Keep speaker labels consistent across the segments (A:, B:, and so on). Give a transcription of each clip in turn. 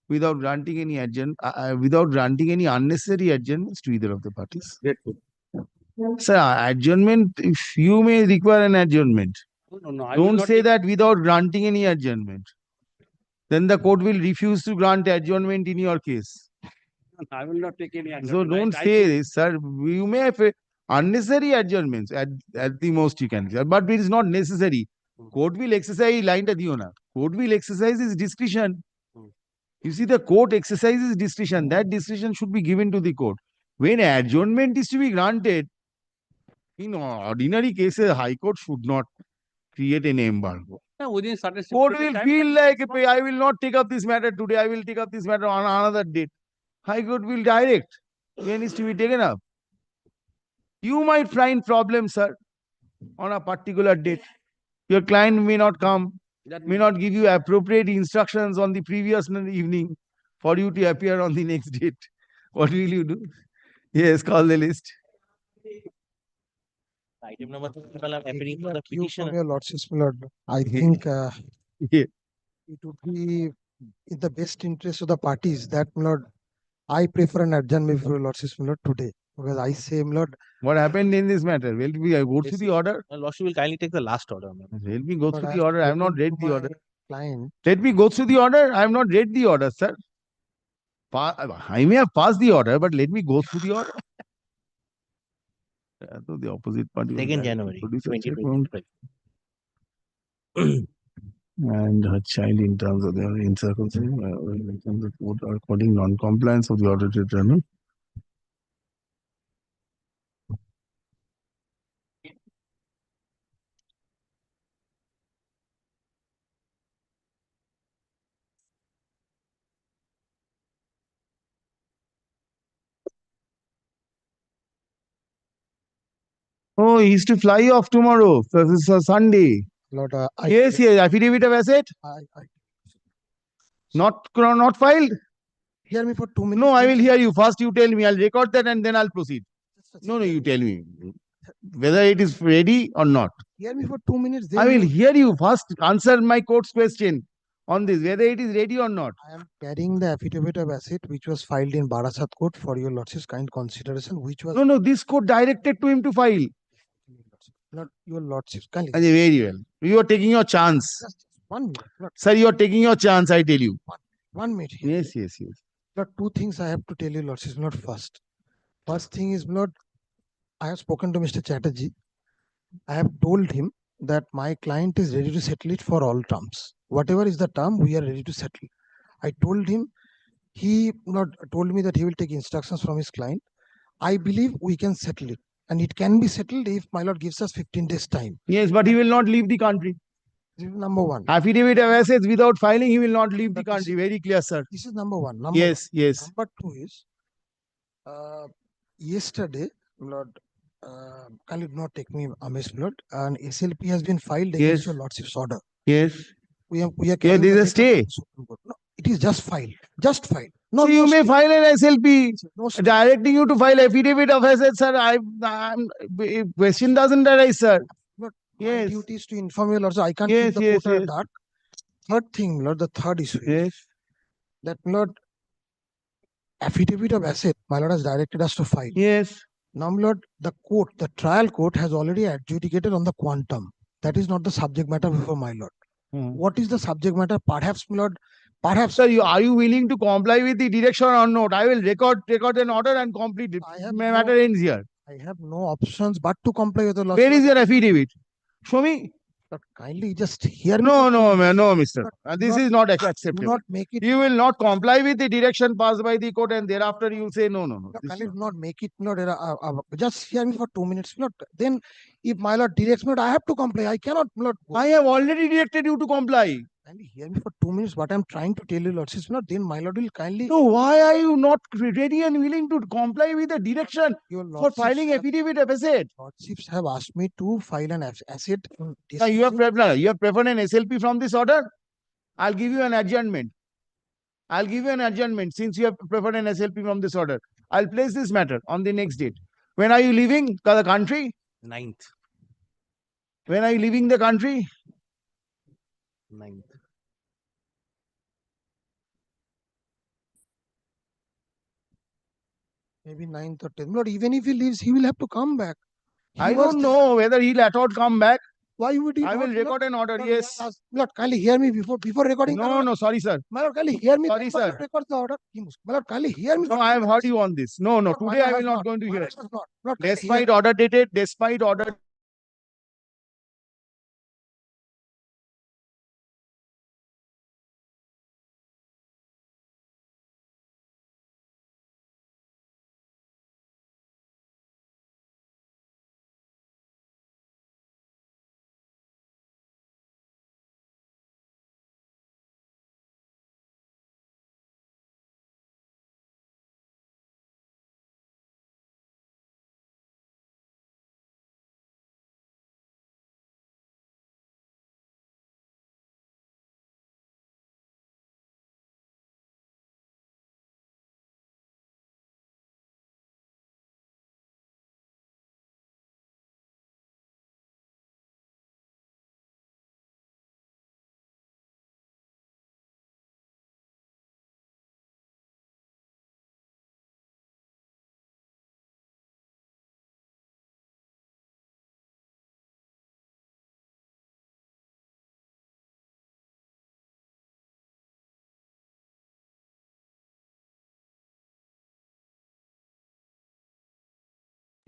A: without granting any unnecessary adjournments to either of the parties.
B: Grateful.
A: Sir, adjournment, if you may require an adjournment,
B: No, I will
A: don't
B: not
A: say
B: take-
A: that without granting any adjournment. Then the court will refuse to grant adjournment in your case.
B: I will not take any action.
A: So don't say this, sir. You may have unnecessary adjournments at the most you can, but it is not necessary. Court will exercise line ta diyo na. Court will exercise its discretion. You see, the court exercises discretion. That discretion should be given to the court. When adjournment is to be granted, in ordinary cases, High Court should not create an embargo.
B: Within certain
A: Court
B: stipulated
A: will
B: time,
A: feel like, I will not take up this matter today. I will take up this matter on another date. High Court will direct when is to be taken up. You might find problems, sir, on a particular date. Your client may not come,
B: that
A: may not give you appropriate instructions on the previous evening for you to appear on the next date. What will you do? Yes, call the list.
C: Item number 3, appearing for the
D: You
C: petition.
D: from your lordship's lord, I think
A: Yeah.
D: it would be in the best interest of the parties that lord, I prefer an adjournment before your lordship's lord today, because I say lord,
A: What happened in this matter? Will we go through
C: Yes,
A: the order?
C: Lordship will kindly take the last order, ma'am.
A: Let me go
D: lord,
A: through
D: I
A: the
D: have
A: order. I have not
D: spoken
A: read
D: to
A: the order.
D: my client.
A: Let me go through the order. I have not read the order, sir. I may have passed the order, but let me go through the order. So the opposite party. was
C: 2nd
A: direct to
C: January
A: produce a check
C: 2025.
A: and her child in terms of their incircumcision, in terms of court according non-compliance of the auditor general. Oh, he's to fly off tomorrow. So this is a Sunday.
D: Lord,
A: Yes, yes. Affidavit of asset
D: I
A: not filed.
D: hear me for 2 minutes.
A: No, I
D: please.
A: will hear you. First, you tell me. I'll record that and then I'll proceed. No, you tell me whether it is ready or not.
D: Hear me for 2 minutes.
A: I
D: then
A: will
D: you-
A: hear you first. Answer my court's question on this, whether it is ready or not.
D: I am carrying the affidavit of asset which was filed in Barasat court for your lordship's kind consideration, which was
A: No, this court directed to him to file.
D: not your lordship's kindly.
A: Very well. You are taking your chance.
D: Just 1 minute. Lord,
A: Sir, you are taking your chance, I tell you.
D: 1 minute. here.
A: Yes, yes, yes.
D: Lord, 2 things I have to tell you, lordship's lord. First thing is, Lord, I have spoken to Mr. Chatterjee. I have told him that my client is ready to settle it for all terms. Whatever is the term, we are ready to settle. I told him, he not told me that he will take instructions from his client. I believe we can settle it, and it can be settled if my lord gives us 15 days time.
A: Yes, but he will not leave the country.
D: This is number one.
A: Affidavit of assets without filing, he will not leave the
D: But this
A: country. Very clear, sir.
D: This is number one. Number
A: Yes, yes.
D: Number two is, yesterday, Lord, kindly do not take me amiss, Lord, an SLP has been filed against
A: Yes.
D: your lordship's order.
A: Yes.
D: We are
A: Yeah,
D: carrying
A: there
D: the
A: is a
D: data
A: stay.
D: from the Supreme Court. No, it is just filed. Just filed. No,
A: So you may
D: stay.
A: file an SLP
D: No stay.
A: directing you to file affidavit of assets, sir. Question doesn't arise, sir.
D: Lord,
A: Yes.
D: my duty is to inform you, Lord. So I can't
A: Yes,
D: keep the
A: yes,
D: court at
A: yes.
D: dark. Third thing, Lord, the third issue is
A: Yes.
D: that, Lord, affidavit of asset, my Lord has directed us to file.
A: Yes.
D: Now, Lord, the court, the trial court has already adjudicated on the quantum. That is not the subject matter before my Lord. What is the subject matter? Perhaps, Lord, perhaps
A: Sir, are you willing to comply with the direction or not? I will record an order and complete it.
D: I have
A: My
D: no-
A: matter ends here.
D: I have no options but to comply with the law.
A: Where is your affidavit? Show me.
D: But kindly just hear me.
A: No,
D: for
A: no,
D: 2 minutes.
A: no, mister.
D: But
A: This
D: not-
A: is not
D: Do
A: acceptable.
D: not make it.
A: You will not comply with the direction passed by the court and thereafter you will say no. This
D: Kindly
A: is-
D: do not make it. Lord, just hear me for 2 minutes. Lord, then if my Lord directs me, Lord, I have to comply. I cannot, Lord.
A: I have already directed you to comply.
D: Kindly hear me for 2 minutes. What I'm trying to tell you, Lord, is not. Then my Lord will kindly.
A: So why are you not ready and willing to comply with the direction
D: Your
A: for
D: lordships
A: filing
D: have-
A: affidavit of asset?
D: Lordships have asked me to file an asset.
A: Now you have preferred an SLP from this order. I'll give you an adjournment. Since you have preferred an SLP from this order. I'll place this matter on the next date. When are you leaving the country?
C: 9th.
A: When are you leaving the country?
C: 9th.
D: Maybe 9th or 10th. Lord, even if he leaves, he will have to come back. He
A: I
D: was
A: don't
D: there.
A: know whether he'll at all come back.
D: Why would he
A: I
D: not?
A: will
D: Lord,
A: record an order,
D: Lord,
A: yes.
D: Lord, kindly hear me before recording.
A: No, no, sorry, sir.
D: My Lord, kindly hear me.
A: Sorry,
D: then my
A: sir.
D: Lord records the order. My Lord, kindly hear me.
A: No,
D: for
A: I have
D: 2
A: heard
D: minutes.
A: you on this. No, no,
D: Lord, my
A: today
D: Lord
A: I
D: has
A: will not going to
D: My
A: hear.
D: Lord has not. Lord, kindly hear
A: Despite order dated, despite order.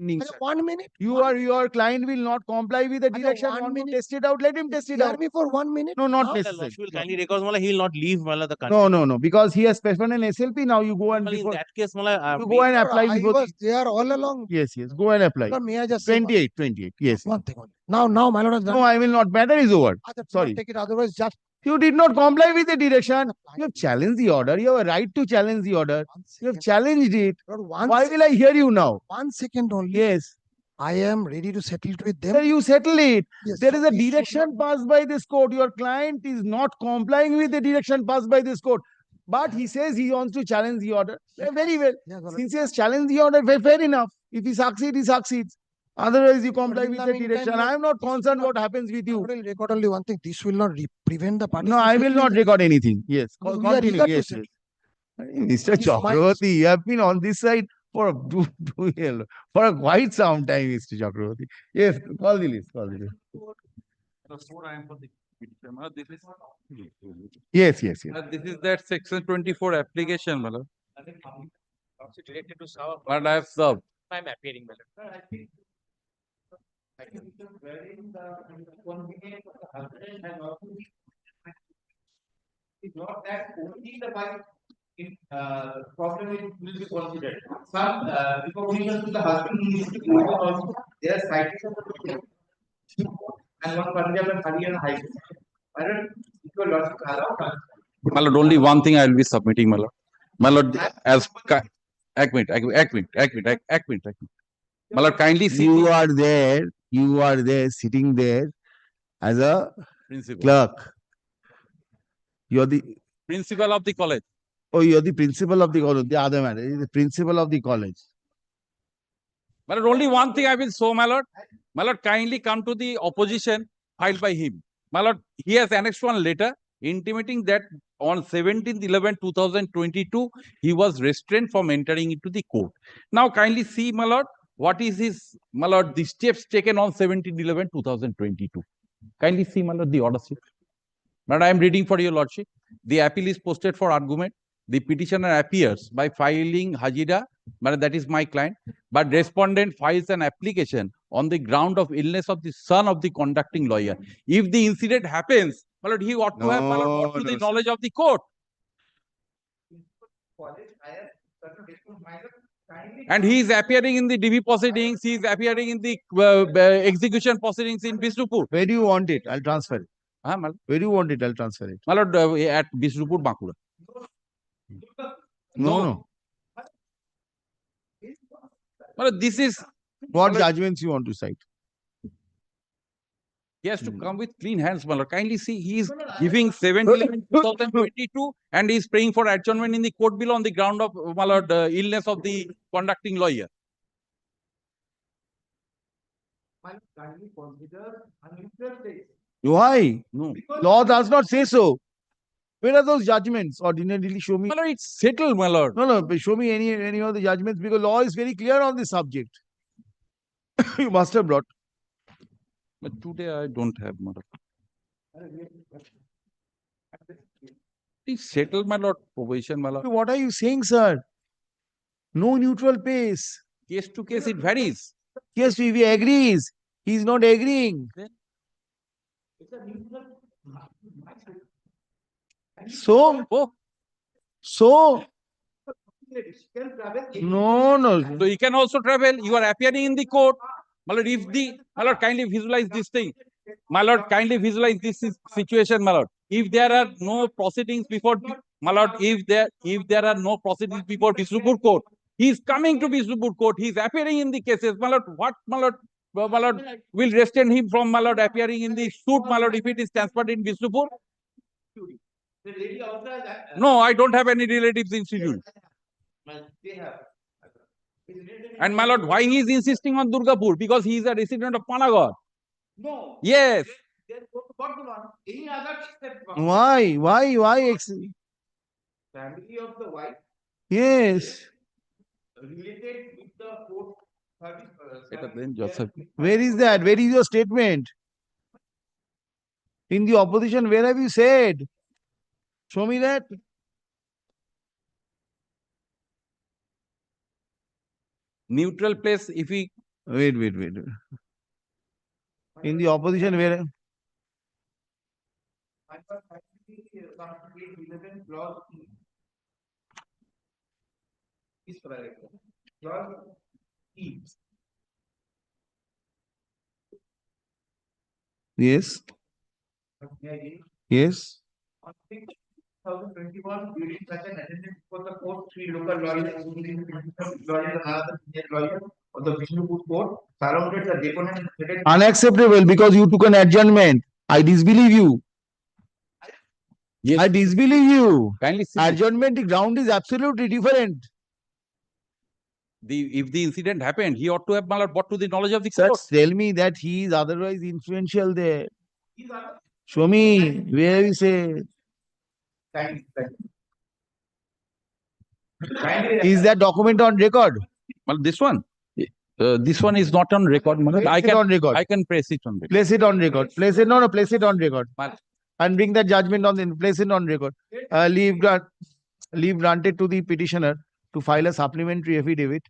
D: me. 1 minute.
A: Your client will not comply with the direction.
D: 1
A: Want to
D: minute.
A: test it out? Let him test it
D: Hear
A: out.
D: me for 1 minute.
A: No, not
D: Now,
A: necessary.
C: Will kindly record, Mala, he will not leave, Mala, the country.
A: No, no, no. Because he has specified an SLP. Now you go and
C: Mala, in
A: before
C: that case, Mala,
A: you go and
D: Lord,
A: apply
D: I
A: before.
D: was there all along.
A: Yes, yes. Go and apply.
D: Lord, may I just say
A: 28, 28. Yes.
D: one thing only. Now, my Lord has done.
A: No, I will not. Matter is over. Sorry.
D: Take it. Otherwise, just
A: You did not comply with the direction. You have challenged the order. You have a right to challenge the order. You have challenged it.
D: Lord,
A: Why will I hear you now?
D: 1 second only.
A: Yes.
D: I am ready to settle it with them.
A: Sir, you settle it.
D: Yes,
A: There
D: so
A: is a
D: we should
A: direction passed by this court. Your client is not complying with the direction passed by this court. But he says he wants to challenge the order. Very well.
D: Yes, Lord.
A: Since he has challenged the order, fair enough. If he succeeds, he succeeds. Otherwise, you comply
D: in
A: with
D: the
A: the
D: meantime,
A: direction.
D: Lord,
A: I am not
D: this will
A: concerned
D: not-
A: what happens with you.
D: I will record only one thing. This will not prevent the parties.
A: No,
D: from
A: I will
D: settling
A: not
D: the-
A: record anything. Yes.
D: We are
A: Continue.
D: eager to
A: Yes,
D: settle.
A: yes. Mr.
D: This might-
A: Chakravarti, you have been on this side for for quite some time, Mr. Chakravarti. Yes, call the list. Call the list. Yes, yes, yes.
E: This is that section 24 application, madam.
C: Related to Sawa,
E: But I have served.
C: I'm appearing, Mala.
F: It's not that only the wife problem will be considered. Some recognition to the husband needs to be also. There are citations and one Punjab and Haryana High Court. I don't if your logic allow.
E: My lord, only one thing I will be submitting, my lord. My lord, as ek minute. My lord, kindly see
A: You are there, sitting there as a
E: principal.
A: clerk. You are the
E: Principal of the college.
A: you are the principal of the college. The other matter is the principal of the college.
E: My lord, only one thing I will show, my lord. My lord, kindly come to the opposition filed by him. My lord, he has annexed one letter intimating that on 17/11/2022, he was restrained from entering into the court. Now, kindly see, my lord, what is his, my lord, the steps taken on 17/11/2022. Kindly see, my lord, the order sheet. But I am reading for your lordship. The appeal is posted for argument. The petitioner appears by filing Hajira, but that is my client. But respondent files an application on the ground of illness of the son of the conducting lawyer. If the incident happens, my lord, he ought to have, my lord, brought to the knowledge of the court. And he is appearing in the DV proceedings. He is appearing in the execution proceedings in Bishnupur.
A: Where do you want it? I'll transfer it.
E: My lord,
A: Where do you want it? I'll transfer it.
E: at Bishnupur, Bankura.
A: No.
E: My lord, this is,
A: What judgments you want to cite?
E: he has to come with clean hands, my lord. Kindly see, he is giving 17/11/2022 and he is praying for adjournment in the court below on the ground of, my lord, illness of the conducting lawyer.
A: Why?
E: No.
A: Law does not say so. Where are those judgments? Ordinarily, show me.
E: My lord, it's settled, my lord.
A: No, but show me any of the judgments because law is very clear on this subject. You must have brought.
E: But today I don't have, my lord. It's settled, my lord. Probation, my lord.
A: What are you saying, sir? No neutral pace.
E: Case to case, it varies.
A: Yes, we agrees. He's not agreeing. So,
E: Oh,
A: so, no.
E: so he can also travel. You are appearing in the court. My lord, my lord, kindly visualize this thing. My lord, kindly visualize this situation, my lord. If there are no proceedings before, my lord, if there are no proceedings before Bishnupur court, he is coming to Bishnupur court. He is appearing in the cases, my lord. What, my lord? My lord will restrain him from, my lord, appearing in the suit, my lord, if it is transferred in Bishnupur.
F: The lady also has
E: No, I don't have any relatives in schedule.
F: they have.
E: And my lord, why he is insisting on Durgapur? Because he is a resident of Panagarh.
F: No.
E: Yes.
F: They go to Bardhaman. Any other except
A: Why?
F: family of the wife
A: Yes.
F: related with the court service.
E: Better than Joseph.
A: Where is that? Where is your statement? In the opposition, where have you said? Show me that.
E: Neutral place, if we
A: Wait. In the opposition, where?
F: Clause E. Is correct. Clause E.
A: Yes. Yes.
F: On 2021, during such an attendance for the court, three local lawyers, including lawyer and another senior lawyer of the Vishnupur court, surrounded the deponent and threatened.
A: Unacceptable because you took an adjournment. I disbelieve you.
E: yes,
A: I disbelieve you.
E: kindly see
A: Adjournment, the ground is absolutely different.
E: if the incident happened, he ought to have, my lord, brought to the knowledge of the
A: Sir,
E: court.
A: tell me that he is otherwise influential there.
F: These are
A: Show me where we say.
F: kindly. Kindly.
A: Is that document on record?
E: Well, this one is not on record, my lord.
A: Place it on record.
E: I can press it on record.
A: Place it on record. Place it on record.
E: Well-
A: And bring that judgment on the place it on record. Leave granted to the petitioner to file a supplementary affidavit.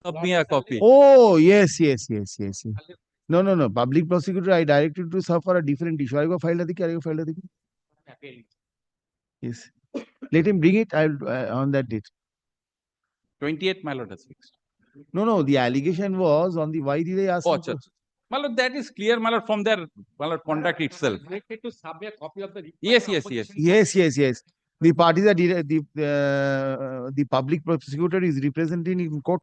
E: Of me a copy.
A: Oh, yes. No. Public prosecutor, I directed to serve for a different issue. I go file the Yes. Let him bring it. I'll on that date.
E: 28, my lord, has fixed.
A: No. The allegation was on the why did I ask?
E: Oh,
A: you for-
E: acha. My lord, that is clear, my lord, from their, my lord, conduct itself.
B: Directed to submit a copy of the report.
E: Yes.
A: Yes. The parties are the public prosecutor is representing in court.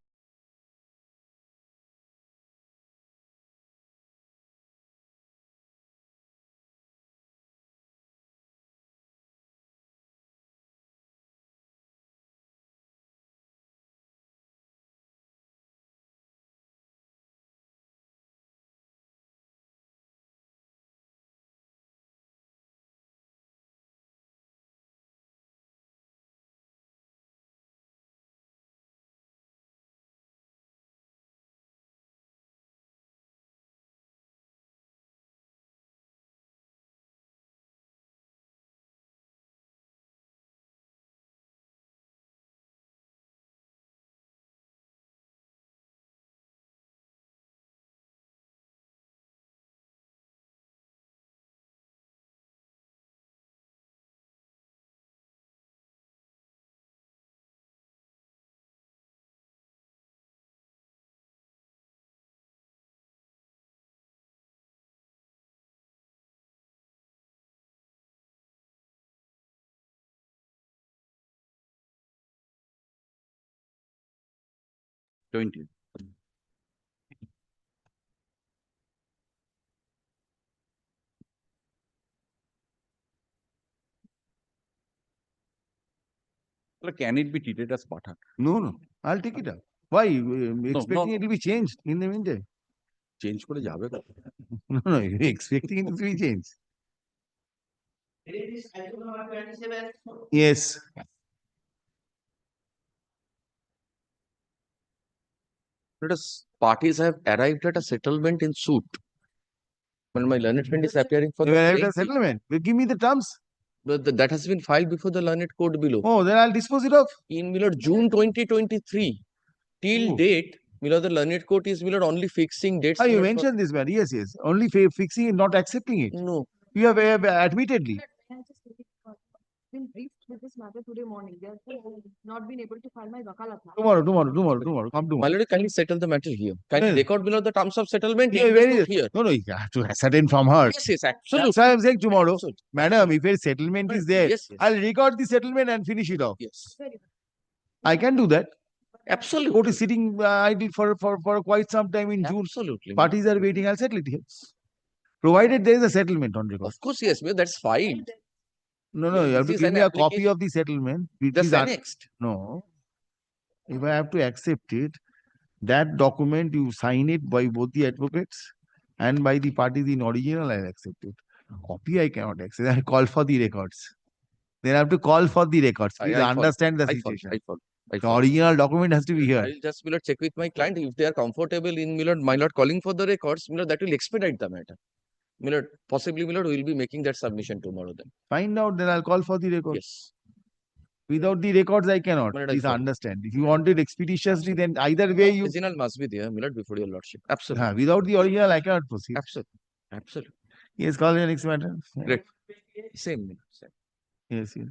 E: 20. Can it be treated as Pathan?
A: No, no, I'll take it up. Why? Expecting
E: no.
A: it will be changed in the meantime.
E: Change করে যাবে তো?
A: No, no, you're expecting it to be changed. Yes.
G: Let us parties have arrived at a settlement in suit. When my learned friend is appearing for
A: You
G: the
A: will have a
G: plaintiff,
A: settlement. Well, give me the terms.
G: that has been filed before the learned court below.
A: Oh, then I'll dispose it off.
G: In June 2023, till
A: Oh.
G: date, the learned court is only fixing dates.
A: Ah, you
G: for-
A: mentioned this, man. Yes, yes. Only fixing it, not accepting it.
G: No,
A: You have admittedly.
H: Been briefed with this matter today morning. Therefore, not been able to file my wakalat now.
A: Tomorrow. Come
G: my
A: tomorrow.
G: lord, kindly settle the matter here. Kindly
A: Yes.
G: record below the terms of settlement.
A: Yeah,
G: in
A: very-
G: the suit here.
A: No, no, you have to ascertain from her.
G: Yes, yes, absolutely.
A: That's why I'm saying tomorrow.
G: Absolutely.
A: Madam, if a settlement is there,
G: Yes, yes.
A: I'll record the settlement and finish it off.
G: Yes,
A: I can do that.
G: absolutely.
A: Court is sitting idle for quite some time in June.
G: Absolutely.
A: Parties are waiting. I'll settle it here. Provided there is a settlement on record.
G: Of course, yes, that's fine.
A: No, no, you have to
G: This is
A: give
G: an
A: me a copy
G: application.
A: of the settlement. Which
G: That's
A: is
G: annexed.
A: no. If I have to accept it, that document you sign it by both the advocates and by the parties in original, I'll accept it. Copy I cannot accept. I call for the records. Then I have to call for the records.
G: I
A: Please
G: follow.
A: understand the
G: I follow.
A: situation.
G: I follow. I
A: The
G: follow.
A: original document has to be here.
G: I'll just check with my client if they are comfortable in my lord calling for the records. That will expedite the matter. Possibly we will be making that submission tomorrow then.
A: Find out, then I'll call for the records.
G: Yes.
A: Without the records, I cannot.
G: My lord, I
A: Please
G: follow.
A: understand. If you want it expeditiously, then either way you.
G: Original must be there, before your lordship. Absolutely.
A: Without the original, I cannot proceed.
G: Absolutely. Absolutely.
A: Yes, call your next matter.
G: Great. Same.
A: Yes, yes.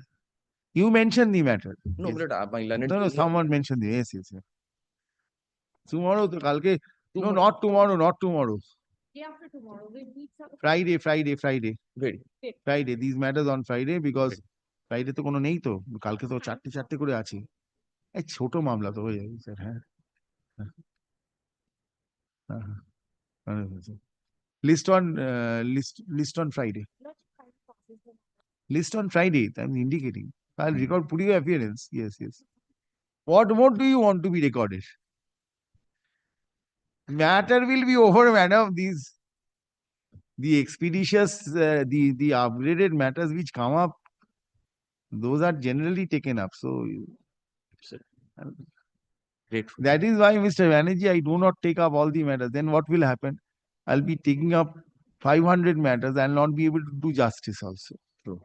A: You mentioned the matter.
G: No,
A: Yes.
G: my learned.
A: No, someone mentioned the yes, yes, yes. Tomorrow, to kalke. No,
G: Tomorrow.
A: not tomorrow, not tomorrow.
H: Day after tomorrow, we'll meet some.
A: Friday.
G: Very.
A: Friday. These matters on Friday because Friday তো কোনো নেই তো কালকে তো চারটে করে আছে এই ছোট মামলা তো হয়ে যাবে স্যার হ্যাঁ list on Friday. List on Friday. I'm indicating. I'll record put your appearance. Yes, yes. What more do you want to be recorded? Matter will be over, madam. The expeditious, the upgraded matters which come up, those are generally taken up. So
G: Grateful.
A: that is why, Mr. Banerjee, I do not take up all the matters. Then what will happen? I'll be taking up 500 matters. I'll not be able to do justice also.
G: True.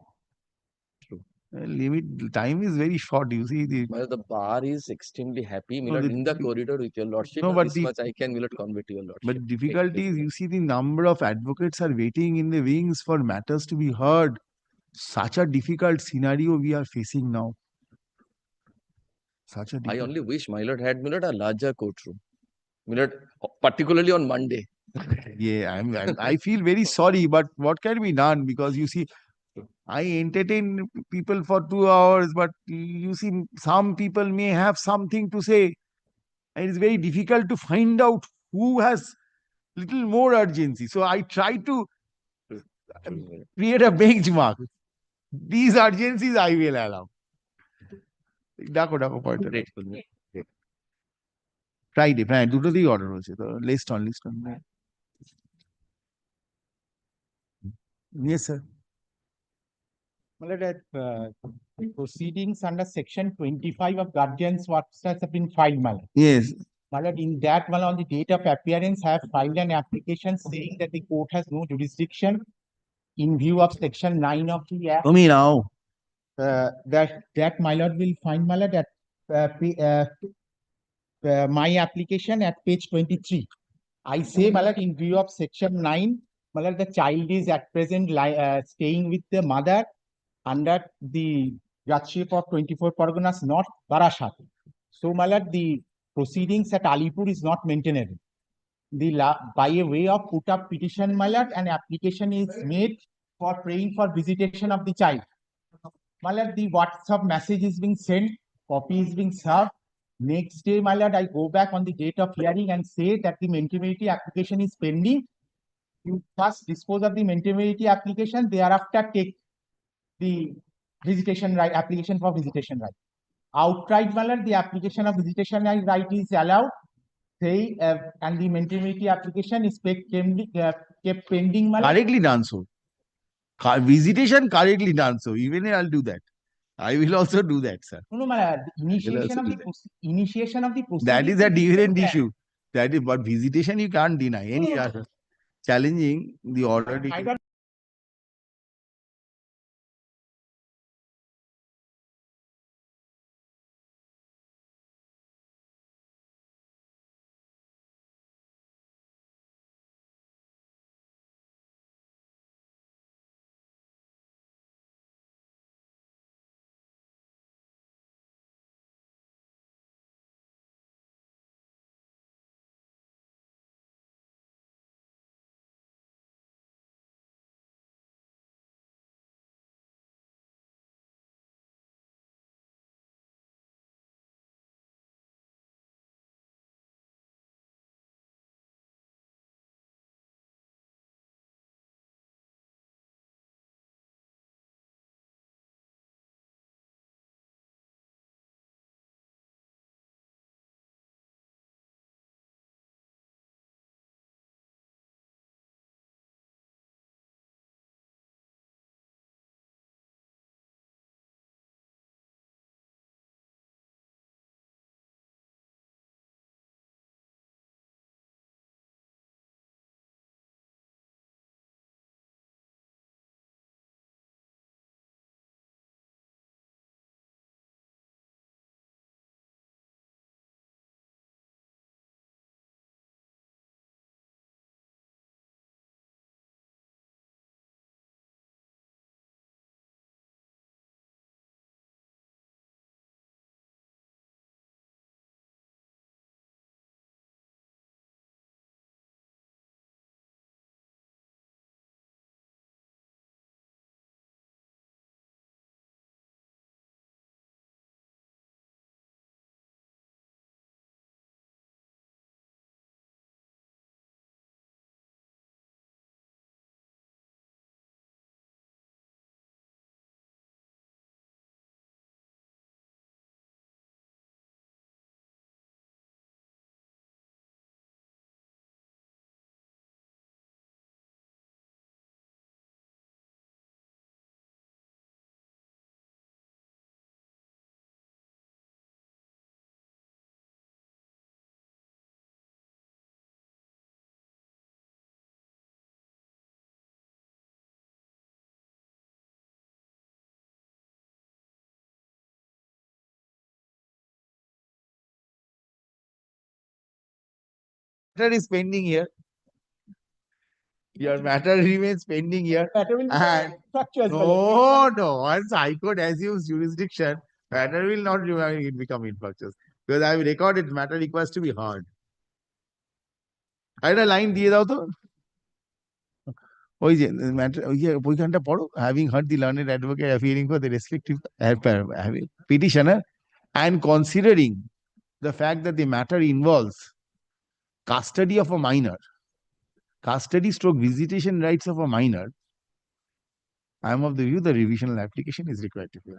A: Limit time is very short. You see the
G: The bar is extremely happy.
A: No,
G: In the corridor with your lordship.
A: No, but
G: this
A: the-
G: much I can convey to your lordship.
A: but difficulty is you see the number of advocates are waiting in the wings for matters to be heard. Such a difficult scenario we are facing now. Such a
G: I
A: difficult.
G: only wish my lord had a larger courtroom. Particularly on Monday.
A: Yeah, I feel very sorry, but what can be done? Because you see, I entertain people for 2 hours, but you see, some people may have something to say. And it's very difficult to find out who has little more urgency. So I try to create a benchmark. These urgencies I will allow. Dako point.
G: Grateful.
A: Friday, দুটোতেই order হয়েছে তো list on. Yes, sir.
B: Well, that proceedings under section 25 of guardians works have been filed, my lord.
A: Yes.
B: My lord, in that one on the date of appearance, I have filed an application saying that the court has no jurisdiction in view of section 9 of the act.
A: Tell me now.
B: That my lord will find, my lord, that my application at page 23. I say, my lord, in view of section 9, my lord, the child is at present staying with the mother under the Judgeship of 24 Parganas North, Barashat. So, my lord, the proceedings at Alipur is not maintainable. By a way of put up petition, my lord, an application is made for praying for visitation of the child. My lord, the WhatsApp message is being sent, copy is being served. Next day, my lord, I go back on the date of hearing and say that the maintainability application is pending. You first dispose of the maintainability application, thereafter take the visitation right, application for visitation right. Outright, my lord, the application of visitation right is allowed. Say, and the maintainability application is kept pending, my lord.
A: Correctly done so. Visitation correctly done so. Even I'll do that. I will also do that, sir.
B: No, my lord,
A: also do that.
B: initiation of the proceeding.
A: That is a
B: is
A: different
B: different.
A: issue. That is, but visitation you can't deny. Any
B: No.
A: other challenging the order.
B: I don't
A: Matter is pending here. Your matter remains pending here.
B: matter will
A: And
B: structures. my lord.
A: no, no. Once High Court assumes jurisdiction, matter will not become infructuous. Because I have recorded matter requires to be heard. একটা line দিয়ে দাও তো ওই যে matter ওই যে ওইখানটা পড়ো having hard the learned advocate appearing for the respective petitioner and considering the fact that the matter involves custody of a minor, custody stroke visitation rights of a minor, I am of the view the revisional application is required to be.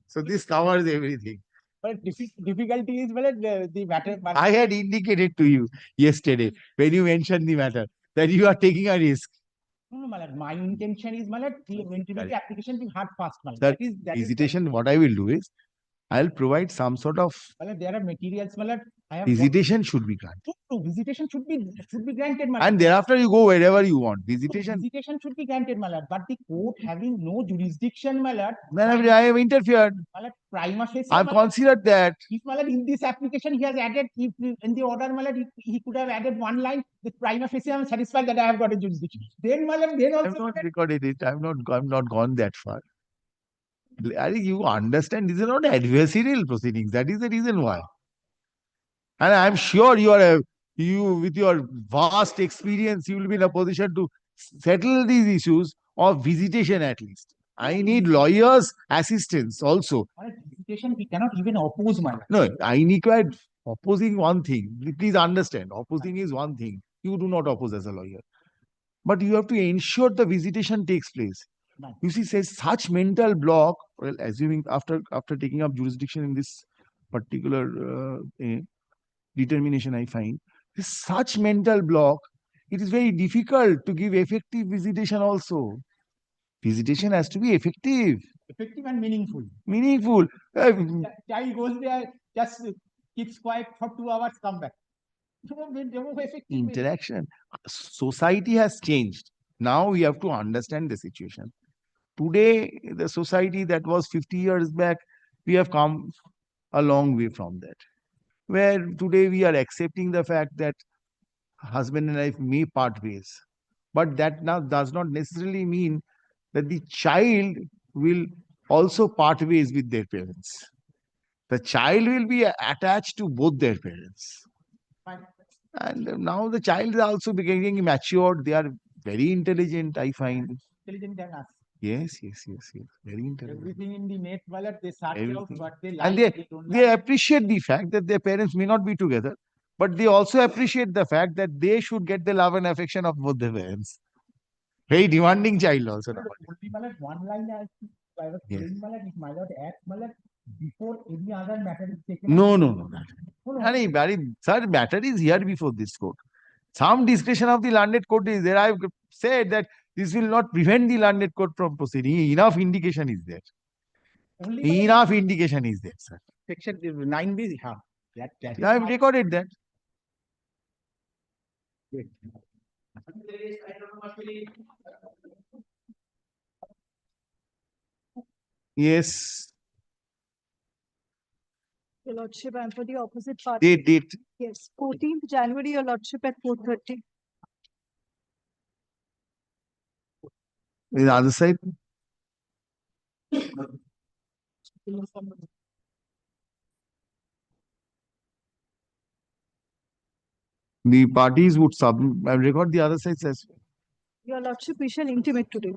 A: So this covers everything.
B: But difficulty is, well, the matter.
A: I had indicated to you yesterday when you mentioned the matter that you are taking a risk.
B: No, my lord, my intention is, my lord, the maintainability application be hard fast, my lord.
A: That
B: That is,
A: Visitation, what I will do is, I'll provide some sort of
B: my lord, there are materials, my lord. I have
A: visitation should be granted.
B: visitation should be granted, my lord.
A: And thereafter you go wherever you want. Visitation,
B: Visitation should be granted, my lord. But the court having no jurisdiction, my lord.
A: then I have interfered.
B: My lord, prima facie,
A: I've
B: my lord,
A: considered that.
B: if, my lord, in this application he has added, if in the order, my lord, he could have added one line, the prima facie, I am satisfied that I have got a jurisdiction. Then, my lord, then
A: I've
B: also,
A: not recorded it. I'm not gone that far. I think you understand these are not adversarial proceedings. That is the reason why. And I'm sure you with your vast experience, you will be in a position to settle these issues of visitation at least. I need lawyers' assistance also.
B: My lord, visitation, we cannot even oppose, my lord.
A: No, I required opposing one thing. Please understand, opposing is one thing. You do not oppose as a lawyer. But you have to ensure the visitation takes place.
B: Right.
A: You see, says such mental block, well, assuming after taking up jurisdiction in this particular determination, I find such mental block, it is very difficult to give effective visitation also. Visitation has to be effective,
B: Effective and meaningful.
A: meaningful.
B: Child goes there, just keeps quiet for 2 hours, come back. Effective.
A: Interaction. Society has changed. Now we have to understand the situation. Today, the society that was 50 years back, we have come a long way from that. Where today we are accepting the fact that husband and wife may part ways. But that now does not necessarily mean that the child will also part ways with their parents. The child will be attached to both their parents.
B: Fine.
A: And now the child is also becoming matured. They are very intelligent, I find.
B: Intelligent than us.
A: Yes. Very intelligent.
B: Everything in the net, my lord, they search out
A: Everything.
B: what they
A: And
B: like, they don't
A: they
B: like.
A: appreciate the fact that their parents may not be together, but they also appreciate the fact that they should get the love and affection of both their parents. Very demanding child also.
B: Only, my lord, one line I was
A: Yes.
B: saying, my lord, if my lord acts, my lord, before any other matter is taken.
A: No.
B: up. No, no.
A: Sir, matter is here before this court. Some discretion of the landed court is there. I've said that this will not prevent the landed court from proceeding. Enough indication is there.
B: Only, my lord,
A: Enough indication is there, sir.
B: section 9B, huh? That is
A: I've
B: my-
A: recorded that.
B: Wait.
A: Yes.
H: Your Lordship, I'm for the opposite party.
A: Date.
H: Yes, 14th January, Your Lordship, at 4:30.
A: The other side. The parties would record the other sides as well.
H: Your Lordship, we shall intimate today.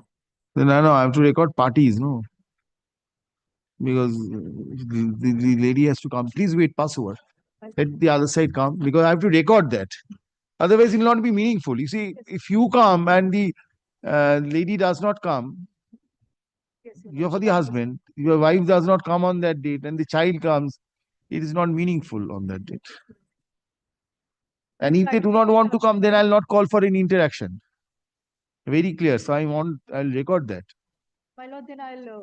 A: No, I have to record parties, no? Because the lady has to come. Please wait, pass over. Let the other side come because I have to record that. Otherwise, it will not be meaningful. You see, if you come and the lady does not come,
H: Yes, Your
A: you're for the
H: Lordship,
A: husband, your wife does not come on that date, and the child comes, it is not meaningful on that date. And if they do not want to come, then I'll not call for an interaction. Very clear. So I'll record that.
H: My lord, then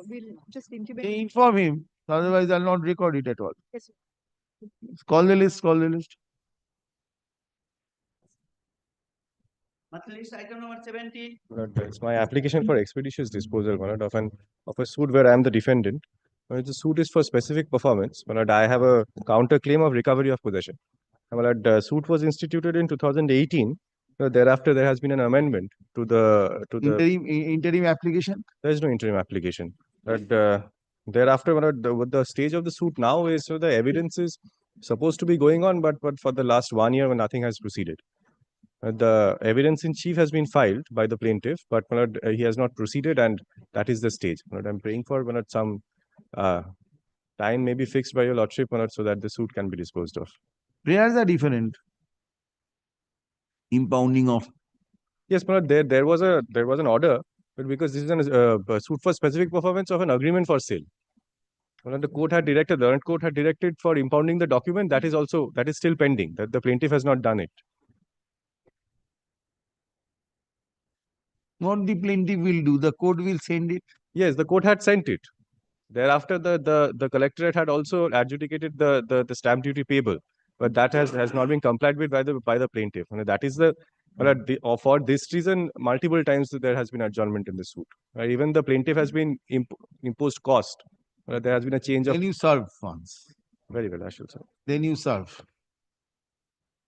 H: we'll just intimate.
A: Inform him. Otherwise, I'll not record it at all.
H: Yes,
A: Call the list.
F: Monthly list item number 17.
I: It's my application for expeditious disposal, my lord, of a suit where I am the defendant. The suit is for specific performance. My lord, I have a counter claim of recovery of possession. My lord, the suit was instituted in 2018. Thereafter, there has been an amendment to the
A: Interim application.
I: there is no interim application. But thereafter, my lord, the stage of the suit now is the evidence is supposed to be going on, but for the last 1 year, nothing has proceeded. The evidence in chief has been filed by the plaintiff, but my lord, he has not proceeded, and that is the stage. My lord, I'm praying for my lord, some time may be fixed by your lordship, my lord, so that the suit can be disposed of.
A: Prayers are different. Impounding of.
I: Yes, my lord, there was an order, but because this is a suit for specific performance of an agreement for sale. My lord, the learned court had directed for impounding the document. That is still pending. That the plaintiff has not done it.
A: What the plaintiff will do, the court will send it.
I: Yes, the court had sent it. Thereafter, the collectorate had also adjudicated the stamp duty payable, but that has not been complied with by the plaintiff. And that is for this reason, multiple times there has been adjournment in the suit. Even the plaintiff has been imposed cost. There has been a change of.
A: Then you serve once.
I: Very well, I shall serve.
A: Then you serve.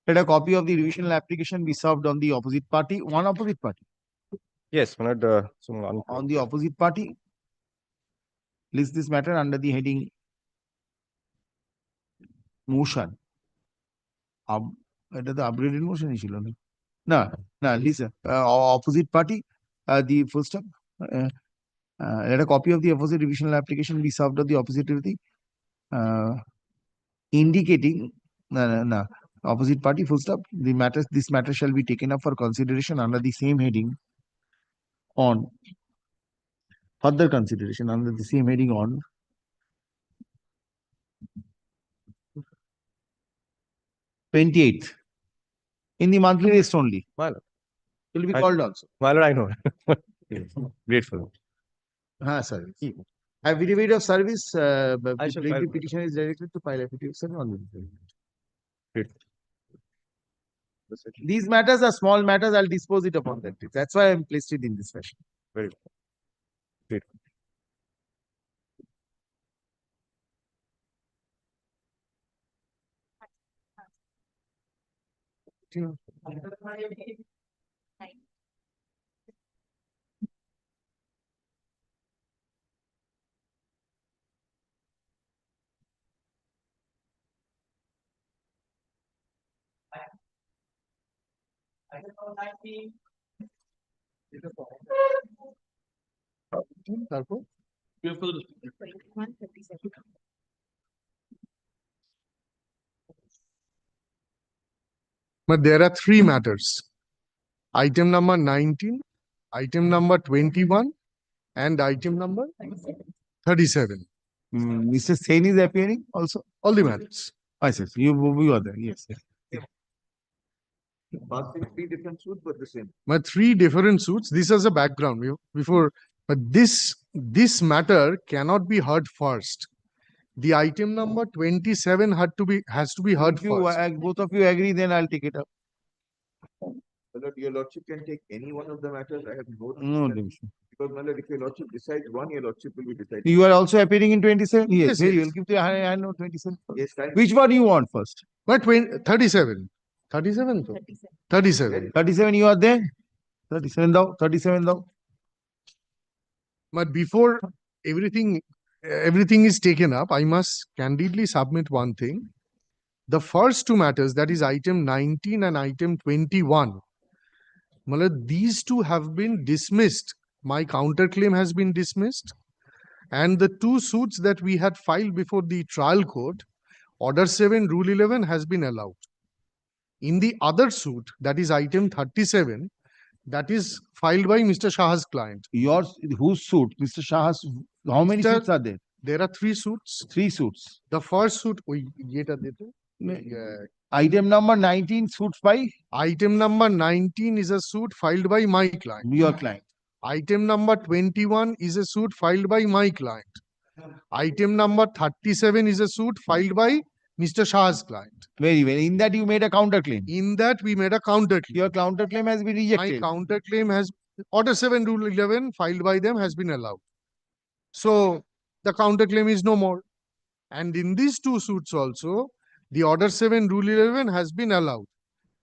A: Let a copy of the revisional application be served on the opposite party. One opposite party.
I: Yes,
A: On the opposite party. List this matter under the heading motion. এটা তো upgraded motion ছিল না listen opposite party the full stop Let a copy of the opposite revisional application be served on the opposite party, indicating opposite party full stop. This matter shall be taken up for consideration under the same heading on further consideration under the same heading on 28th in the monthly list only.
I: My lord.
A: It will be
I: I-
A: called also.
I: My lord, I know. Grateful.
A: Sir. Affidavit of service,
I: I shall
A: plaintiff
I: file-
A: petitioner is directed to file affidavit on the
I: Great.
A: These matters are small matters. I'll dispose it upon that. That's why I'm placed it in this fashion.
I: Very good. Great.
A: তারপর
J: But there are three matters. Item number 19, item number 21, and item number 37.
A: Mr. Sen is appearing also.
J: All the matters.
A: I said you are there. Yes.
F: Three different suits, but the same.
J: But three different suits. This is a background before. But this matter cannot be heard first. The item number 27 has to be heard
A: If you
J: first.
A: both of you agree, then I'll take it up.
F: My lord, your lordship can take any one of the matters. I have no.
A: No,
F: decision. Because my lord, if your lordship decides one, your lordship will be decided.
A: you are also appearing in 27. Yes,
J: Yes,
A: very
J: yes.
A: well. Give the I know 27.
F: Yes, kind.
A: Which one you want first?
J: But 37. 37 though. 37.
A: 37 you are there. 37 thou. 37 thou.
J: But before everything is taken up, I must candidly submit one thing. The first two matters, that is item 19 and item 21, these two have been dismissed. My counterclaim has been dismissed. And the two suits that we had filed before the trial court, Order 7, Rule 11 has been allowed. In the other suit, that is item 37, that is filed by Mr. Shah's client.
A: Whose suit? Mr. Shah's. How many
J: Mr.
A: suits are there?
J: There are three suits.
A: 3 suits.
J: The first suit, yeah.
A: Item number 19 suits by
J: Item number 19 is a suit filed by my client.
A: your client.
J: Item number 21 is a suit filed by my client. Item number 37 is a suit filed by Mr. Shah's client.
A: Very well. In that you made a counterclaim.
J: In that we made a counterclaim.
A: Your counterclaim has been
J: My
A: rejected.
J: counterclaim has Order 7 Rule 11 filed by them has been allowed. So the counterclaim is no more. And in these two suits also, the Order 7 Rule 11 has been allowed.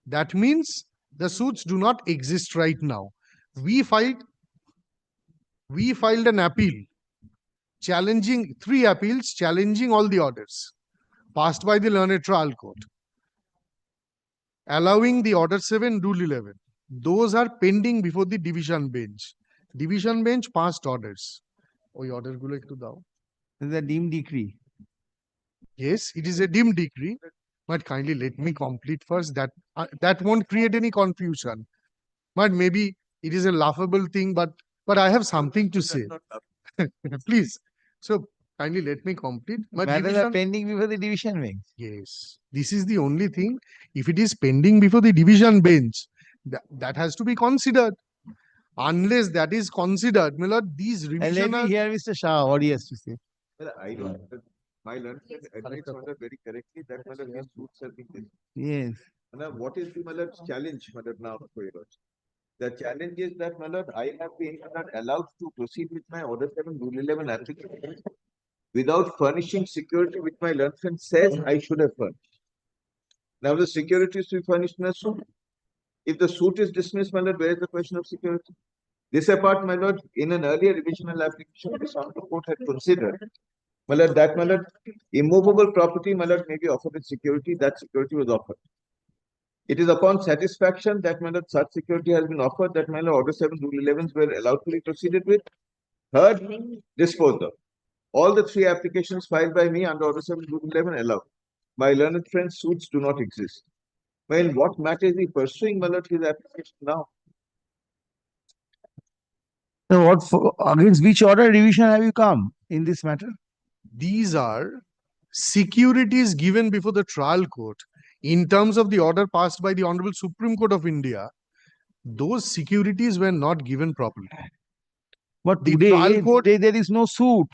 J: That means the suits do not exist right now. We filed an appeal challenging 3 appeals challenging all the orders passed by the learned trial court, allowing the Order 7 Rule 11. Those are pending before the division bench. Division bench passed orders. Oi order gulo ekটু দাও.
A: This is a deemed decree.
J: Yes, it is a dim decree, but kindly let me complete first. That won't create any confusion. But maybe it is a laughable thing, but I have something to say. Please. So kindly let me complete. But
A: Matters are
J: division,
A: pending before the division bench.
J: yes, this is the only thing. If it is pending before the division bench, that has to be considered. Unless that is considered, my lord, these
A: And let
J: revision
A: me
J: are
A: hear Mr. Shah what he has to say.
F: Well, I don't. My learned friend admits very correctly that these suits have been dismissed.
A: Yes.
F: What is the challenge now for your lordship? The challenge is that I have been allowed to proceed with my Order 7 Rule 11 application without furnishing security which my learned friend says I should have furnished. Now the security is to be furnished in a suit. If the suit is dismissed, where is the question of security? This apart, my lord, in an earlier revisional application, the Honorable Court had considered that immovable property may be offered with security. That security was offered. It is upon satisfaction that such security has been offered that Order 7 Rule 11s were allowed to be proceeded with.
K: Third, disposed of. All the three applications filed by me under Order 7/11 allowed. My learned friend's suits do not exist. Well, in what matter is he pursuing, my lord, his application now?
A: So against which order revision have you come in this matter?
J: These are securities given before the trial court in terms of the order passed by the Honorable Supreme Court of India. Those securities were not given properly.
A: But
J: The trial
A: today,
J: court-
A: there is no suit.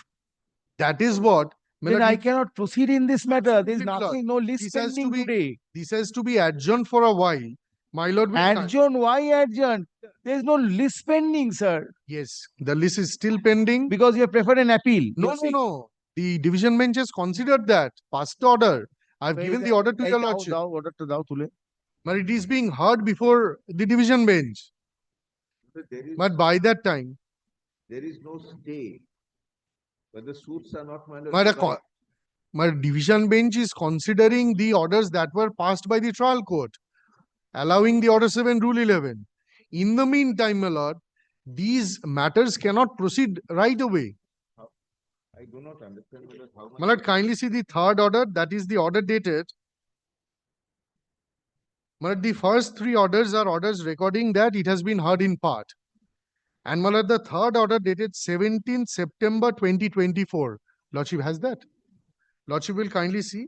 J: That is what.
A: Then I cannot proceed in this matter. There is
J: Absolutely, my lord.
A: nothing, no list
J: This has to
A: pending
J: be-
A: today.
J: This has to be adjourned for a while. My lord,
A: Adjourn, why adjourn? There is no list pending, sir.
J: yes, the list is still pending.
A: Because you have preferred an appeal.
J: No, no, no. The division bench has considered that. Passed the order. I've given the order to your lordship.
A: Order to thou tule.
J: But it is being heard before the division bench. But by that time,
K: There is no stay. But the suits are not, my lord.
J: my division bench is considering the orders that were passed by the trial court, allowing the Order 7, Rule 11. In the meantime, my lord, these matters cannot proceed right away.
K: I do not understand, my lord, how much.
J: My lord, kindly see the third order, that is the order dated. My lord, the first three orders are orders recording that it has been heard in part. And my lord, the third order dated 17th September 2024. Lordship has that. Lordship will kindly see.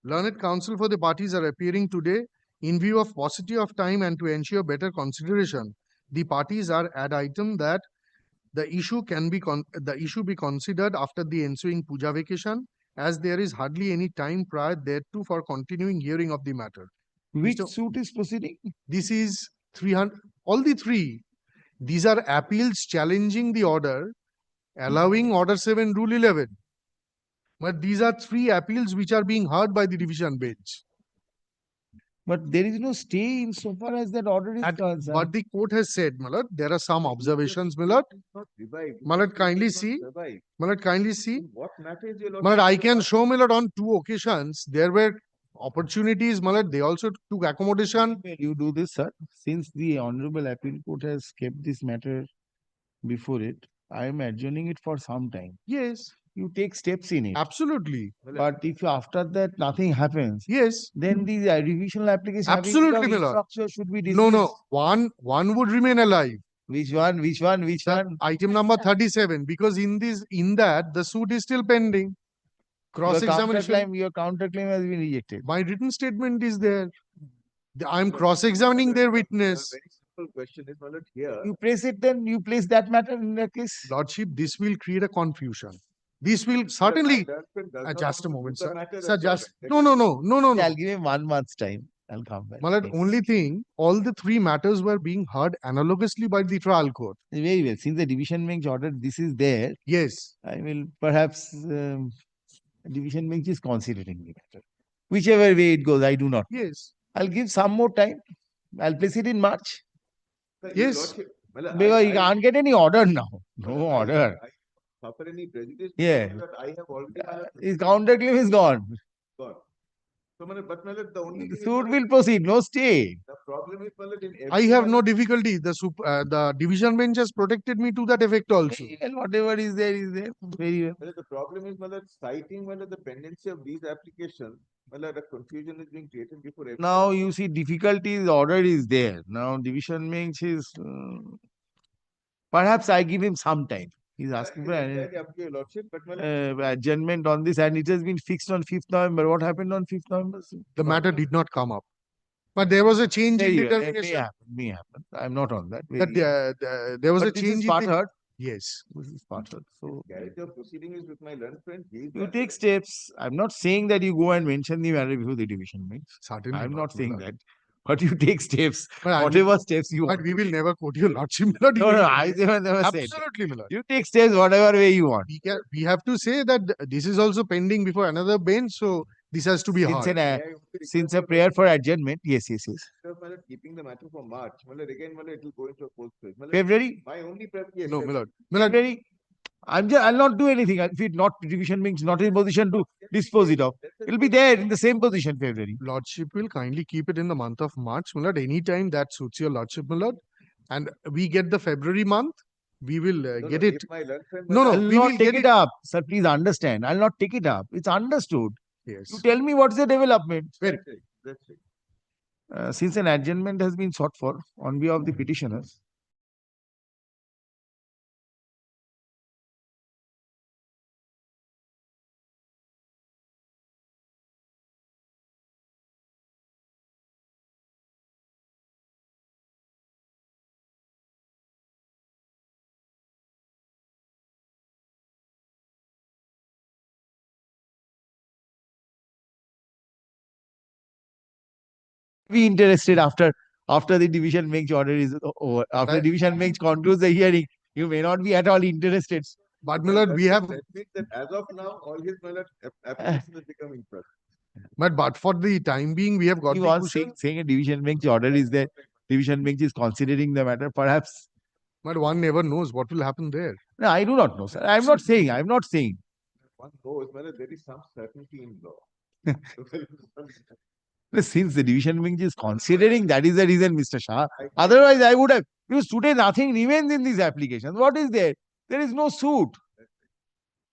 J: Learned counsel for the parties are appearing today in view of paucity of time and to ensure better consideration. The parties are ad item that the issue be considered after the ensuing puja vacation, as there is hardly any time prior thereto for continuing hearing of the matter.
A: Which
J: Mr.
A: suit is proceeding?
J: This is 300, all the three. These are appeals challenging the order, allowing Order 7, Rule 11. But these are three appeals which are being heard by the division bench.
A: But there is no stay insofar as that order is concerned.
J: But the court has said, my lord, there are some observations, my lord.
K: Not revived.
J: My lord, kindly
K: It's not
J: see.
K: survived.
J: My lord, kindly see.
K: In what matter is your lord?
J: My lord, I can show, my lord, on 2 occasions, there were opportunities, my lord, they also took accommodation.
A: You do this, sir. Since the Honorable Appeal Court has kept this matter before it, I am adjourning it for some time.
J: Yes,
A: You take steps in it.
J: absolutely.
A: But if after that nothing happens,
J: Yes.
A: then the revisional application
J: Absolutely,
A: having
J: my lord.
A: structure should be dismissed.
J: No, no. One would remain alive.
A: Which one? Which one? Which one?
J: Item number 37, because in that the suit is still pending. Cross-examination.
A: Your counterclaim has been rejected.
J: My written statement is there. I'm cross-examining their witness.
K: Very simple question is, my lord, here.
A: You place it, then you place that matter in that case.
J: Lordship, this will create a confusion. This will certainly, just a moment, sir. Sir, just, no.
A: I'll give him 1 month's time. I'll come back.
J: My lord, only thing, all the three matters were being heard analogously by the trial court.
A: Very well. Since the division bench ordered this is there,
J: Yes.
A: I will perhaps division bench is considering the matter. Whichever way it goes, I do not.
J: Yes.
A: I'll give some more time. I'll place it in March.
J: Yes.
A: Because you can't get any order now. No order.
K: Suffer any prejudice?
A: Yeah.
K: That I have already
A: His counterclaim is gone.
K: got. So, my lord, but my lord, the only
A: The
K: thing is,
A: suit
K: my
A: will
K: lord,
A: proceed. No stay.
K: the problem is, my lord, in
J: I
K: every
J: have
K: other-
J: no difficulty. The division bench has protected me to that effect also.
A: Well, whatever is there is there. Very well.
K: My lord, the problem is, my lord, citing, my lord, the pendency of these applications, my lord, the confusion is being created before every.
A: Now you see difficulties, order is there. Now division bench is perhaps I give him some time. He's asking for an
K: Entirely up to your lordship, but my lord,
A: adjournment on this, and it has been fixed on 5th November. What happened on 5th November?
J: The matter did not come up. But there was a change in
A: Very well. It
J: determination.
A: may happen. I'm not on that.
J: That
A: Very well.
J: there was a
A: But this is
J: change in
A: part
J: the.
A: heard.
J: Yes.
A: This is part heard. So
K: clarity of proceeding is with my learned friend. He is
A: you
K: the-
A: take steps. I'm not saying that you go and mention the matter before the division bench.
J: Certainly.
A: I'm not saying
J: my lord.
A: that. But you take steps.
J: But I will-
A: Whatever steps you
J: But
A: want.
J: we will never quote your lordship. my lord,
A: No,
J: in
A: no,
J: any
A: I
J: case.
A: never said.
J: Absolutely, my lord.
A: You take steps whatever way you want.
J: We have to say that this is also pending before another bench, so this has to be
A: Since,
J: heard.
A: an,
K: May I also request
A: since a
K: your
A: prayer
K: lordship,
A: for adjournment, yes.
K: instead of, my lord, keeping the matter for March, my lord, again, my lord, it will go into a cold space. My lord,
A: February,
K: my only prep, yes,
J: No,
K: sir.
J: my lord. My lord,
A: February. I'll not do anything. If it not division bench not in position to dispose it of, it'll be there in the same position February.
J: lordship will kindly keep it in the month of March, my lord. Anytime that suits your lordship, my lord. And we get the February month. We will
K: No,
J: get
K: no,
J: it.
K: if my learned friend
J: No, no,
A: I'll
J: we
A: not
J: will
A: take
J: get
A: it up. Sir, please understand. I'll not take it up. It's understood.
J: Yes.
A: You tell me what's the development.
J: Very
K: That's it.
A: Since an adjournment has been sought for on behalf of the petitioners, be interested after the division bench order is over. After
J: I-
A: division bench concludes the hearing, you may not be at all interested.
J: But my lord, we have,
K: That means that as of now, all his my lord applications are becoming trust.
J: but for the time being, we have got
A: He
J: the
A: was
J: cushion.
A: saying a division bench order is there. Division bench is considering the matter. Perhaps.
J: But one never knows what will happen there.
A: No, I do not know, sir. I'm not saying. I'm not saying.
K: One knows whether there is some certainty in law.
A: Since the division bench is considering, that is the reason, Mr. Shah. Otherwise, I would have. Because today nothing remains in these applications. What is there? There is no suit.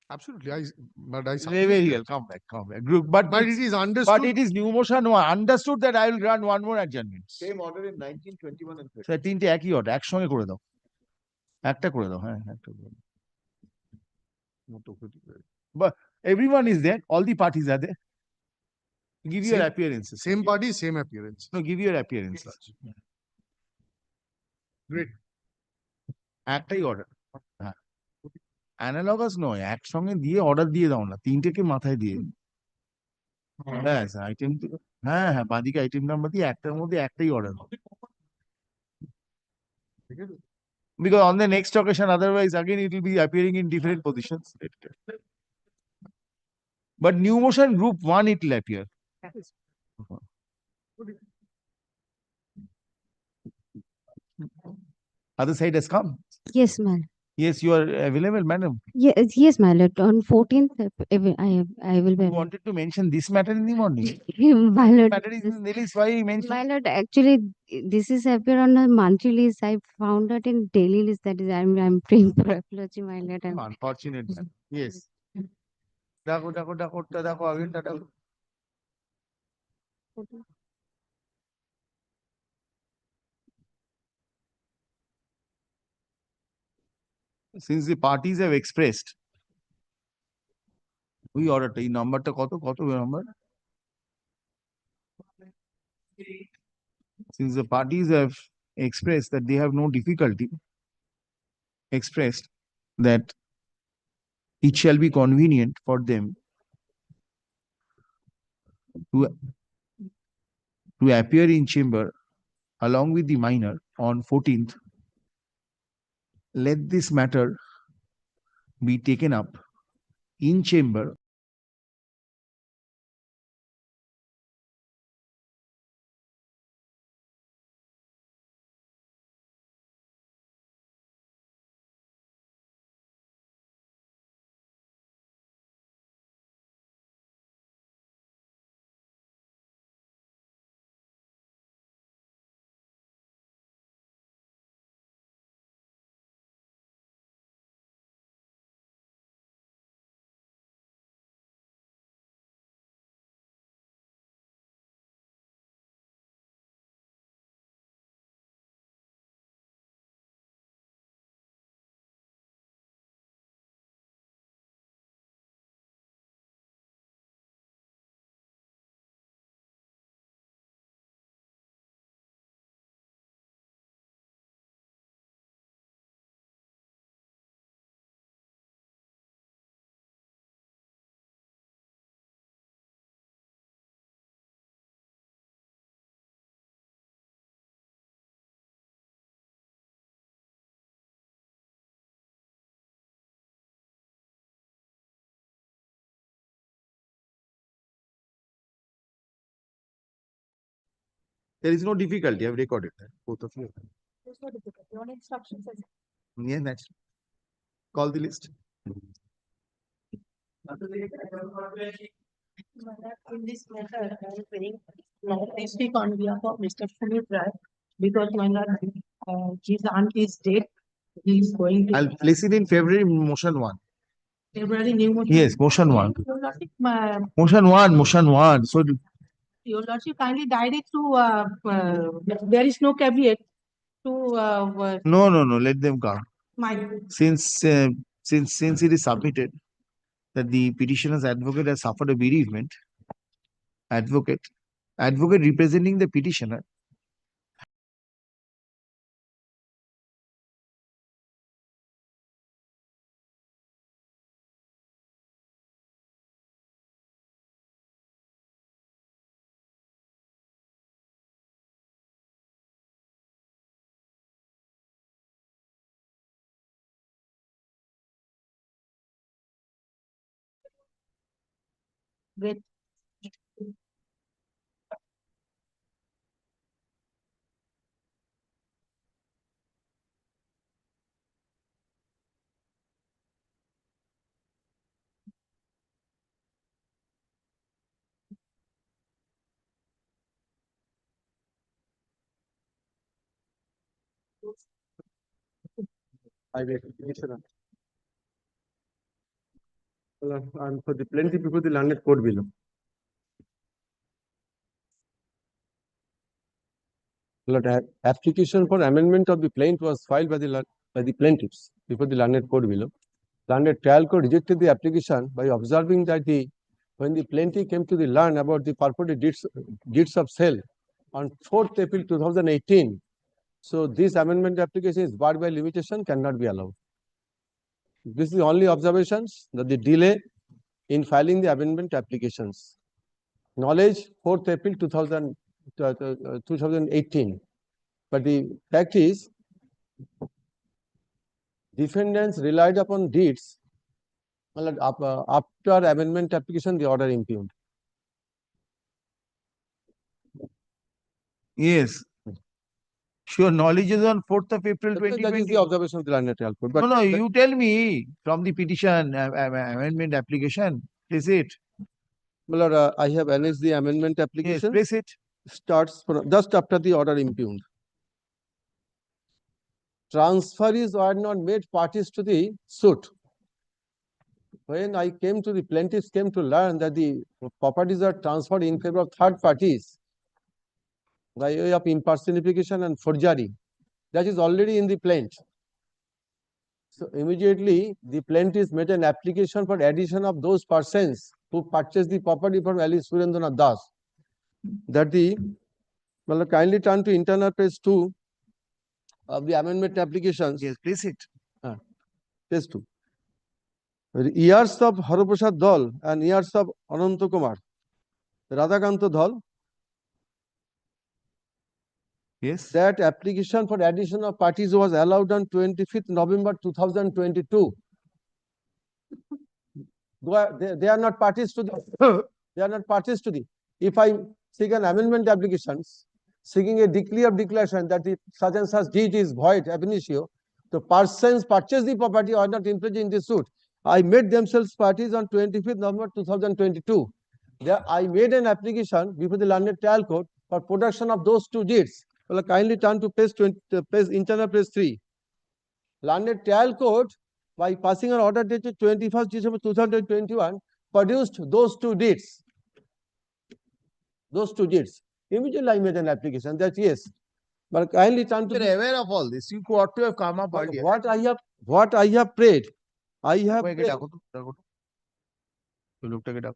J: Absolutely. But I
A: Very well. Come back. Group, but
J: it is understood.
A: But it is new motion. No, understood that I will grant one more adjournment.
K: Same order in 19, 21 and 30.
A: Sir তিনটে একই order একসঙ্গে করে দাও একটা করে দাও হ্যাঁ একটা করে দাও but everyone is there, all the parties are there. Give your
J: Same-
A: appearances.
J: Same party, same appearance.
A: No, give your appearances.
J: Great.
A: একটাই অর্ডার হ্যাঁ অ্যানালগাস নয় একসঙ্গে দিয়ে অর্ডার দিয়ে দাও না তিনটেকে মাথায় দিয়ে ব্যাস আইটেম হ্যাঁ হ্যাঁ বাঁদিকে আইটেম নাম্বার দিয়ে একটার মধ্যে একটাই order because on the next occasion otherwise again it will be appearing in different positions. But new motion group 1 it will appear. Other side has come.
L: Yes, my
A: Yes, you are available, madam.
L: yes, my lord. On 14th, I will be
A: You wanted to mention this matter in the morning.
L: my lord.
A: Matter is in the list. Why you mentioned?
L: My lord, actually, this is appear on a monthly list. I found that in daily list. That is, I'm praying for apology, my lord. And
A: Unfortunate. Yes. Dako. Again, dako. Since the parties have expressed, we order এই নাম্বারটা কত number? Since the parties have expressed that they have no difficulty, expressed that it shall be convenient for them to appear in chamber along with the minor on 14th, let this matter be taken up in chamber there is no difficulty. I've recorded that. Both of you.
H: There's no difficulty. On instructions, as
A: Yeah, that's call the list.
M: In this matter, I am saying, now I speak on behalf of Mr. Sumit Rai, because my lord, his aunt is dead. he is going to.
A: I'll place it in February motion 1.
M: February new motion.
A: Yes, motion 1.
M: Your Lordship,
A: Motion 1. So
M: Your Lordship kindly direct to, there is no caveat to,
A: no, let them come.
M: my.
A: Since it is submitted that the petitioner's advocate has suffered a bereavement, advocate representing the petitioner
M: Great.
N: I will, Commissioner. And for the plenty before the landed court below. Application for amendment of the plaint was filed by the plaintiffs before the landed court below. Landed trial court rejected the application by observing that when the plaintiff came to learn about the purported deeds of sale on 4th April 2018, so this amendment application is barred by limitation, cannot be allowed. This is the only observations, that the delay in filing the amendment applications. Knowledge 4th April 2018. But the fact is, defendants relied upon deeds after amendment application, the order impugned.
A: Yes. Sure, knowledge is on 4th of April 2020.
N: That is the observation of the landed trial court. But
A: no, you tell me from the petition amendment application. Place it.
N: Well, I have annexed the amendment application.
A: Yes, place it.
N: Starts from just after the order impugned. Transferees were not made parties to the suit. When the plaintiffs came to learn that the properties are transferred in favor of third parties by way of impersonification and forgery, that is already in the plaint. So immediately the plaintiffs made an application for addition of those persons who purchased the property from Alice Surendranath Das. That kindly turn to internal page 2 of the amendment applications.
A: Yes, place it.
N: Page 2. Years of Haraprasad Dal and years of Ananta Kumar, Radhakanta Dal.
A: Yes.
N: That application for addition of parties was allowed on 25th November 2022. They are not parties to the. They are not parties to the. If I seek an amendment applications, seeking a decree of declaration that the such and such deed is void ab initio, the persons purchase the property are not implicit in the suit. I made themselves parties on 25th November 2022. There I made an application before the landed trial court for production of those two deeds. Well, kindly turn to page 20, internal page 3. Landed trial court, by passing an order dated 21st December 2021, produced those two deeds. Those two deeds. Immediately I made an application that yes. But kindly turn to.
A: You're aware of all this. You ought to have come up earlier.
N: What I have prayed. I have prayed.
A: Look it up.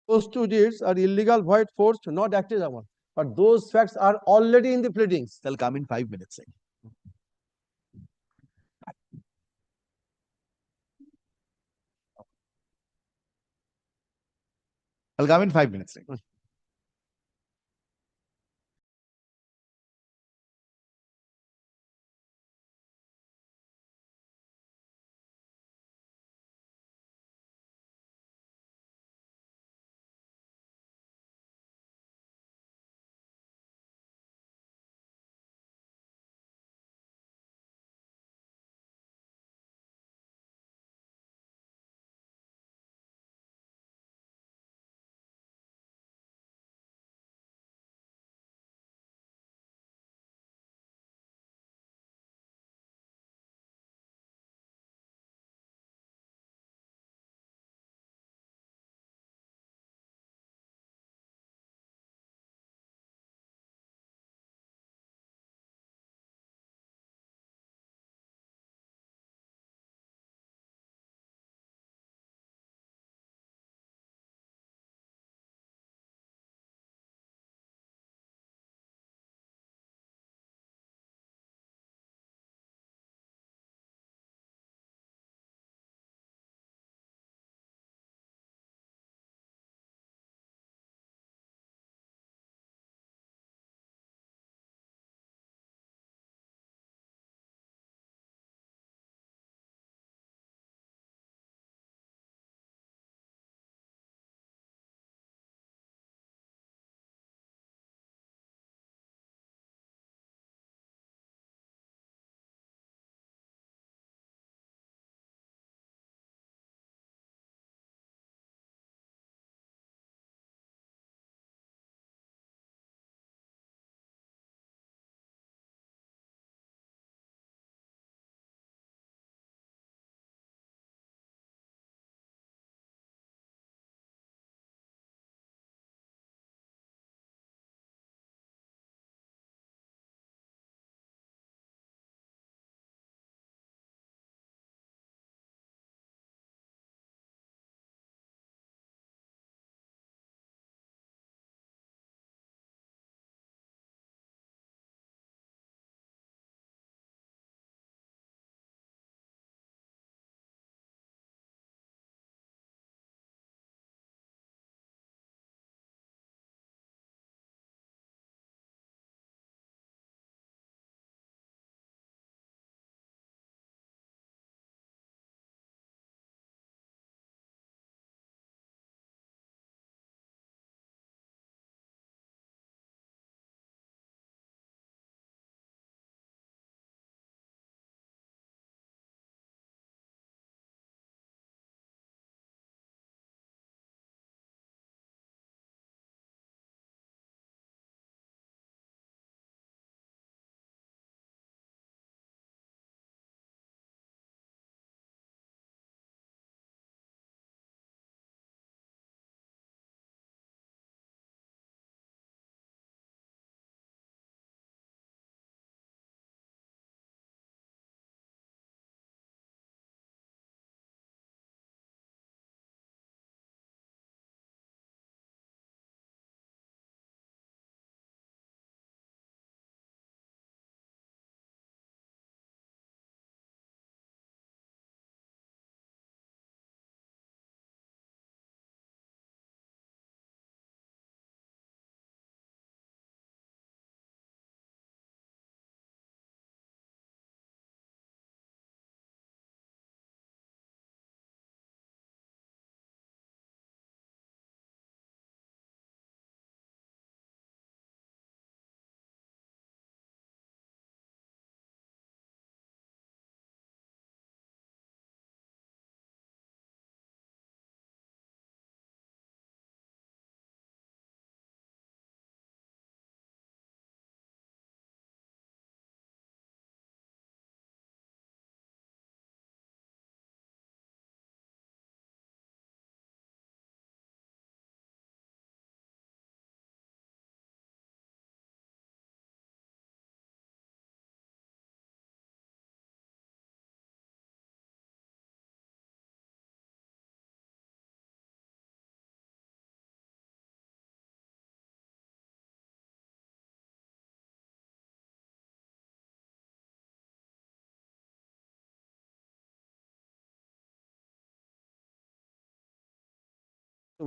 N: Those two deeds are illegal, void, forced, not acted upon. But those facts are already in the pleadings.
A: They'll come in 5 minutes. I'll come in 5 minutes.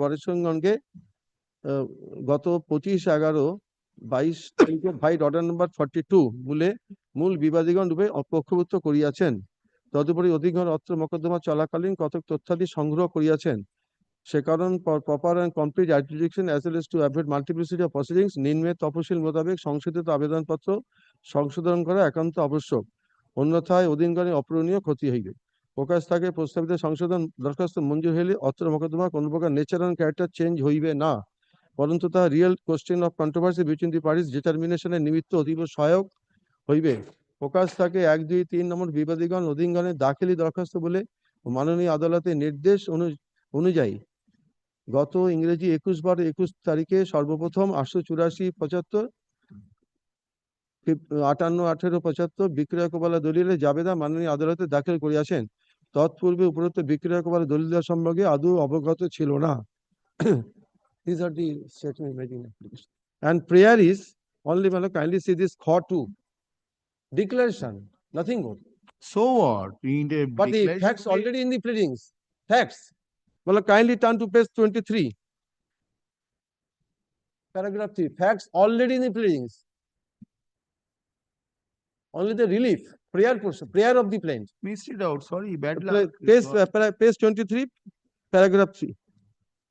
N: বরেশ্বরগণকে গত 25/11/22 তারিখে white order number 42 মূল বিবাদীগণ রূপে পক্ষভুক্ত করিয়াছেন। তদুপরি অধিকগণ অত্র মোকদ্দমা চলাকালীন কতক তথ্যাদি সংগ্রহ করিয়াছেন। সে কারণ proper and complete adjudication as well as to avoid multiplicity of proceedings নিম্নে তফসিল মোতাবেক সংশোধিত আবেদনপত্র সংশোধন করা একান্ত আবশ্যক, অন্যথায় অধীনগণের অপূরণীয় ক্ষতি হইবে। প্রকাশ থাকে প্রস্তাবিত সংশোধন দরখাস্ত মঞ্জুর হইলে অত্র মোকদ্দমা কোনো প্রকার নেচার অ্যান্ড ক্যারেক্টার চেঞ্জ হইবে না, পরন্তু তা real question of controversy between the parties ডিটারমিনেশনের নিমিত্ত অতীব সহায়ক হইবে। প্রকাশ থাকে 1, 2, 3 নম্বর বিবাদীগণ অধীনগণের দাখিলি দরখাস্ত বলে মাননীয় আদালতের নির্দেশ অনুযায়ী গত ইংরেজি 21/21 তারিখে সর্বপ্রথম 884-75 58-18-75 বিক্রয় কবালা দলিলে জাবেদা মাননীয় আদালতে দাখিল করিয়াছেন। তৎপূর্বে উপরোক্ত বিক্রয় কবালা দলিল সম্পর্কে আদৌ অবগত ছিল না। These are the statements made in application. And prayer is only, kindly see this Kho 2 declaration, nothing more.
A: So what? In the
N: But the
A: declaration
N: facts
A: today-
N: already in the pleadings. Facts. Kindly turn to page 23. Paragraph 3. Facts already in the pleadings. Only the relief, prayer portion, prayer of the plaintiff.
A: Missed it out. Sorry, bad luck.
N: Page 23, paragraph 3.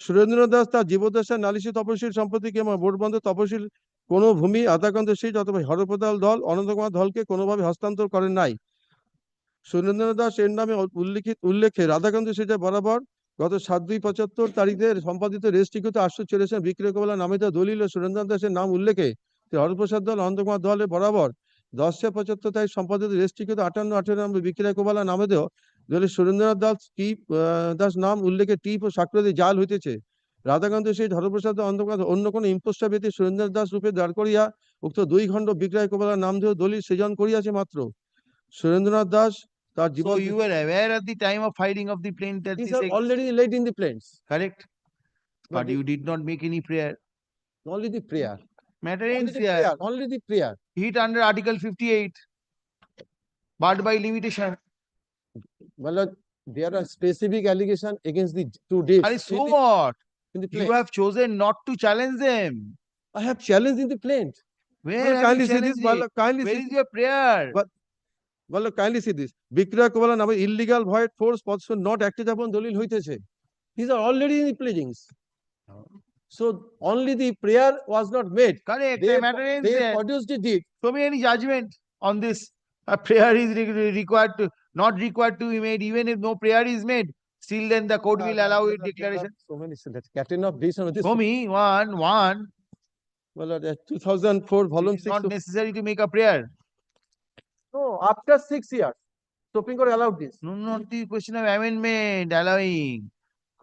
N: Surendranath Das তার জীবদ্দশায় নালিশি তপশিল সম্পত্তি কিংবা ভোটবন্ধ তপশিল কোনো ভূমি আধাকান্ত শীত অথবা হরপ্রদাল দল অনন্তকুমার দলকে কোনোভাবে হস্তান্তর করেন নাই। সুরেন্দ্রনাথ দাস এর নামে উল্লেখে রাধাকান্ত শীতে বরাবর গত 7/2/75 তারিখে সম্পাদিত রেজিস্ট্রিকৃত 844 বিক্রয় কবলা নামিত দলিল ও সুরেন্দ্রনাথ দাসের নাম উল্লেখে হরপ্রসাদ দল অনন্তকুমার দলের বরাবর 10/75 তারিখ সম্পাদিত রেজিস্ট্রিকৃত 58-18 নম্বর বিক্রয় কবলা নামিত দলিল সুরেন্দ্রনাথ দাস নাম উল্লেখে টিপ ও সাক্ষ্যাদি জাল হইতেছে। রাধাকান্ত শীত হরপ্রসাদ অনন্তকুমার অন্য কোনো ইম্পোস্টার ব্যক্তি সুরেন্দ্রনাথ দাস রূপে দাঁড় করিয়া উক্ত 2 খণ্ড বিক্রয় কবলা নাম ধরে দলিল সৃজন করিয়াছে মাত্র। সুরেন্দ্রনাথ দাস তার জীবন
A: So you were aware at the time of filing of the plaint that
N: these
A: this
N: are already laid in the plaints.
A: correct,
N: But
A: but you did not make any prayer.
N: Only the prayer.
A: Matter
N: Only
A: ends
N: the
A: here.
N: prayer. Only the prayer.
A: Hit under Article 58. Barred by limitation.
N: Well, there are specific allegations against the two deeds.
A: And so what?
N: In the
A: You
N: plaint.
A: have chosen not to challenge them.
N: I have challenged in the plaint.
A: Where
N: Well,
A: have
N: kindly
A: you
N: see this.
A: challenged it?
N: Kindly
A: Where
N: see
A: is your prayer?
N: kindly see this. বিক্রয় কবলা নামে illegal void force possession not acted upon দলিল হইতেছে. These are already in the pleadings. So only the prayer was not made.
A: Correct.
N: They,
A: The matter ends
N: they
A: there.
N: produced the deed.
A: Show me any judgment on this. A prayer is required to, not required to be made. Even if no prayer is made, still then the court will allow it declaration.
N: So many catena of this and this.
A: Show me one.
N: Well, 2004 volume
A: It is
N: 6.
A: not necessary to make a prayer.
N: No, after 6 years, Supreme Court allowed this.
A: No, not the question of amendment, allowing.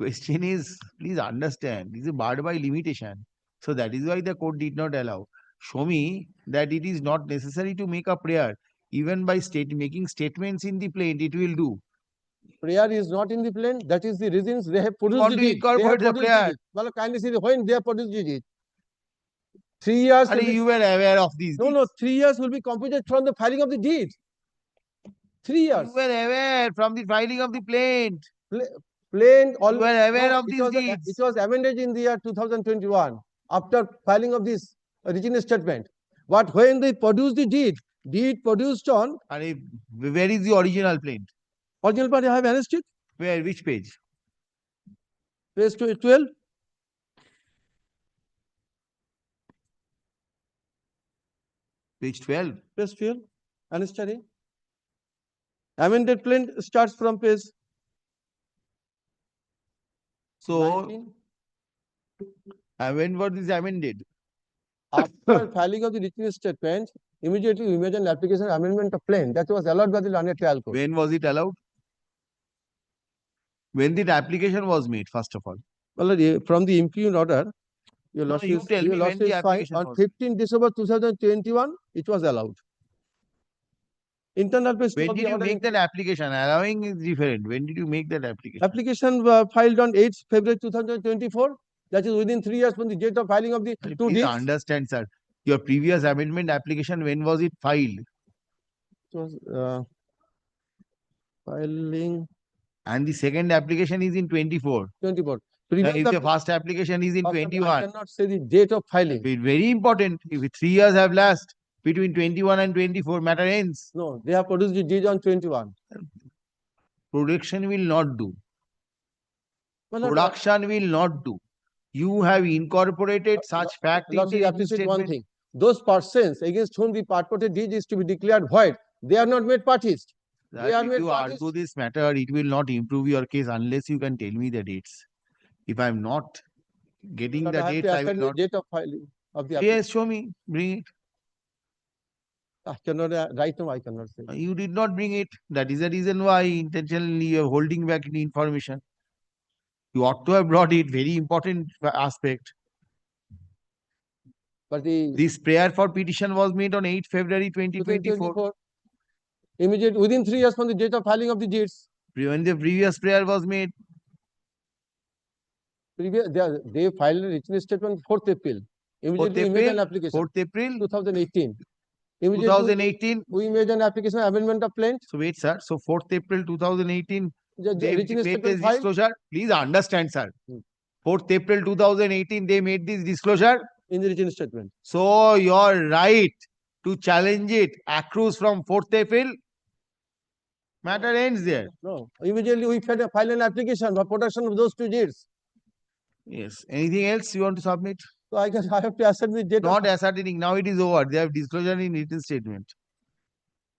A: Question is, please understand, this is barred by limitation. So that is why the court did not allow. Show me that it is not necessary to make a prayer. Even by making statements in the plaint, it will do.
N: Prayer is not in the plaint. That is the reasons they have produced
A: want
N: the
A: to
N: deed. They have
A: incorporate the
N: produced
A: prayer.
N: deed. Well, kindly see when they have produced the deed. 3 years.
A: And you were aware of these.
N: No, 3 years will be computed from the filing of the deed. 3 years.
A: You were aware from the filing of the plaint.
N: Plaint.
A: You were aware of these
N: deeds.
A: deeds.
N: It was amended in the year 2021 after filing of this original statement. But when they produced the deed produced on.
A: And where is the original plaint?
N: Original part I have annexed it.
A: Where? Which page?
N: Page 12.
A: Page 12.
N: Page 12. Annexed. Amended plaint starts from page.
A: So,
N: 19.
A: when was this amended?
N: After filing of the written statement, immediately we made an application amendment of plaint that was allowed by the learned trial court.
A: When was it allowed? When the application was made, first of all.
N: Well, from the impugned order, your
A: No,
N: loss
A: you
N: is,
A: tell
N: your
A: me
N: loss
A: when the
N: is fine.
A: application
N: On
A: was
N: 15 December 2021, it was allowed. Internal page
A: When
N: of
A: did
N: the
A: you
N: order
A: make that application? Allowing is different. When did you make that application?
N: application filed on 8th February 2024. That is within 3 years from the date of filing of the two
A: Please
N: deeds.
A: understand, sir. Your previous amendment application, when was it filed?
N: It was filing
A: And the second application is in 24.
N: 24. Previous
A: If the first application is in
N: First of all, I
A: 21,
N: cannot say the date of filing.
A: very important. If 3 years have lapsed between 21 and 24, matter ends.
N: No, they have produced the deed on 21.
A: Production will not do.
N: Well, Lord,
A: Production will not do. You have incorporated such fact in
N: Lord,
A: the
N: you
A: written
N: appreciate one
A: statement.
N: thing. Those persons against whom the purported deed is to be declared void, they are not made parties. They are
A: That if
N: made
A: you
N: parties.
A: argue this matter, it will not improve your case unless you can tell me the dates. If I'm not getting
N: Lord,
A: the
N: I have
A: dates,
N: to
A: I will
N: ascertain the
A: not.
N: date of filing of the application.
A: Yes, show me. Bring it.
N: I cannot, right now I cannot say.
A: You did not bring it. That is the reason why intentionally you are holding back the information. You ought to have brought it. Very important aspect.
N: But
A: This prayer for petition was made on 8 February 2024.
N: Immediate within 3 years from the date of filing of the deeds.
A: When the previous prayer was made.
N: They filed a written statement 4th April. Immediately we made an application.
A: 4th April
N: 2018.
A: 2018.
N: We made an application amendment of plaint.
A: So wait, sir. So 4th April 2018. They
N: written
A: made
N: statement
A: this
N: filed.
A: disclosure. Please understand, sir. 4th April 2018, they made this disclosure.
N: In the written statement.
A: So your right to challenge it accrues from 4th April. Matter ends there.
N: No. Immediately we filed an application for production of those 2 deeds.
A: Yes. Anything else you want to submit?
N: So I have to assert the date.
A: Not ascertaining. Now it is over. They have disclosure in written statement.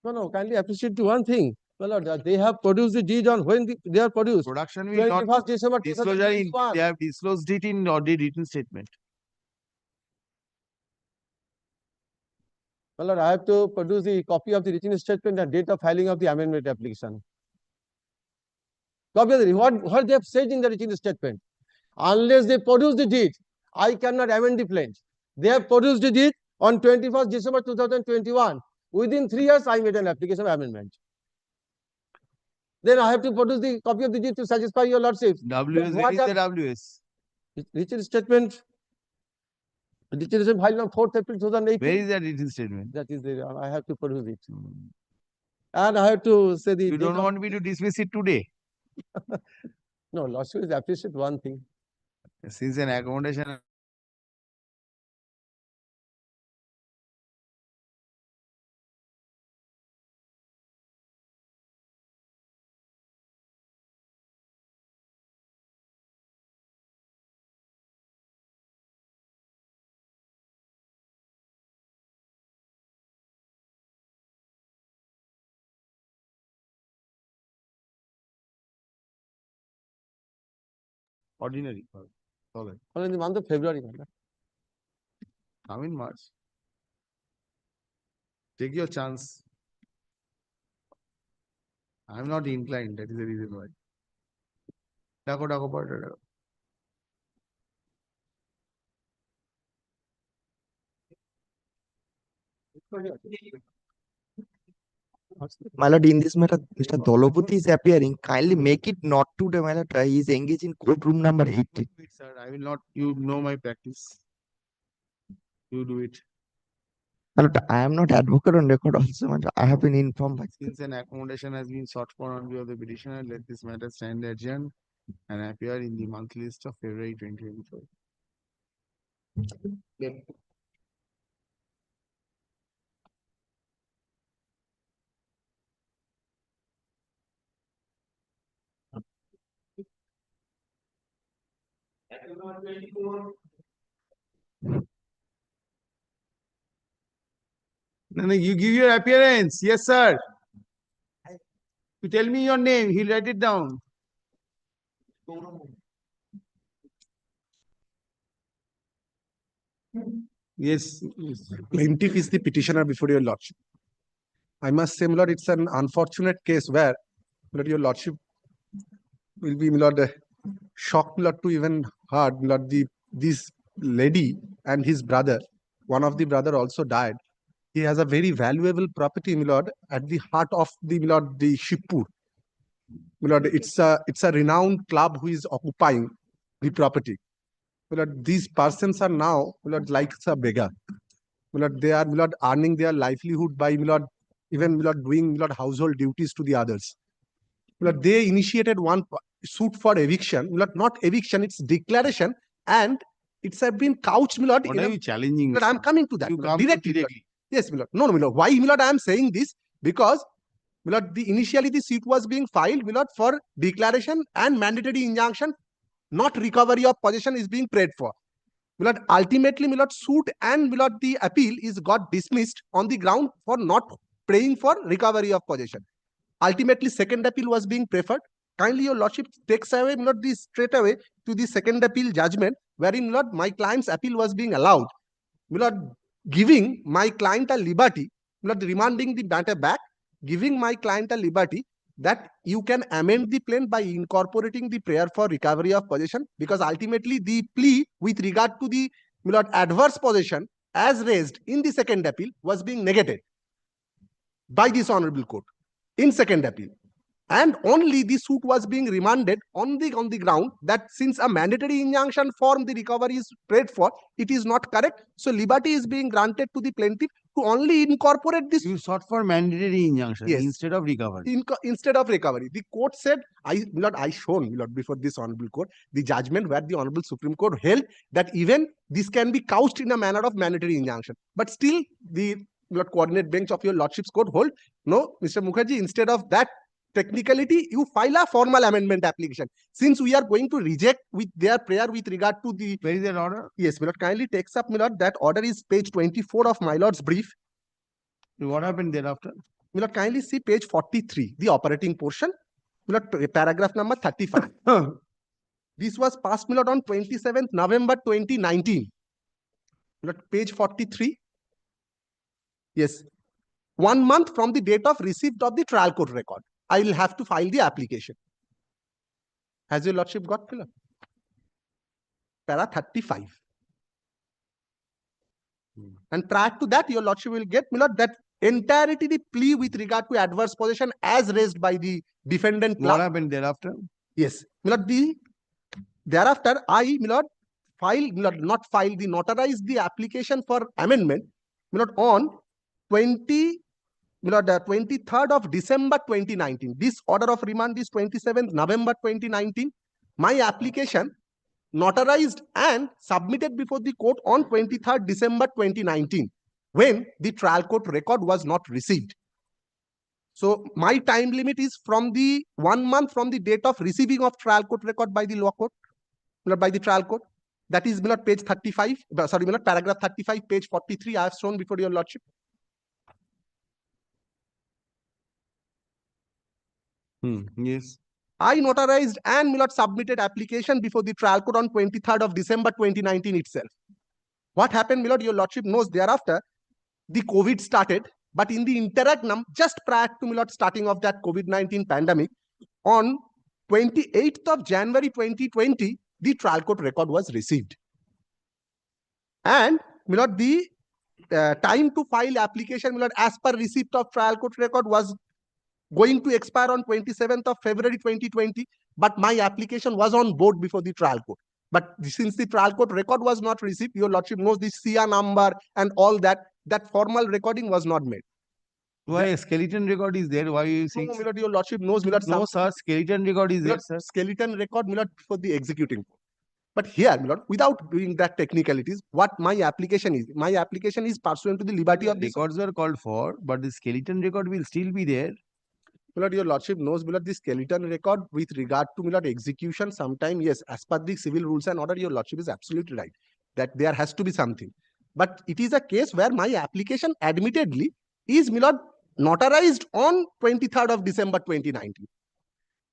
N: No. Kindly appreciate to one thing. Well, Lord, they have produced the deed on when they are produced.
A: Production will not.
N: 21st December
A: Disclosure in.
N: 2021.
A: They have disclosed it in the written statement.
N: Well, Lord, I have to produce the copy of the written statement and date of filing of the amendment application. Copy of the what they have said in the written statement. Unless they produce the deed, I cannot amend the plaint. They have produced the deed on 21st December 2021. Within 3 years, I made an application of amendment. Then I have to produce the copy of the deed to satisfy your lordship.
A: WS, where is the WS?
N: Written statement. Written statement filed on 4th April 2018.
A: Where is that written statement?
N: That is there. I have to produce it. And I have to say the.
A: You don't want me to dismiss it today?
N: No, lordship is appreciate one thing.
A: Since an accommodation. Ordinary.
N: Only in the month of February.
A: Come in March. Take your chance. I'm not inclined. That is the reason why.
O: My lord, in this matter, Mr. Dolopati is appearing. Kindly make it not today, my lord. He is engaged in courtroom number 80.
A: Wait, sir. I will not. You know my practice. You do it.
O: My lord, I am not advocate on record also. My lord. I have been informed by.
A: Since an accommodation has been sought for on behalf of the petitioner, let this matter stand adjourned and appear in the monthly list of February 2024. No, you give your appearance. Yes, sir. You tell me your name. He'll write it down. Yes.
P: Plaintiff is the petitioner before your lordship. I must say, my lord, it's an unfortunate case where, my lord, your lordship will be, my lord, shocked, my lord, to even heard, my lord, this lady and his brother, one of the brother also died. He has a very valuable property, my lord, at the heart of the, my lord, the Shipur. My lord, it's a renowned club who is occupying the property. My lord, these persons are now, my lord, like a beggar. My lord, they are, my lord, earning their livelihood by, my lord, even, my lord, doing, my lord, household duties to the others. But they initiated one suit for eviction, not eviction, it's declaration, and it's have been couched, Milord.
A: What are you challenging?
P: But I'm coming to that.
A: You
P: Milord,
A: come
P: directly.
A: directly.
P: Yes, Milord. No, Milord. Why, Milord, I am saying this? Because, Milord, initially the suit was being filed, Milord, for declaration and mandatory injunction, not recovery of possession is being prayed for. Milord, ultimately, Milord, suit and Milord, the appeal is got dismissed on the ground for not praying for recovery of possession. Ultimately, second appeal was being preferred. Kindly, your lordship takes away, Milord, this straight away to the second appeal judgment, wherein, Milord, my client's appeal was being allowed. Milord, giving my client a liberty, Milord, remanding the matter back, giving my client a liberty that you can amend the plaint by incorporating the prayer for recovery of possession, because ultimately the plea with regard to the, Milord, adverse possession as raised in the second appeal was being negated by this honorable court in second appeal. And only the suit was being remanded on the ground that since a mandatory injunction form the recovery is prayed for, it is not correct. So liberty is being granted to the plaintiff to only incorporate this.
A: You sought for mandatory injunction instead of recovery.
P: Instead of recovery. The court said, Milord, I shown, Milord, before this honorable court, the judgment where the honorable Supreme Court held that even this can be couched in a manner of mandatory injunction. But still, the Milord, coordinate bench of your lordship's court hold, no, Mr. Mukherjee, instead of that technicality, you file a formal amendment application. Since we are going to reject with their prayer with regard to the...
A: Where is that order?
P: Yes, Milord, kindly takes up, Milord. That order is page 24 of my lord's brief.
A: What happened thereafter?
P: Milord, kindly see page 43, the operating portion. Milord, paragraph number 35. This was passed, Milord, on 27th November 2019. Milord, page 43. Yes. 1 month from the date of receipt of the trial court record, I will have to file the application. Has your lordship got, Milord? Para 35. And prior to that, your lordship will get, Milord, that entirety the plea with regard to adverse possession as raised by the defendant.
A: What happened thereafter?
P: Yes, Milord, thereafter I, Milord, notarized the application for amendment, Milord, on 23rd of December 2019. This order of remand is 27th November 2019. My application notarized and submitted before the court on 23rd December 2019, when the trial court record was not received. So my time limit is from the 1 month from the date of receiving of trial court record by the law court, by the trial court. That is, Milord, page 35, sorry, Milord, paragraph 35, page 43, I have shown before your lordship.
A: Yes.
P: I notarized and, Milord, submitted application before the trial court on 23rd of December 2019 itself. What happened, Milord, your lordship knows thereafter, the COVID started, but in the interregnum, just prior to, Milord, starting of that COVID-19 pandemic, on 28th of January 2020, the trial court record was received. And, Milord, the time to file application, Milord, as per receipt of trial court record was going to expire on 27th of February 2020, but my application was on board before the trial court. But since the trial court record was not received, your lordship knows the SIA number and all that, that formal recording was not made.
A: Why a skeleton record is there? Why are you saying?
P: No, Milord, your lordship knows, Milord.
A: No, sir, skeleton record is
P: Milord,
A: there, sir.
P: Skeleton record, Milord, for the executing court. But here, Milord, without doing that technicalities, what my application is pursuant to the liberty of this.
A: Records were called for, but the skeleton record will still be there.
P: Milord, your lordship knows, Milord, the skeleton record with regard to, Milord, execution, sometime, yes, as per the civil rules and order, your lordship is absolutely right, that there has to be something. But it is a case where my application, admittedly, is, Milord, notarized on 23rd of December 2019.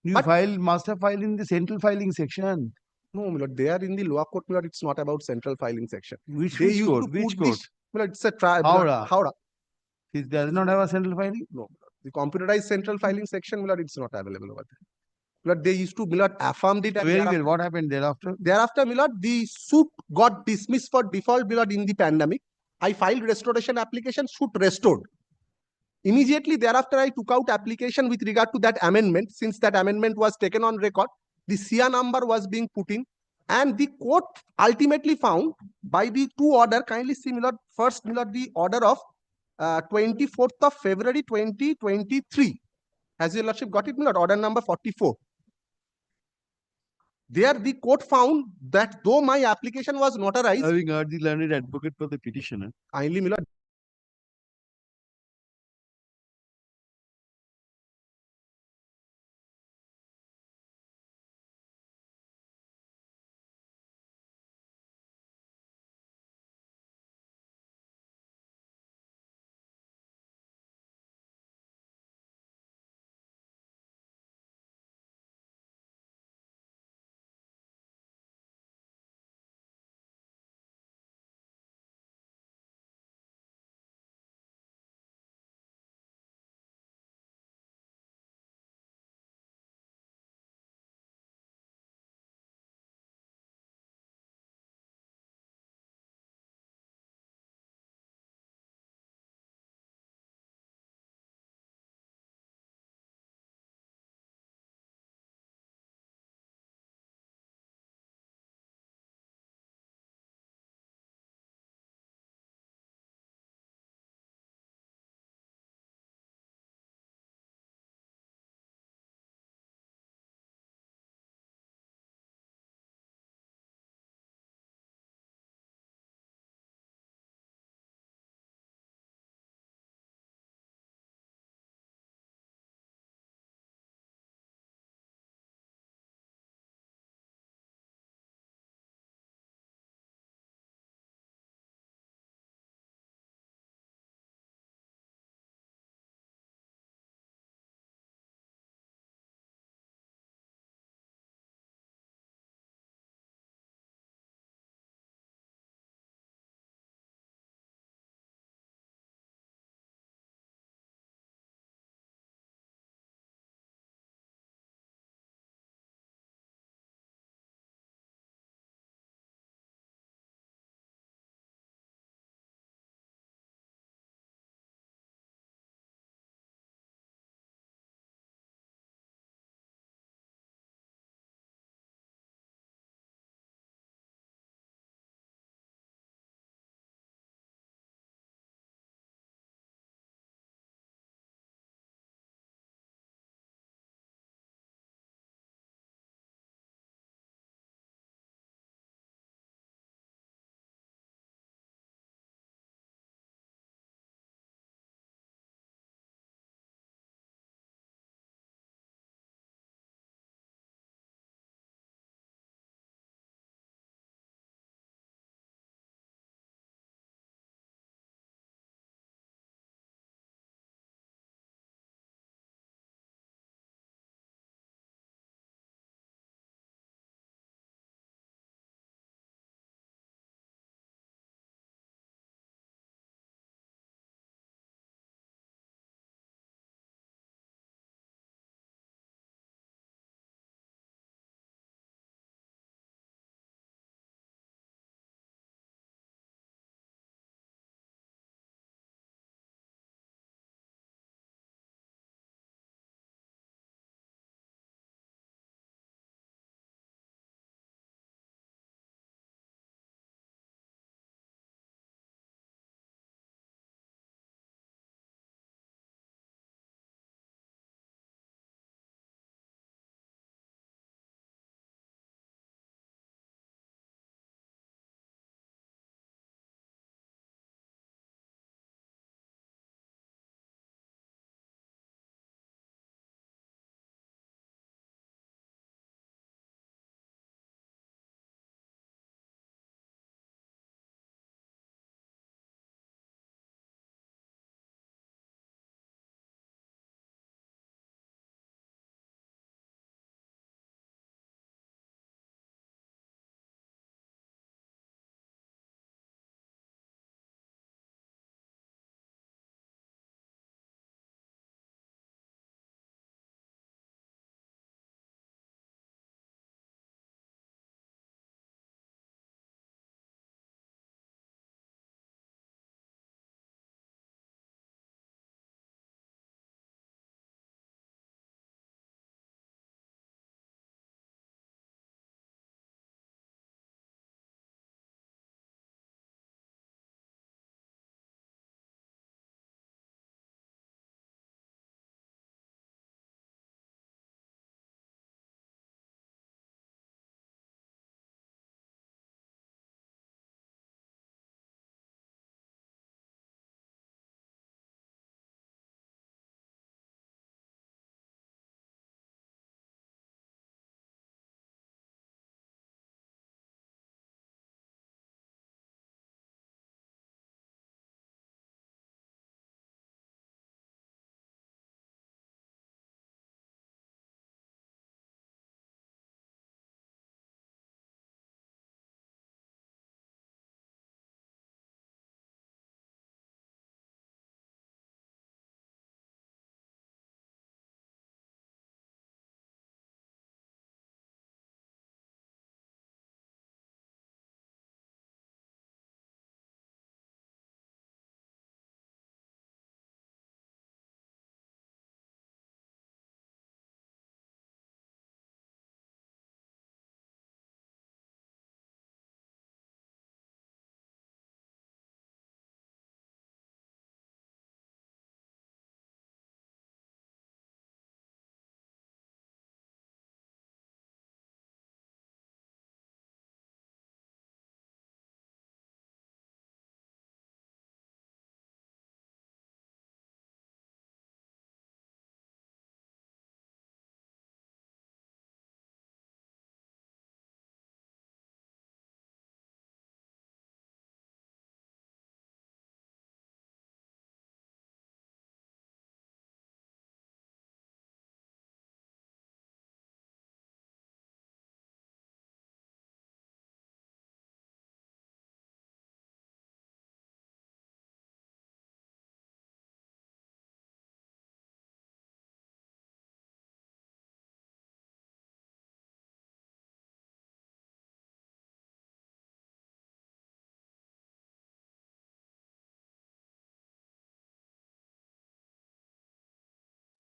A: You must have filed in the central filing section.
P: No, Milord, they are in the lower court, Milord, it's not about central filing section.
A: Which
P: court?
A: Which court?
P: Milord, it's a trial.
A: Howrah. It does not have a central filing?
P: No. The computerized central filing section, Milord, it's not available over there. Milord, they used to, Milord, affirm it.
A: Very well. What happened thereafter?
P: Thereafter, Milord, the suit got dismissed for default, Milord, in the pandemic. I filed restoration application, suit restored. Immediately thereafter, I took out application with regard to that amendment. Since that amendment was taken on record, the SIA number was being put in, and the court ultimately found by the two order, kindly see, Milord, first, Milord, the order of 24th of February 2023. Has your lordship got it, my lord? Order number 44. There the court found that though my application was notarized,
A: Having heard the learned advocate for the petitioner.
P: kindly, my lord,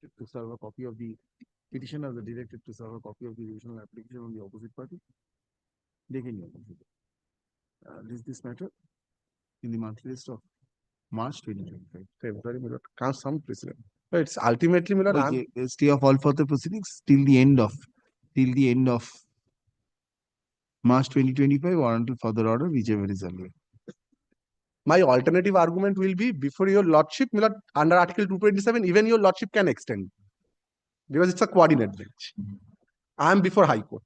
A: To serve a copy of the petitioner is directed to serve a copy of the revisional application on the opposite party. দেখে নিও this matter in the monthly list of March 2025.
P: February, my lord, comes some precedent. But it's ultimately, my lord,
A: Okay, stay of all further proceedings till the end of March 2025 or until further order, whichever is earlier.
P: my alternative argument will be before your lordship, my lord, under Article 227, even your lordship can extend because it's a coordinate bench. I am before High Court.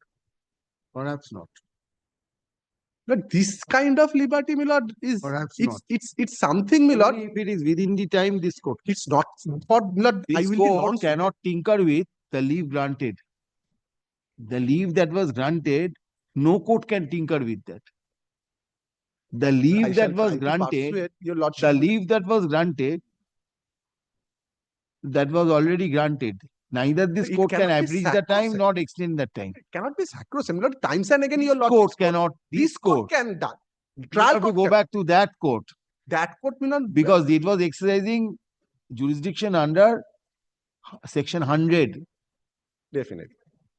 A: Perhaps not.
P: But this kind of liberty, my lord, is
A: Perhaps
P: it's something, my lord.
A: Only if it is within the time this court.
P: It's not for, my lord, I
A: This
P: will be
A: court
P: non
A: cannot tinker with the leave granted. The leave that was granted, no court can tinker with that. The leave
P: I
A: that
P: shall
A: was
P: try to
A: granted,
P: persuade your lordship.
A: the leave that was granted, that was already granted. Neither this
P: It
A: court can
P: cannot be
A: abridge the time
P: sacrosanct.
A: nor extend the time.
P: It cannot be sacrosanct. My lord, times and again your
A: Court
P: lordship
A: cannot.
P: this court can done.
A: You
P: Trial
A: have to
P: court
A: go
P: can-
A: back to that court
P: that court, my lord,
A: because it was exercising jurisdiction under section 100
P: definitely.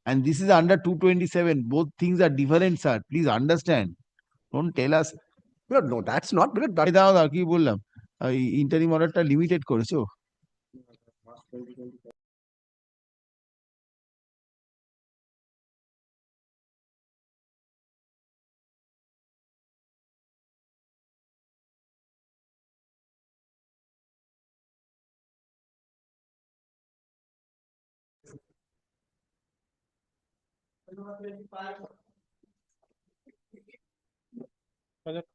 A: and this is under 227. Both things are different, sir. Please understand. Don't tell us.
P: No, that's not. But
A: দাও দাও কি বললাম interim অর্ডারটা limited করেছো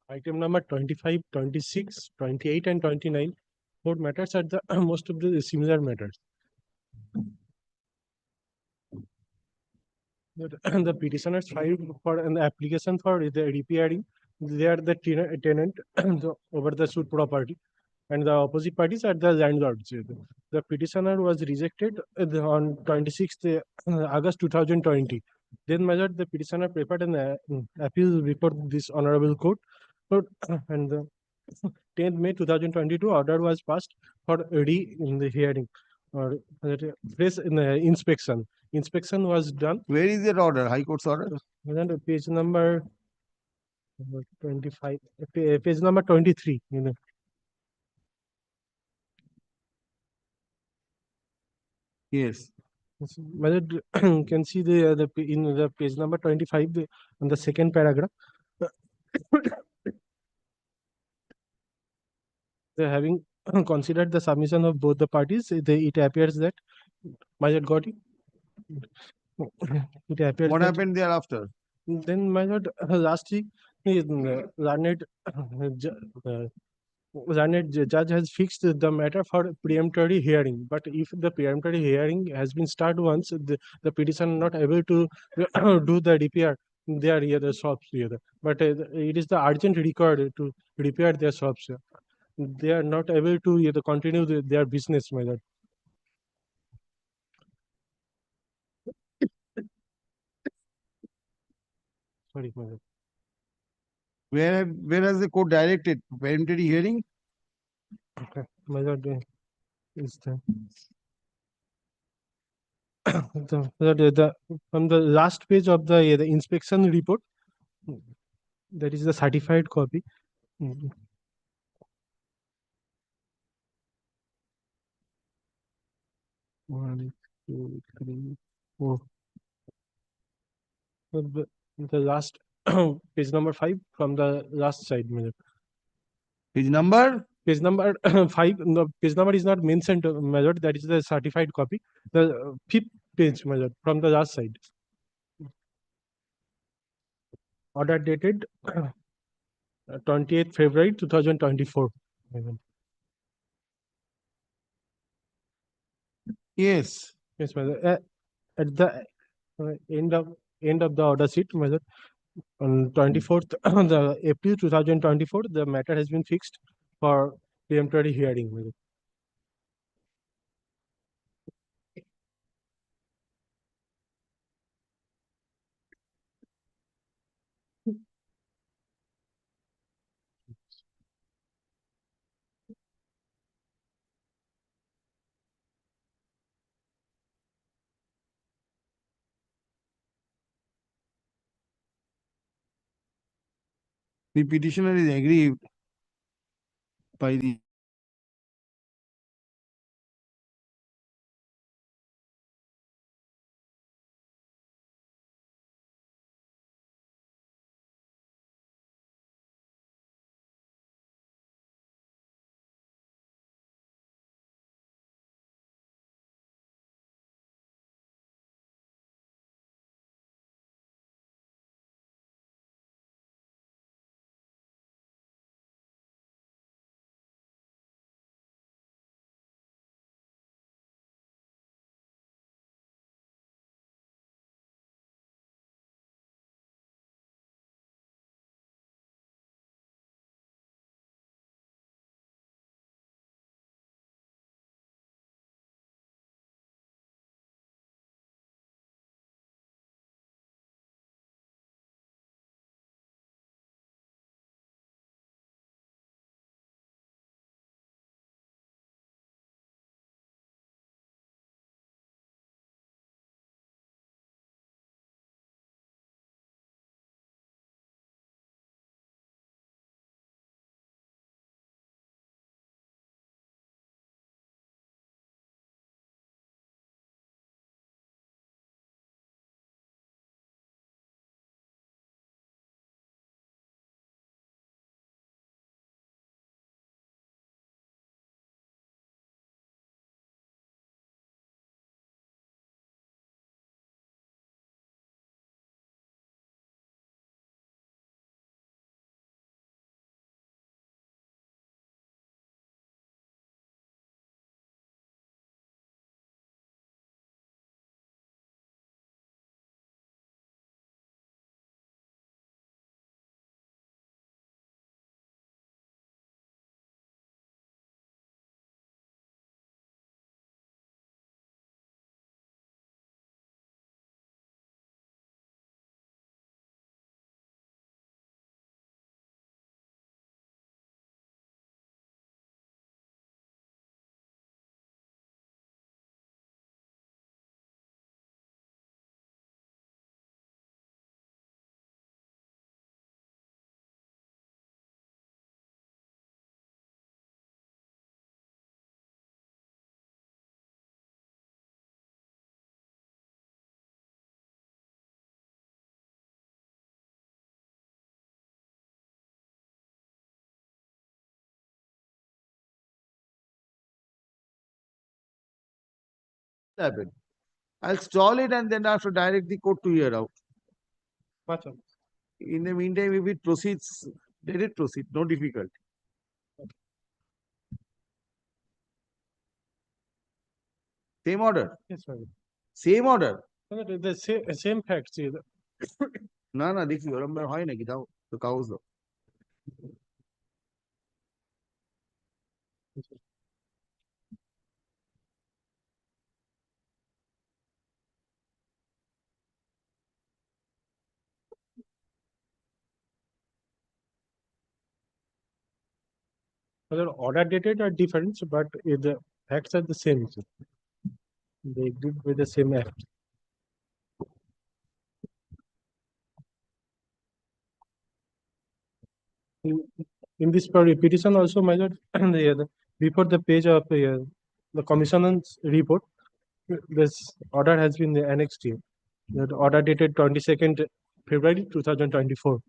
Q: Item number 25, 26, 28, and 29. Both matters are the most of the similar matters. The petitioners filed for an application for the repairing. They are the tenant over the suit property, and the opposite parties are the landlords. The petitioner was rejected on 26th August 2020. Then, measured the petitioner prepared an appeal before this honorable court, and the 10th May 2022 order was passed for in the hearing or fresh inspection. Inspection was done.
A: Where is that order? High Court's order?
Q: And page number 25, page number 23.
A: Yes.
Q: Whether you can see the in the page number 25 on the second paragraph. Having considered the submission of both the parties, it appears that my lord got it. It appears
A: What
Q: that
A: happened thereafter?
Q: then my lord last week learned judge has fixed the matter for preemptory hearing. But if the preemptory hearing has been started once, the petitioner not able to do the repair their the shops here. But it is the urgent required to repair their shops. They are not able to continue their business, my lord. Sorry, my lord.
A: Where has the court directed preemptory hearing?
Q: Okay, my lord, is from the last page of the inspection report, that is the certified copy. One, two, three, four. The last page number 5 from the last side.
A: Page number?
Q: Page number 5. No, page number is not mentioned, my lord. That is the certified copy. The 5th page, my lord, from the last side. Order dated 28th February 2024.
A: Yes.
Q: Yes, my lord. At the end of the order sheet, my lord, on 24th the April 2024, the matter has been fixed for preemptory hearing, my lord.
A: The petitioner is aggrieved by the happen. I'll stall it and then I have to direct the code to hear out. In the meantime, if it proceeds, let it proceed, no difficulty. Same order,
Q: Yes, sir.
A: same order.
Q: No, the same facts.
A: না না দেখি ওরম ভাবে হয় নাকি দাও তো কাগজ দাও
Q: Whether order dated are different, but the facts are the same. They exist with the same act. In this petition also, my lord, before the page of the commissioner's report, this order has been annexed here. That order dated 22nd February 2024.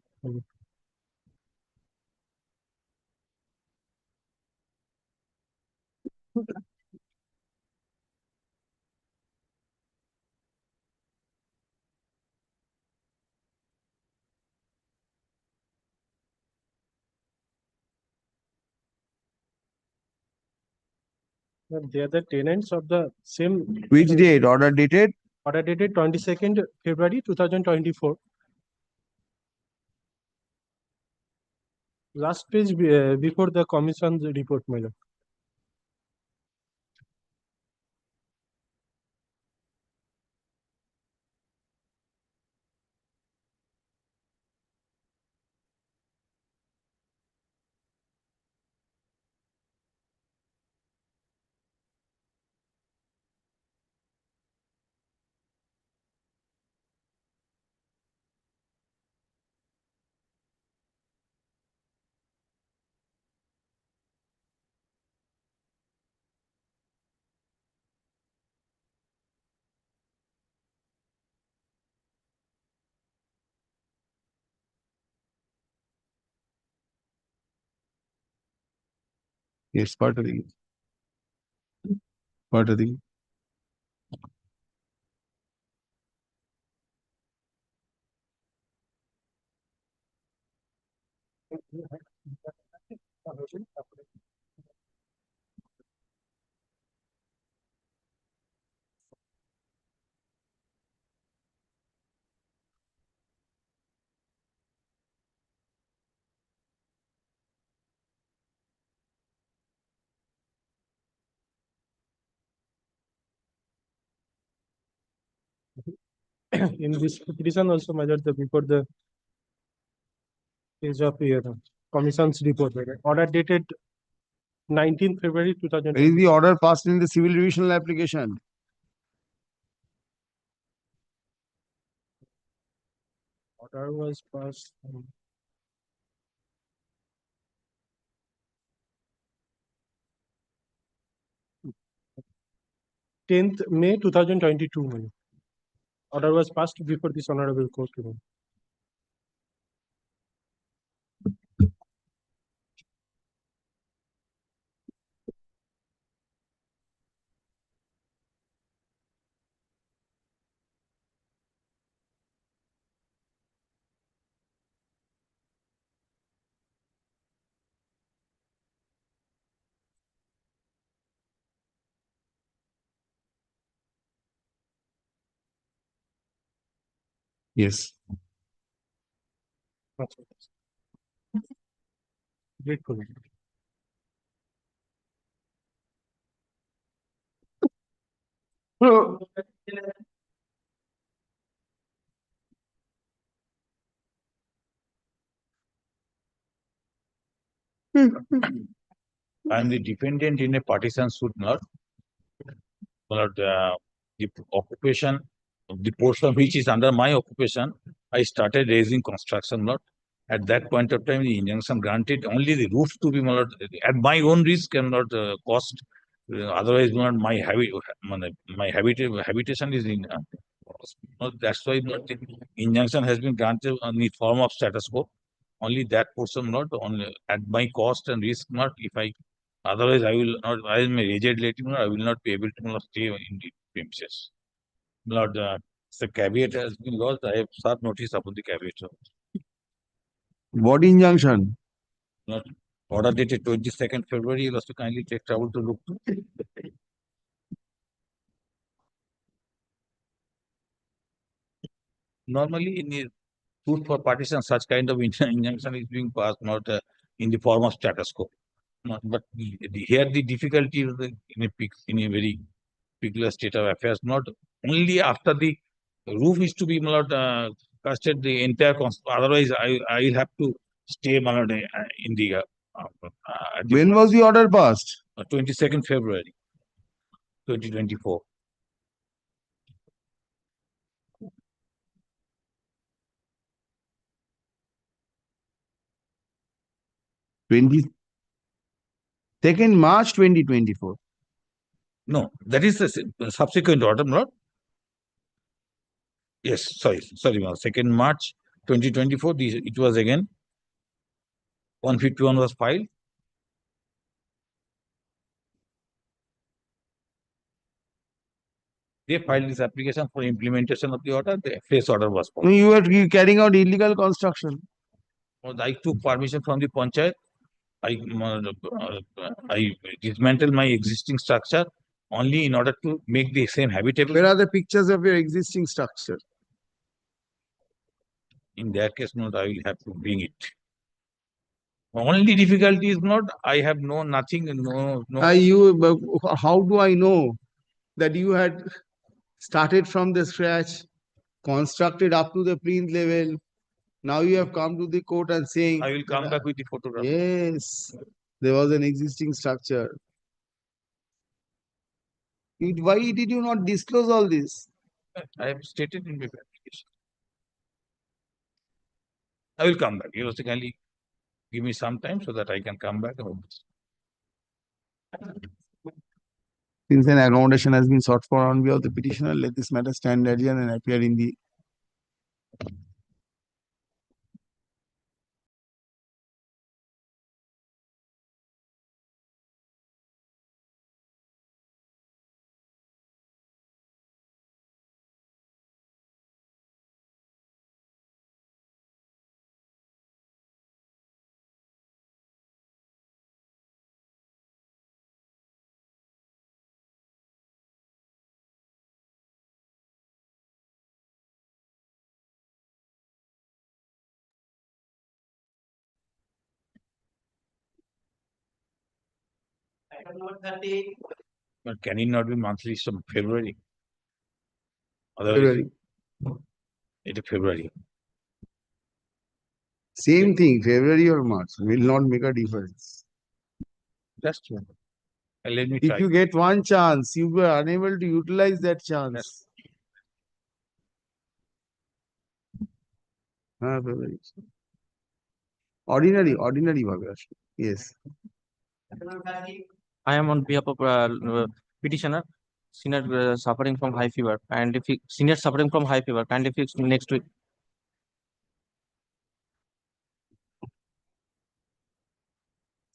Q: They are the tenants of the same.
A: which date order dated
Q: Order dated 22nd February 2024. Last page before the commission's report, my lord.
A: Yes, Patadi. Patadi.
Q: In this petition also, my lord, before the page of your commission's report, order dated 19th February
A: Where is
Q: 2020.
A: the order passed in the civil divisional application?
Q: Order was passed. 10th May 2022. my lord. Order was passed before this honorable court. my lord.
A: Yes.
Q: Grateful.
E: I am the defendant in a partition suit, not the occupation, the portion which is under my occupation. I started raising construction lot. At that point of time, the injunction granted only the roof to be at my own risk and not cost. Otherwise, my habitation is in. That's why the injunction has been granted on the form of status quo. Only that portion, not only at my cost and risk, not if I. Otherwise, I will not. I am a aged lady. I will not be able to stay in the premises. Lord, the caveat has been lost. I have served notice upon the caveat.
A: What injunction?
E: Not order dated 22nd February. You must kindly take trouble to look to. Normally, in the suit for partition, such kind of injunction is being passed not in the form of status quo. Not, but here the difficulty is in a very peculiar state of affairs. Not only after the roof is to be casted the entire. Otherwise, I will have to stay in the.
A: When was the order passed?
E: 22nd February 2024.
A: March 2024.
E: No, that is the subsequent order, not? Yes, sorry, ma'am. 2nd March 2024, it was again 151 was filed. They filed this application for implementation of the order. The fresh order was
A: No,
E: filed.
A: you were carrying out illegal construction.
E: I took permission from the panchayat. I dismantled my existing structure only in order to make the same habitable.
A: Where are the pictures of your existing structure?
E: In that case, not I will have to bring it. Only difficulty is not I have nothing.
A: How do I know that you had started from the scratch, constructed up to the plinth level? Now you have come to the court and saying.
E: I will come back with the photograph.
A: Yes, there was an existing structure. Why did you not disclose all this?
E: I have stated in my application. I will come back. You must kindly give me some time so that I can come back about this.
A: Since an accommodation has been sought for on behalf of the petitioner, let this matter stand adjourned and appear in the
E: But can it not be monthly list of February? Otherwise,
A: February.
E: it is February.
A: Same thing, February or March will not make a difference.
E: That's true. Let me
A: If
E: try.
A: you get one chance, you were unable to utilize that chance. February. Ordinary ভাবে আসবে. Yes.
R: I am on behalf of petitioner, senior suffering from high fever, and if senior suffering from high fever, kindly fix next week.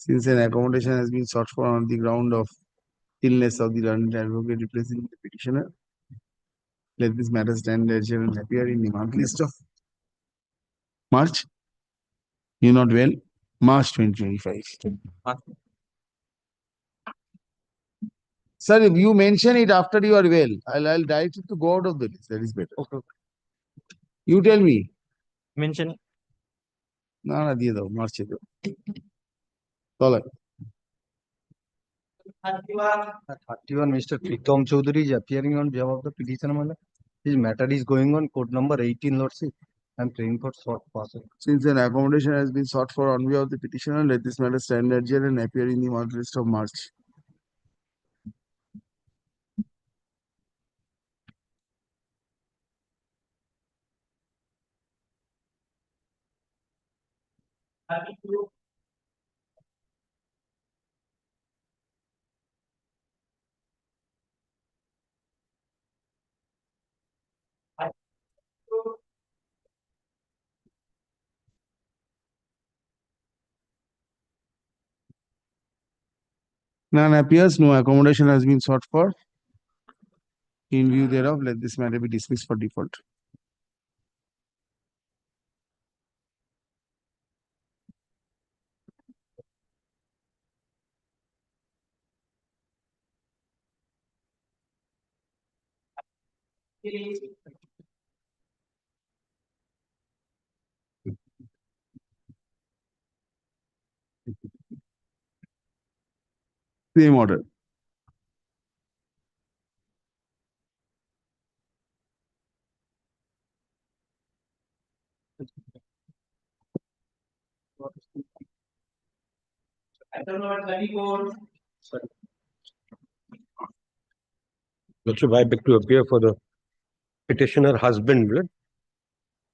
A: Since an accommodation has been sought for on the ground of illness of the learned advocate representing the petitioner, let this matter stand adjourned and appear in the month list of March. You're not well. March 2025. Sir, if you mention it after you are well, I'll direct it to go out of the list. That is better.
R: Okay.
A: You tell me.
R: Mention.
A: না দিয়ে দাও মার্চে দাও তলায়
S: 31 Mr. Pritam Chaudhary is appearing on behalf of the petitioner. His matter is going on court number 18, Lordship. I'm praying for short passage.
A: Since an accommodation has been sought for on behalf of the petitioner, let this matter stand adjourned and appear in the month list of March. None appears, no accommodation has been sought for. In view thereof, let this matter be dismissed for default. Same order.
T: Lordship, I beg to appear for the petitioner husband,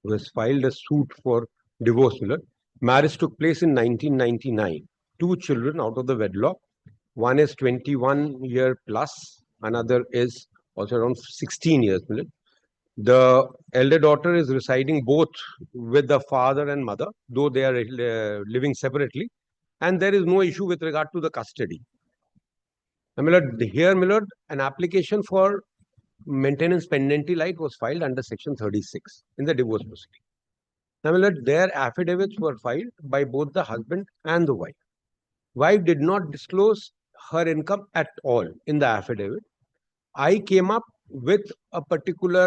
T: who has filed a suit for divorce. Marriage took place in 1999. 2 children out of the wedlock. One is 21 year plus, another is also around 16 years. The elder daughter is residing both with the father and mother, though they are living separately, and there is no issue with regard to the custody. Here, an application for maintenance pendency right was filed under section 36 in the divorce proceeding. Their affidavits were filed by both the husband and the wife. Wife did not disclose her income at all in the affidavit. I came up with a particular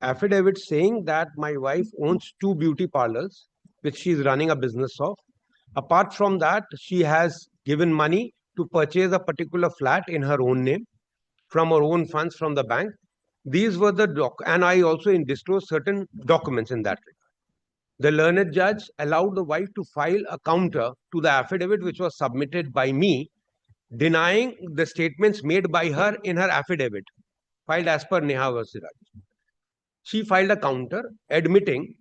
T: affidavit saying that my wife owns 2 beauty parlors, which she is running a business of. Apart from that, she has given money to purchase a particular flat in her own name from her own funds from the bank. These were the and I also disclosed certain documents in that regard. The learned judge allowed the wife to file a counter to the affidavit which was submitted by me, denying the statements made by her in her affidavit, filed as per Neha vs. Raj. She filed a counter admitting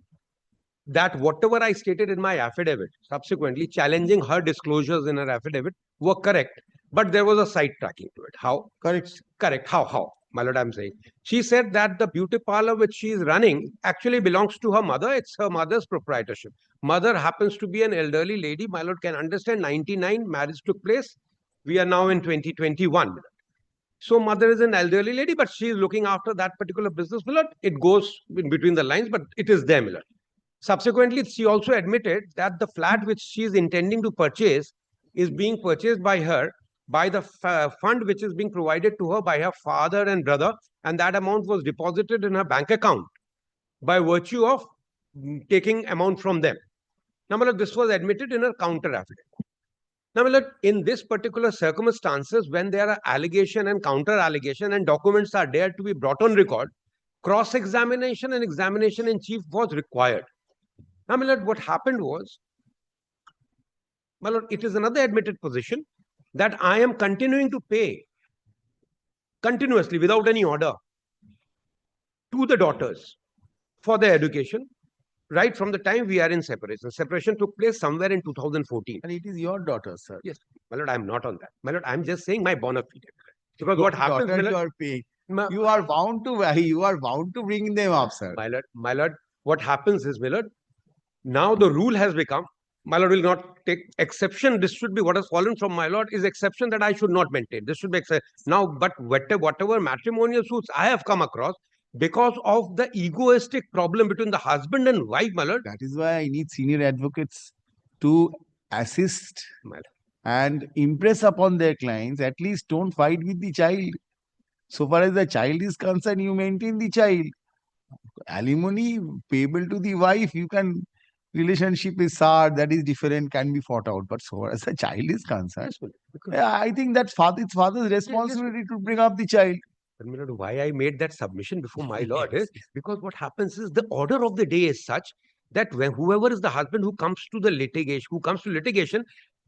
T: that whatever I stated in my affidavit, subsequently challenging her disclosures in her affidavit, were correct, but there was a side tracking to it. How? Correct. How? My lord, I'm saying. She said that the beauty parlor which she is running actually belongs to her mother. It's her mother's proprietorship. Mother happens to be an elderly lady. My lord can understand 99, marriage took place. We are now in 2021. So mother is an elderly lady, but she is looking after that particular business. My lord, it goes in between the lines, but it is there, my lord. Subsequently, she also admitted that the flat which she is intending to purchase is being purchased by her by the fund which is being provided to her by her father and brother, and that amount was deposited in her bank account by virtue of taking amount from them. Now, this was admitted in her counter affidavit. Now, my lord, in this particular circumstances, when there are allegation and counter allegation and documents are there to be brought on record, cross-examination and examination in chief was required. Now, my lord, what happened was, my lord, it is another admitted position that I am continuing to pay continuously without any order to the daughters for their education right from the time we are in separation. Separation took place somewhere in 2014.
A: And it is your daughter, sir.
T: Yes, my lord, I'm not on that. My lord, I'm just saying my bona fide. Because
A: Your
T: what happens, my
A: daughter
T: lord,
A: you are paying. You are bound to bring them up, sir.
T: my lord, what happens is, my lord, now the rule has become, my lord will not take exception. This should be what has fallen from my lord is exception that I should not maintain. This should be now, but whatever matrimonial suits I have come across, because of the egoistic problem between the husband and wife, my lord.
A: That is why I need senior advocates to assist and impress upon their clients. At least don't fight with the child. So far as the child is concerned, you maintain the child. Alimony payable to the wife, you can, relationship is hard, that is different, can be fought out. But so far as the child is concerned, I think that's it's father's responsibility to bring up the child.
T: But my lord, why I made that submission before my lord is because what happens is the order of the day is such that when whoever is the husband who comes to litigation,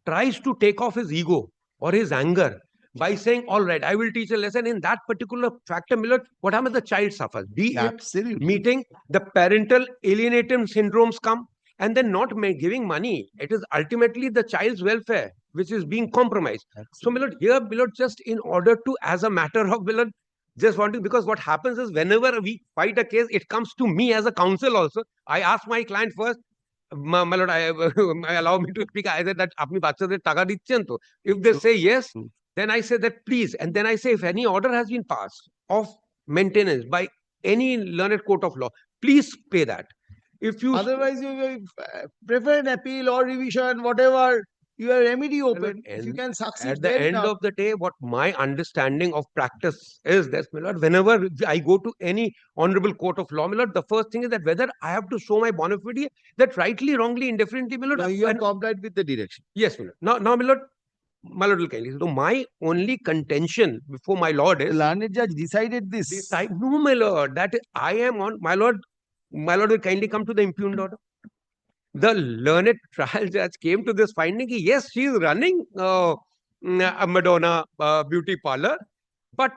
T: tries to take off his ego or his anger by saying, all right, I will teach a lesson in that particular factor, my lord, what happens, the child suffers. Be it meeting, the parental alienating syndromes come, and then not giving money. It is ultimately the child's welfare which is being compromised. So, my lord, here, my lord, just in order to, as a matter of, my lord, just wanting, because what happens is whenever we fight a case, it comes to me as a counsel also. I ask my client first, my lord, I allow me to speak. I said that apni bachchade taka dichchen to. If they say yes, then I say that please. And then I say, if any order has been passed of maintenance by any learned court of law, please pay that. If you
A: otherwise you prefer an appeal or revision, whatever, you have remedy open. If you can succeed,
T: at the
A: fair
T: end
A: enough.
T: of the day, what my understanding of practice is this, my lord, whenever I go to any honorable court of law, my lord, the first thing is that whether I have to show my bona fide that rightly, wrongly, indifferently, my lord.
A: Now you have complied with the direction.
T: Yes, my lord. Now, my lord will kindly. So my only contention before my lord is
A: the learned judge decided this.
T: No, my lord, that I am on, my lord will kindly come to the impugned order. The learned trial judge came to this finding, yes, she is running a Madonna beauty parlor, but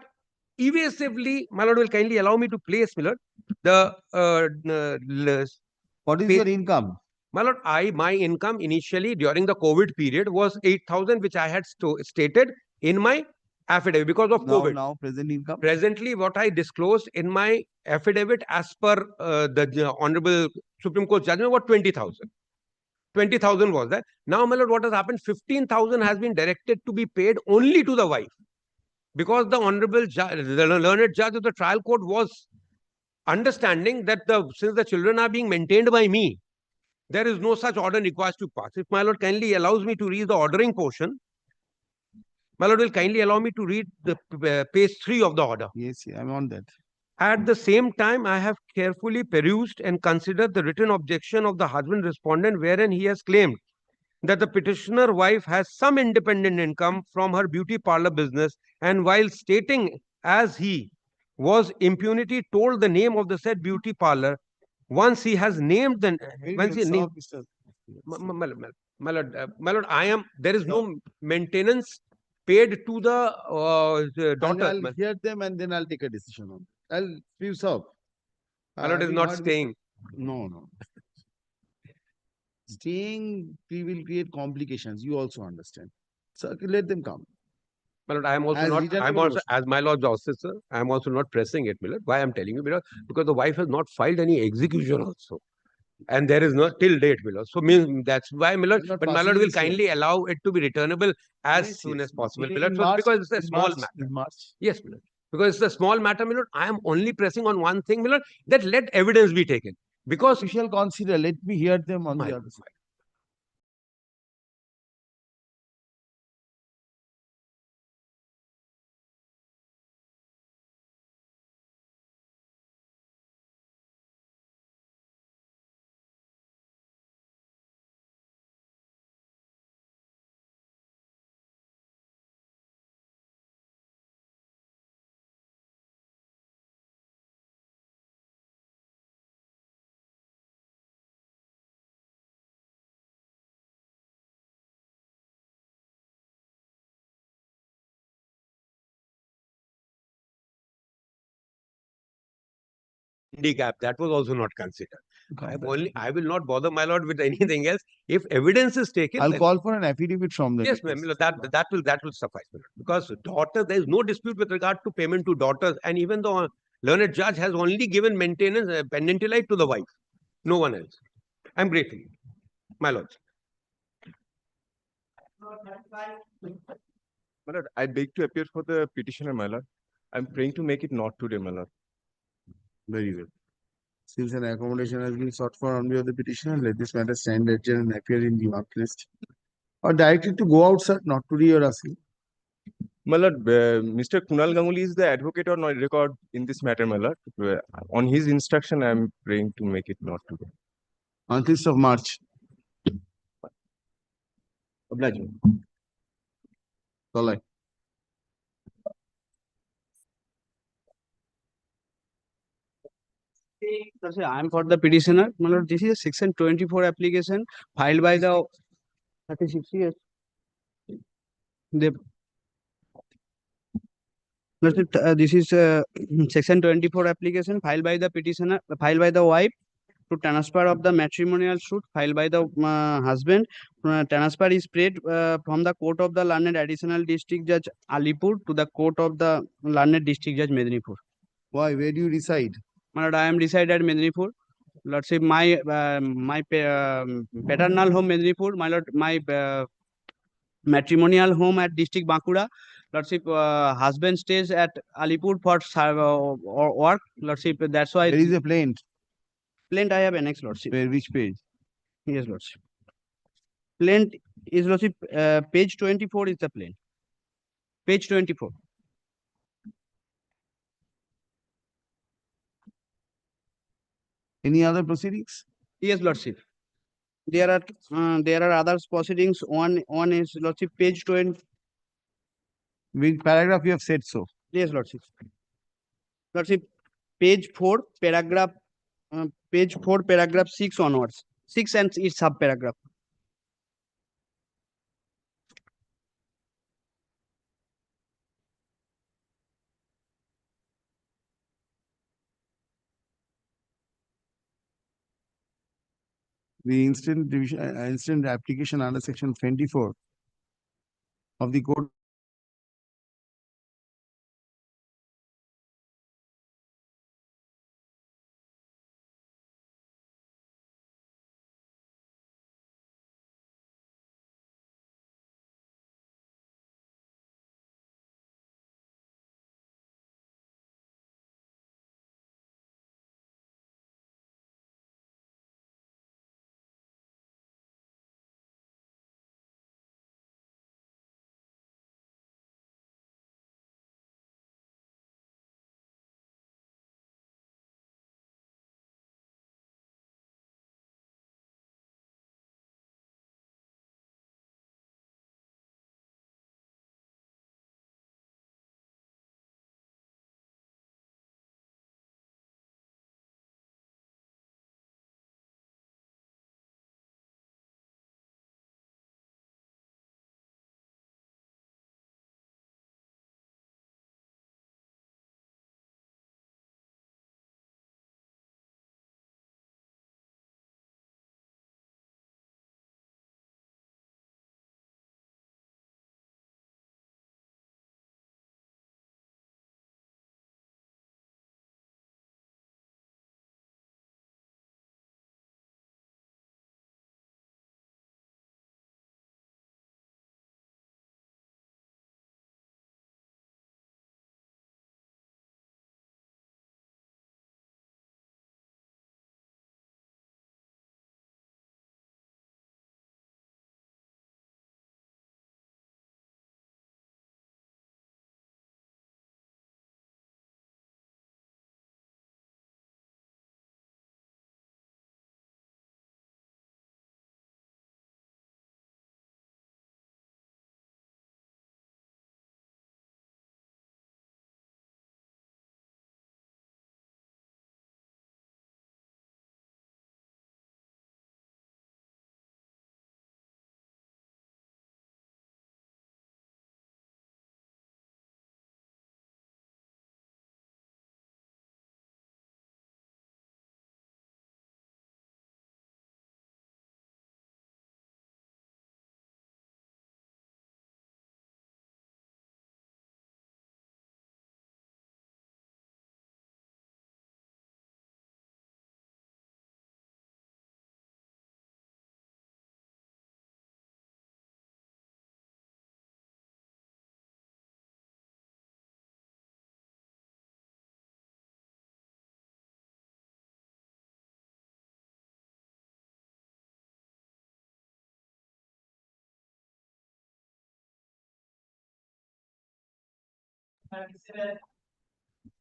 T: evasively, my lord will kindly allow me to place, my lord,
A: what is your income?
T: My lord, my income initially during the COVID period was 8,000, which I had stated in my affidavit because of COVID.
A: Now present income?
T: Presently, what I disclosed in my affidavit as per the Honorable Supreme Court judgment was 20,000. 20,000 was that. Now, my lord, what has happened? 15,000 has been directed to be paid only to the wife. Because the Honorable the learned judge of the trial court was understanding that since the children are being maintained by me, there is no such order required to pass. If my lord kindly allows me to read the ordering portion, my lord will kindly allow me to read the page 3 of the order.
A: Yes, I'm on that.
T: At the same time, I have carefully perused and considered the written objection of the husband respondent, wherein he has claimed that the petitioner wife has some independent income from her beauty parlor business, and while stating as he was impunity told the name of the said beauty parlor, once he has named the my lord, there is no maintenance paid to the daughter.
A: I'll hear them and then I'll take a decision on it. I'll fuse up.
T: My lord is not staying.
A: No. Staying, we will create complications. You also understand. So let them come.
T: My lord, I am also not. I am also, as my lord's officer, I am also not pressing it, my lord. Why I am telling you, because the wife has not filed any execution also. And there is no till date, my lord. So means that's why, my lord. But my lord will kindly allow it to be returnable as soon as possible, my lord. So because it's a small matter. Yes, my lord. Because it's a small matter, my lord. I am only pressing on one thing, my lord, that let evidence be taken. Because
A: we shall consider. Let me hear them on the other side.
T: handicap, that was also not considered. I will not bother my lord with anything else. If evidence is taken,
A: I'll
T: then-
A: call for an affidavit from the
T: Yes, ma'am. That will suffice, my lord. Because daughter, there is no dispute with regard to payment to daughters, and even the learned judge has only given maintenance pendency right to the wife, no one else. I'm grateful, my lord.
I: My lord, I beg to appear for the petitioner, my lord. I'm praying to make it not today, my lord.
A: Very well. Since an accommodation has been sought for on behalf of the petitioner, let this matter stand adjourned and appear in the marked list. Or directed to go out, sir, not to read or asking.
I: My lord, Mr. Kunal Ganguly is the advocate on my record in this matter, my lord. On his instruction, I'm praying to make it not today.
A: On 5th of March.
I: Oblige.
A: Solai.
U: Sir, I am for the petitioner. My lord, this is a section 24 application filed by the 36 years. This is section 24 application filed by the petitioner, filed by the wife to transfer of the matrimonial suit filed by the husband. Transfer is paid from the court of the learned additional district judge Alipur to the court of the learned district judge Medinipur.
A: Why? Where do you reside?
U: My lord, I am reside at Medinipur. Lordship, my paternal home Medinipur. My lord, my matrimonial home at district Bankura. Lordship, husband stays at Alipur for or work. Lordship, that's why.
A: There is a plaint.
U: Plaint I have annexed, Lordship.
A: Where, which page?
U: Yes, Lordship. Plaint is, Lordship, page 24 is the plaint. Page 24.
A: Any other proceedings?
U: Yes, Lordship. There are other proceedings. One is, Lordship, page 20.
A: Which paragraph you have said so?
U: Yes, Lordship. Lordship, page 4, paragraph, page 4, paragraph 6 onwards. 6 and its sub paragraph.
A: The instant application under section 24 of the code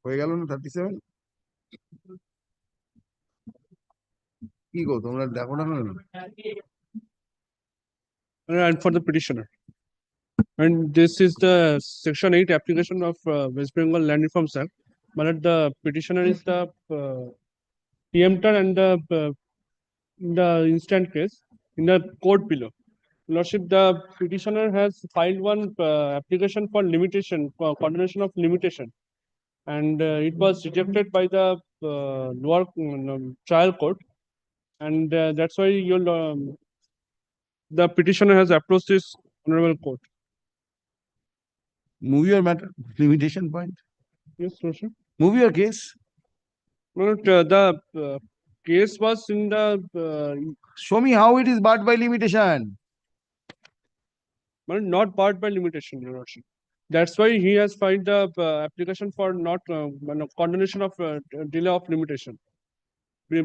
A: হয়ে গেল না 37? কি গো তোমরা দেখো না কেন?
Q: And for the petitioner. And this is the Section 8 application of West Bengal Land Reforms Act. But the petitioner is the preemptor and the instant case in the court below. Lordship, the petitioner has filed one application for limitation, for condonation of limitation, and it was rejected by the lower trial court, and that's why the petitioner has approached this honorable court.
A: Move your matter, limitation point.
Q: Yes, Lordship.
A: Move your case.
Q: No, the case was in the.
A: Show me how it is barred by limitation.
Q: But not barred by limitation, Your Lordship. That's why he has filed the application for not condonation of delay of limitation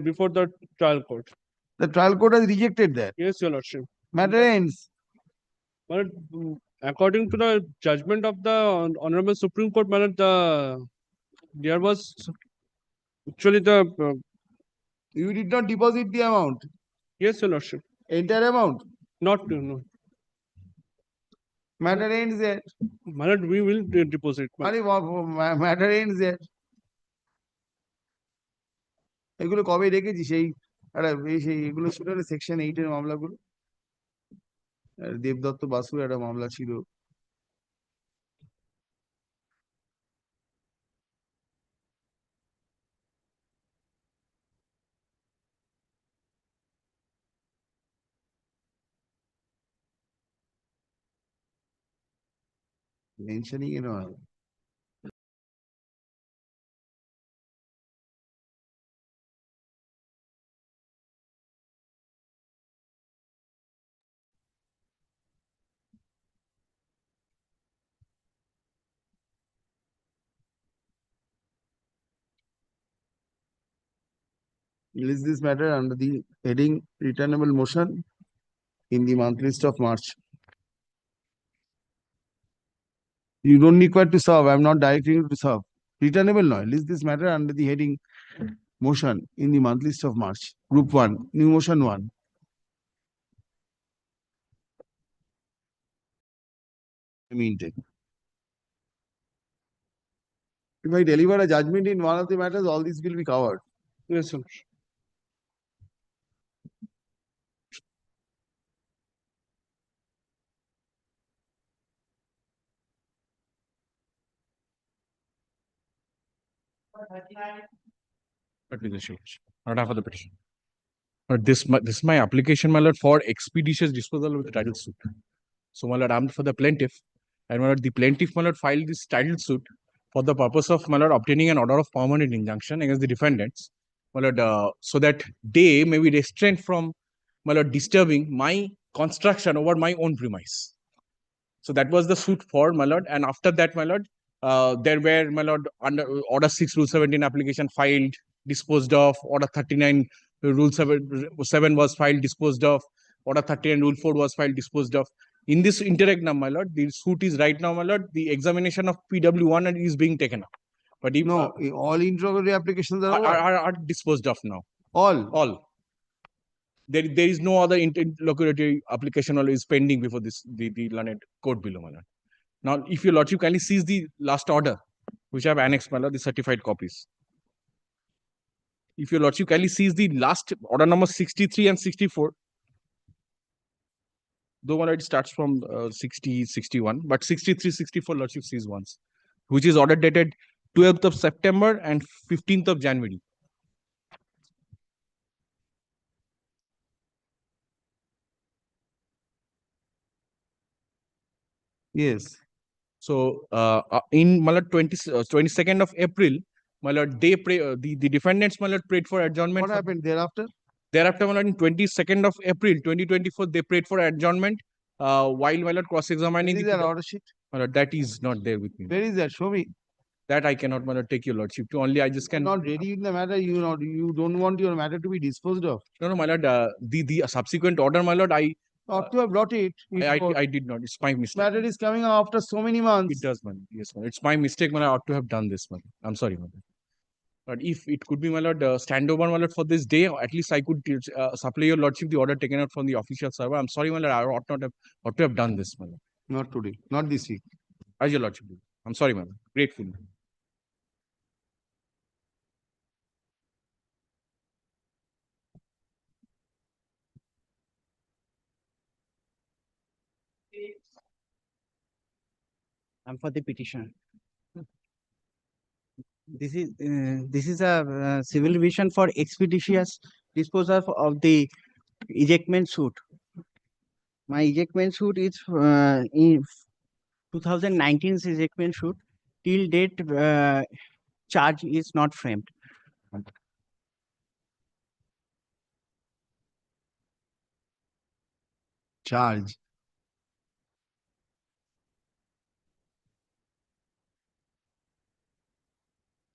Q: before the trial court.
A: The trial court has rejected that.
Q: Yes, Your Lordship.
A: Matter ends.
Q: But according to the judgment of the Honorable Supreme Court, there was actually the.
A: You did not deposit the amount.
Q: Yes, Your Lordship.
A: Entire amount.
Q: Not no.
A: Matter ends there.
Q: We will deposit.
A: Matter ends there. এগুলো কবে দেখেছি সেই এগুলো ছিল section 8 এর মামলাগুলো। দেবদত্ত বাসুর একটা মামলা ছিল। mentioning and all. List this matter under the heading returnable motion in the month list of March. You don't require to serve. I'm not directing you to serve. Returnable no. List this matter under the heading motion in the month list of March. Group 1, new motion 1. Meantime, if I deliver a judgment in one of the matters, all these will be covered.
Q: Yes, sir.
E: Application. Not half of the petition. But this is my application, my lord, for expeditious disposal of the title suit. So, my lord, I'm for the plaintiff, and my lord, the plaintiff, my lord, filed this title suit for the purpose of, my lord, obtaining an order of permanent injunction against the defendants, my lord, so that they may be restrained from, my lord, disturbing my construction over my own premise. So that was the suit for, my lord, and after that, my lord, there were, my lord, under order 6 rule 17 application filed, disposed of, order 39 rule 7 was filed, disposed of, order 39 rule 4 was filed, disposed of. In this interregnum, my lord, the suit is right now, my lord, the examination of PW1 is being taken up. But if
A: no, all interrogatory applications
E: are disposed of now.
A: All.
E: There is no other interlocutory application or is pending before this the learned court below, my lord. Now, if your lordship kindly sees the last order, which I have annexed, my lord, the certified copies. If your lordship kindly sees the last order number 63 and 64, though my lord, it starts from 60, 61, but 63, 64 lordship sees once, which is order dated 12th of September and 15th of January.
A: Yes.
E: So, in my lord, 22nd of April, my lord, they pray, the defendants, my lord, prayed for adjournment.
A: What happened thereafter?
E: Thereafter, my lord, in 22nd of April, 2024, they prayed for adjournment while, my lord, cross-examining.
A: Is that order sheet?
E: My lord, that is not there with me.
A: Where is that? Show me.
E: That I cannot, my lord, take your lordship to. Only I just can.
A: Not ready in the matter. You don't want your matter to be disposed of.
E: No, my lord. The subsequent order, my lord, I
A: Ought to have brought it.
E: I did not. It's my mistake.
A: Matter is coming after so many months.
E: It does, man. Yes, man. It's my mistake, man. I ought to have done this, man. I'm sorry, man. But if it could be, my lord, standover, my lord, for this day, at least I could supply your lordship the order taken out from the official server. I'm sorry, my lord. I ought to have done this, my lord.
A: Not today. Not this week.
E: As your lordship. I'm sorry, my lord. Grateful.
U: I'm for the petition. This is a civil division for expeditious disposal of the ejectment suit. My ejectment suit is in 2019's ejectment suit. Till date, charge is not framed.
A: Charge.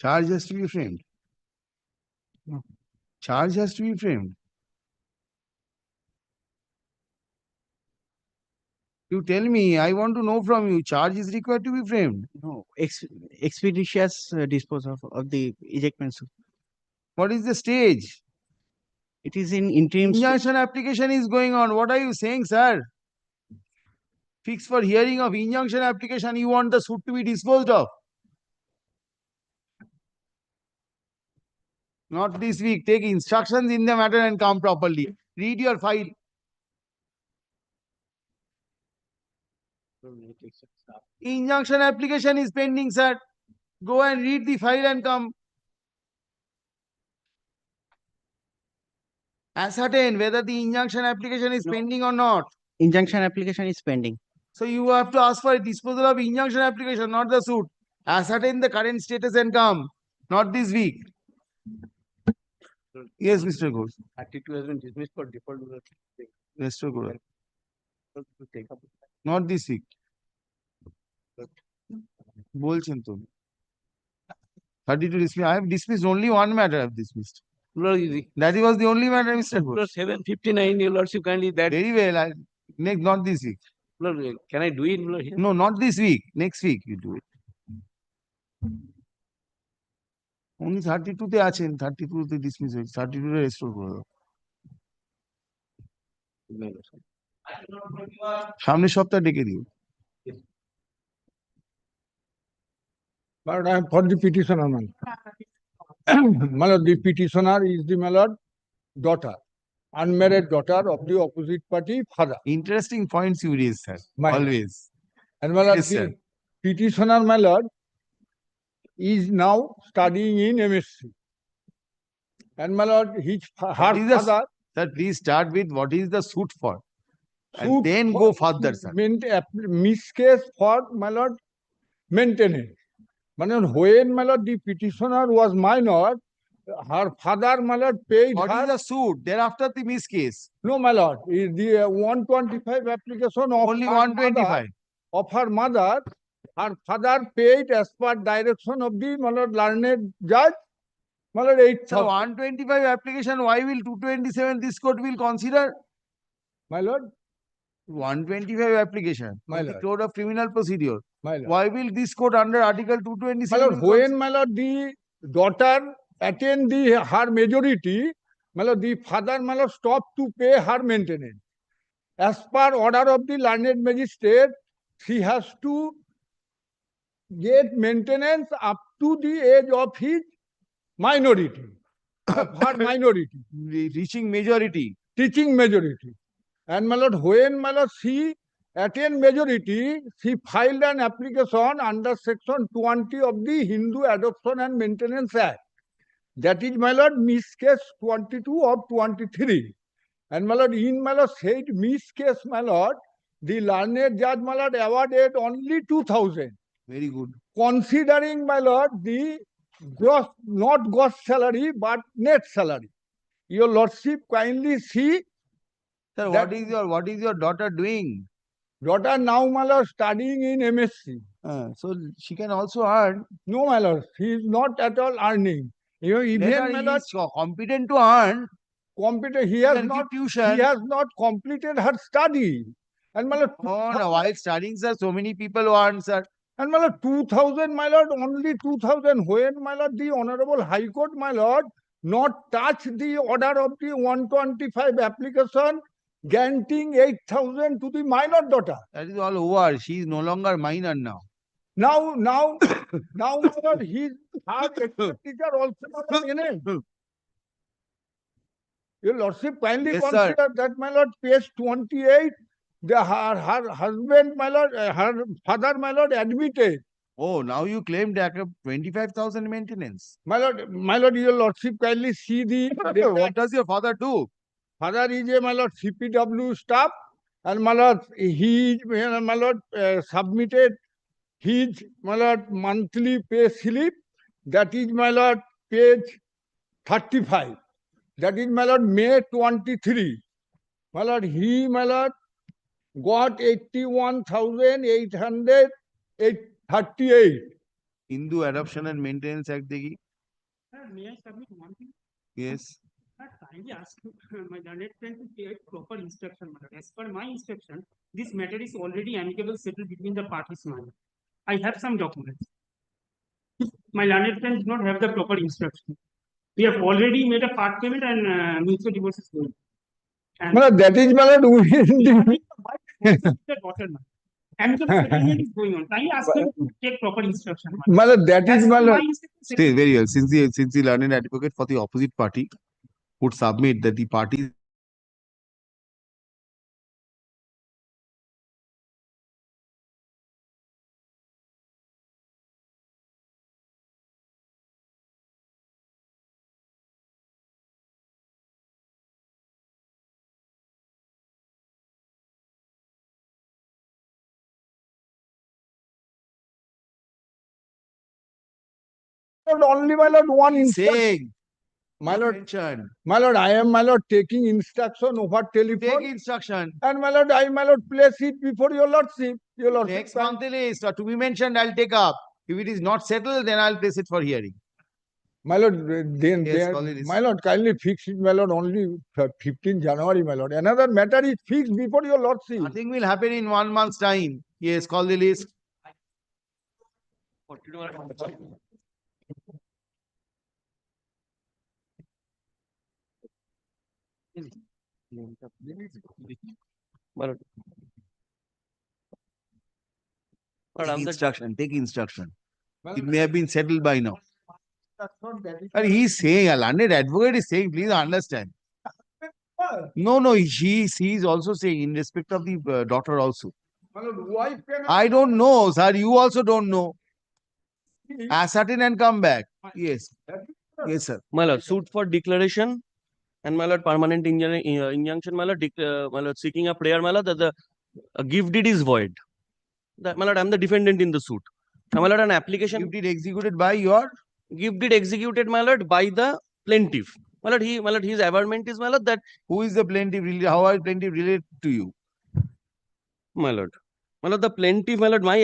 A: Charge has to be framed.
U: No.
A: Charge has to be framed. You tell me, I want to know from you, charge is required to be framed.
U: No, expeditious disposal of the ejectment suit.
A: What is the stage?
U: It is in interim.
A: Injunction application is going on. What are you saying, sir? Fix for hearing of injunction application, you want the suit to be disposed of. Not this week. Take instructions in the matter and come properly. Read your file. Injunction application is pending, sir. Go and read the file and come. Ascertain whether the injunction application is pending or not.
U: Injunction application is pending.
A: So you have to ask for a disposal of injunction application, not the suit. Ascertain the current status and come. Not this week. Yes, Mr. Ghosh.
S: 32 has been dismissed for default.
A: Mr. Ghosh. Not this week. বলছেন তো 32 dismissed. I have dismissed only one matter. I have dismissed. That was the only matter, Mr. Ghosh.
S: 759, your lordship kindly that.
A: Very well. Next, not this week.
S: Can I do it? Here?
A: No, not this week. Next week you do it. Only 32 তে আছেন, 32 তে dismiss হয়েছে, 32 তে restore করে দাও। সামনের সপ্তাহে ডেকে দিও।
D: But I am for the petitioner, man. My lord, the petitioner is the my lord daughter, unmarried daughter of the opposite party father.
A: Interesting points you raise, sir. Always.
D: And my lord,
A: Yes, sir.
D: the petitioner, my lord, is now studying in MSc. And my lord, her father.
A: Sir, please start with what is the suit for. And
D: suit
A: then
D: for-
A: go further, sir.
D: Miscase for my lord maintenance. My lord, when my lord the petitioner was minor, her father, my lord, paid
A: What
D: her.
A: is the suit? Thereafter the miscase.
D: No, my lord, is the 125 application of
A: Only
D: her
A: 125.
D: mother- of her mother, her father paid as per direction of the my lord learned judge, my lord 8,000.
A: So 125 application, why will 227 this court will consider?
D: My lord,
A: 125 application.
D: My
A: of the
D: lord.
A: Code of Criminal Procedure.
D: my lord.
A: Why will this court under Article 227?
D: My lord,
A: will
D: when my lord the daughter attained the her majority, my lord the father, my lord, stopped to pay her maintenance. As per order of the learned magistrate, she has to get maintenance up to the age of his minority, of her minority,
A: reaching majority.
D: teaching majority. And my lord, when my lord she attained majority, she filed an application under section 20 of the Hindu Adoption and Maintenance Act. That is, my lord, miss case 22 of 23. And my lord, in my lord said miss case, my lord, the learned judge, my lord, awarded only 2,000.
A: Very good.
D: Considering, my lord, the gross, not gross salary, but net salary. Your lordship kindly see.
A: Sir, what is your daughter doing?
D: Daughter now, my lord, studying in MSc.
A: So she can also earn.
D: No, my lord, she is not at all earning. You know,
A: Let
D: even
A: her,
D: my
A: he
D: lord,
A: is competent to earn.
D: completed, he
A: You
D: has
A: can
D: not,
A: give tuition.
D: he has not completed her study. And my lord,
A: Oh, no, while studying, sir, so many people want, sir.
D: and my lord, 2000, my lord, only 2000, when, my lord, the Honorable High Court, my lord, not touch the order of the 125 application, granting 8,000 to the minor daughter.
A: That is all over. She is no longer minor now.
D: Now, now, now, my lord, his expenditure also not in it. Your lordship kindly
A: Yes, sir.
D: consider that, my lord, page 28, her husband, my lord, her father, my lord, admitted.
A: Oh, now you claim that 25,000 maintenance.
D: My lord, your lordship kindly see the.
A: What does your father do?
D: Father is a, my lord, CPW staff, and my lord, he, my lord, submitted his, my lord, monthly pay slip. That is, my lord, page 35. That is, my lord, May 23. My lord, he, my lord, got 81,838.
A: Hindu Adoption and Maintenance Act, Degi.
C: May I submit one thing?
A: Yes.
C: Kindly ask my learned friend to take proper instruction. As per my instruction, this matter is already amicable settled between the parties now. I have some documents. My learned friend does not have the proper instruction. We have already made a part payment and mutual divorce is going. And
D: My lord, that is, my lord,
C: the daughter now. Amicable settlement is going on. Kindly ask him to take proper instruction.
D: my lord, that is, my lord.
A: Stay very well. Since the learned advocate for the opposite party would submit that the party
D: Only, my lord, one instruction.
A: saying,
D: My lord,
A: mentioned.
D: my lord, I am, my lord, taking instruction over telephone.
A: Take instruction.
D: And my lord, I, my lord, place it before your lordship. Your lordship.
A: Next monthly list or to be mentioned, I'll take up. If it is not settled, then I'll place it for hearing.
D: My lord, then,
A: Yes, call it.
D: my lord, kindly fix it, my lord, only 15 January, my lord. Another matter is fixed before your lordship.
A: Nothing will happen in 1 month's time. Yes, call the list. Take instruction. Take instruction. It may have been settled by now. And he's saying, a learned advocate is saying, please understand. No, he is also saying in respect of the daughter also.
D: My lord, wife cannot.
A: I don't know, sir. You also don't know. Ascertain and come back. Yes. Yes, sir.
U: My lord, suit for declaration and my lord, permanent injunction, my lord, seeking a prayer, my lord, that the gift deed is void. My lord, I am the defendant in the suit. My lord, an application.
A: Gift deed executed by your?
U: Gift deed executed, my lord, by the plaintiff. My lord, his averment is, my lord, that.
A: Who is the plaintiff? How are plaintiff related to you?
U: My lord, the plaintiff, my lord, my.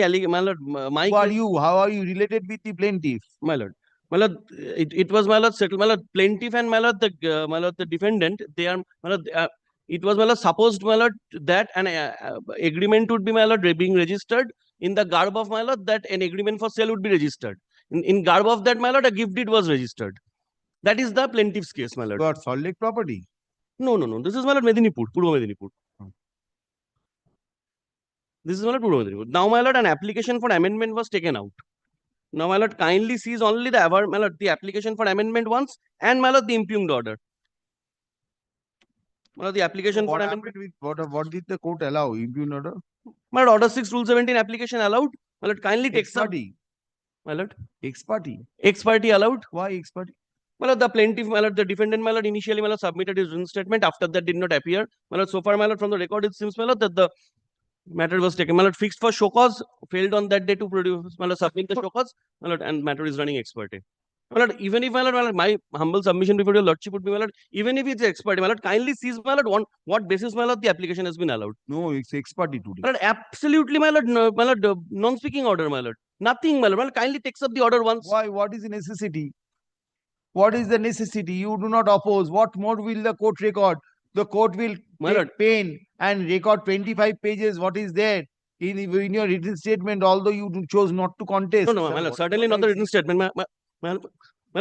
A: Who are you? How are you related with the plaintiff?
U: My lord, it was, my lord, settled, my lord, plaintiff and my lord, the defendant, they are, my lord, it was, my lord, supposed, my lord, that an agreement would be, my lord, being registered in the garb of, my lord, that an agreement for sale would be registered. In garb of that, my lord, a gift deed was registered. That is the plaintiff's case, my lord.
A: Got Salt Lake property?
U: No. This is, my lord, Medinipur, Purva Medinipur. This is, my lord, Purva Medinipur. Now, my lord, an application for amendment was taken out. Now, my lord, kindly sees only the application for amendment once and, my lord, the impugned order. My lord, the application for amendment.
A: What did the court allow? Impugned order?
U: My lord, order 6, rule 17 application allowed. My lord, kindly takes up. My lord.
A: Ex parte?
U: Ex parte allowed.
A: Why ex parte?
U: My lord, the plaintiff, my lord, the defendant, my lord, initially, my lord, submitted his written statement. After that, did not appear. My lord, so far, my lord, from the record, it seems, my lord, that the matter was taken. My lord, fixed for show cause, failed on that day to produce, my lord, submit the show cause, my lord, and matter is running ex parte. My lord, even if, my lord, my humble submission before your lordship would be, my lord, even if it's ex parte, my lord, kindly sees, my lord, on what basis, my lord, the application has been allowed.
A: No, it's ex parte today.
U: My lord, absolutely, my lord, no, my lord, non-speaking order, my lord. Nothing, my lord. Kindly takes up the order once.
A: Why? What is the necessity? What is the necessity? You do not oppose. What more will the court record? The court will take pain and record 25 pages. What is there in your written statement? Although you chose not to contest.
G: No, no, my lord, certainly not the written statement. My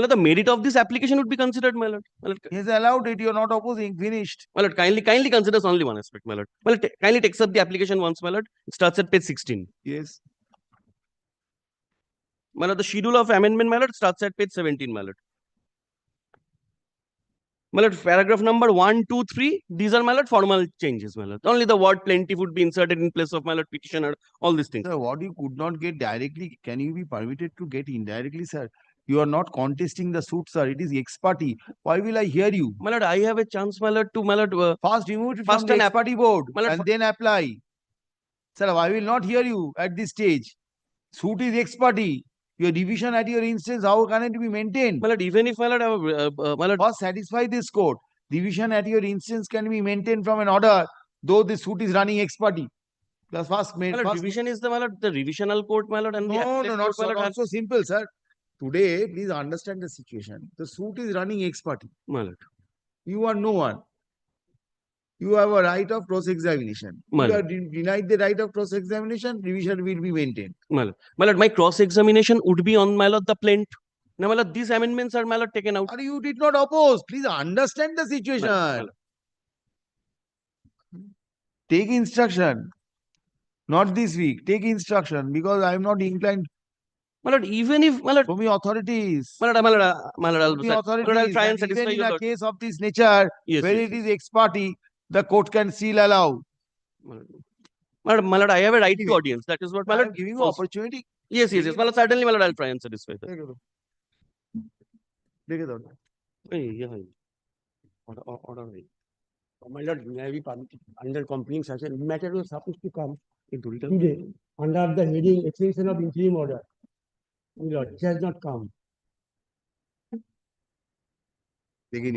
G: lord, the merit of this application would be considered, my lord.
A: He has allowed it. You are not opposing. Finished.
G: My lord, kindly considers only one aspect, my lord. My lord, kindly takes up the application once, my lord. It starts at page 16.
A: Yes.
G: My lord, the schedule of amendment, my lord, starts at page 17, my lord. My lord, paragraph number 1, 2, 3, these are, my lord, formal changes, my lord. Only the word plaintiff would be inserted in place of, my lord, petitioner, all these things.
A: Sir, what you could not get directly, can you be permitted to get indirectly, sir? You are not contesting the suit, sir. It is ex parte. Why will I hear you?
G: My lord, I have a chance, my lord, to, my lord,
A: first remove it from the ex parte board
G: my lord,
A: and then apply. Sir, I will not hear you at this stage. Suit is ex parte. Your division at your instance, how can it be maintained?
G: My lord, even if, my lord, my lord,
A: first satisfy this court. Division at your instance can be maintained from an order, though the suit is running ex parte. That's first made.
G: My lord, division is the, my lord, the revisional court, my lord, and the
A: No,
G: appellate
A: not
G: court, my lord,
A: so simple, sir. Today, please understand the situation. The suit is running ex parte.
G: My lord.
A: You are no one. You have a right of cross-examination.
G: My
A: You are
G: lord.
A: denied the right of cross-examination, revision will be maintained.
G: My lord, my cross-examination would be on, my lord, the plaint. Now, my lord, these amendments are, my lord, taken out.
A: Or you did not oppose. Please understand the situation.
G: My lord.
A: Take instruction. Not this week. Take instruction because I am not inclined.
G: My lord, even if, my lord,
A: show me authorities.
G: my lord,
A: Show me authorities.
G: I'll try and
A: Even
G: satisfy
A: in
G: your
A: a
G: lord.
A: case of this nature, where it is ex parte, the court can still allow.
G: My lord, I have a right to audience. That is what, my
A: I
G: lord.
A: am giving you opportunity.
G: Yes. My lord, certainly, my lord, I'll try and satisfy that.
T: Order. My lord, may I be permitted under complaint session? Matter was supposed to come today under the heading extension of interim order. My lord, it has not come.
A: देखिए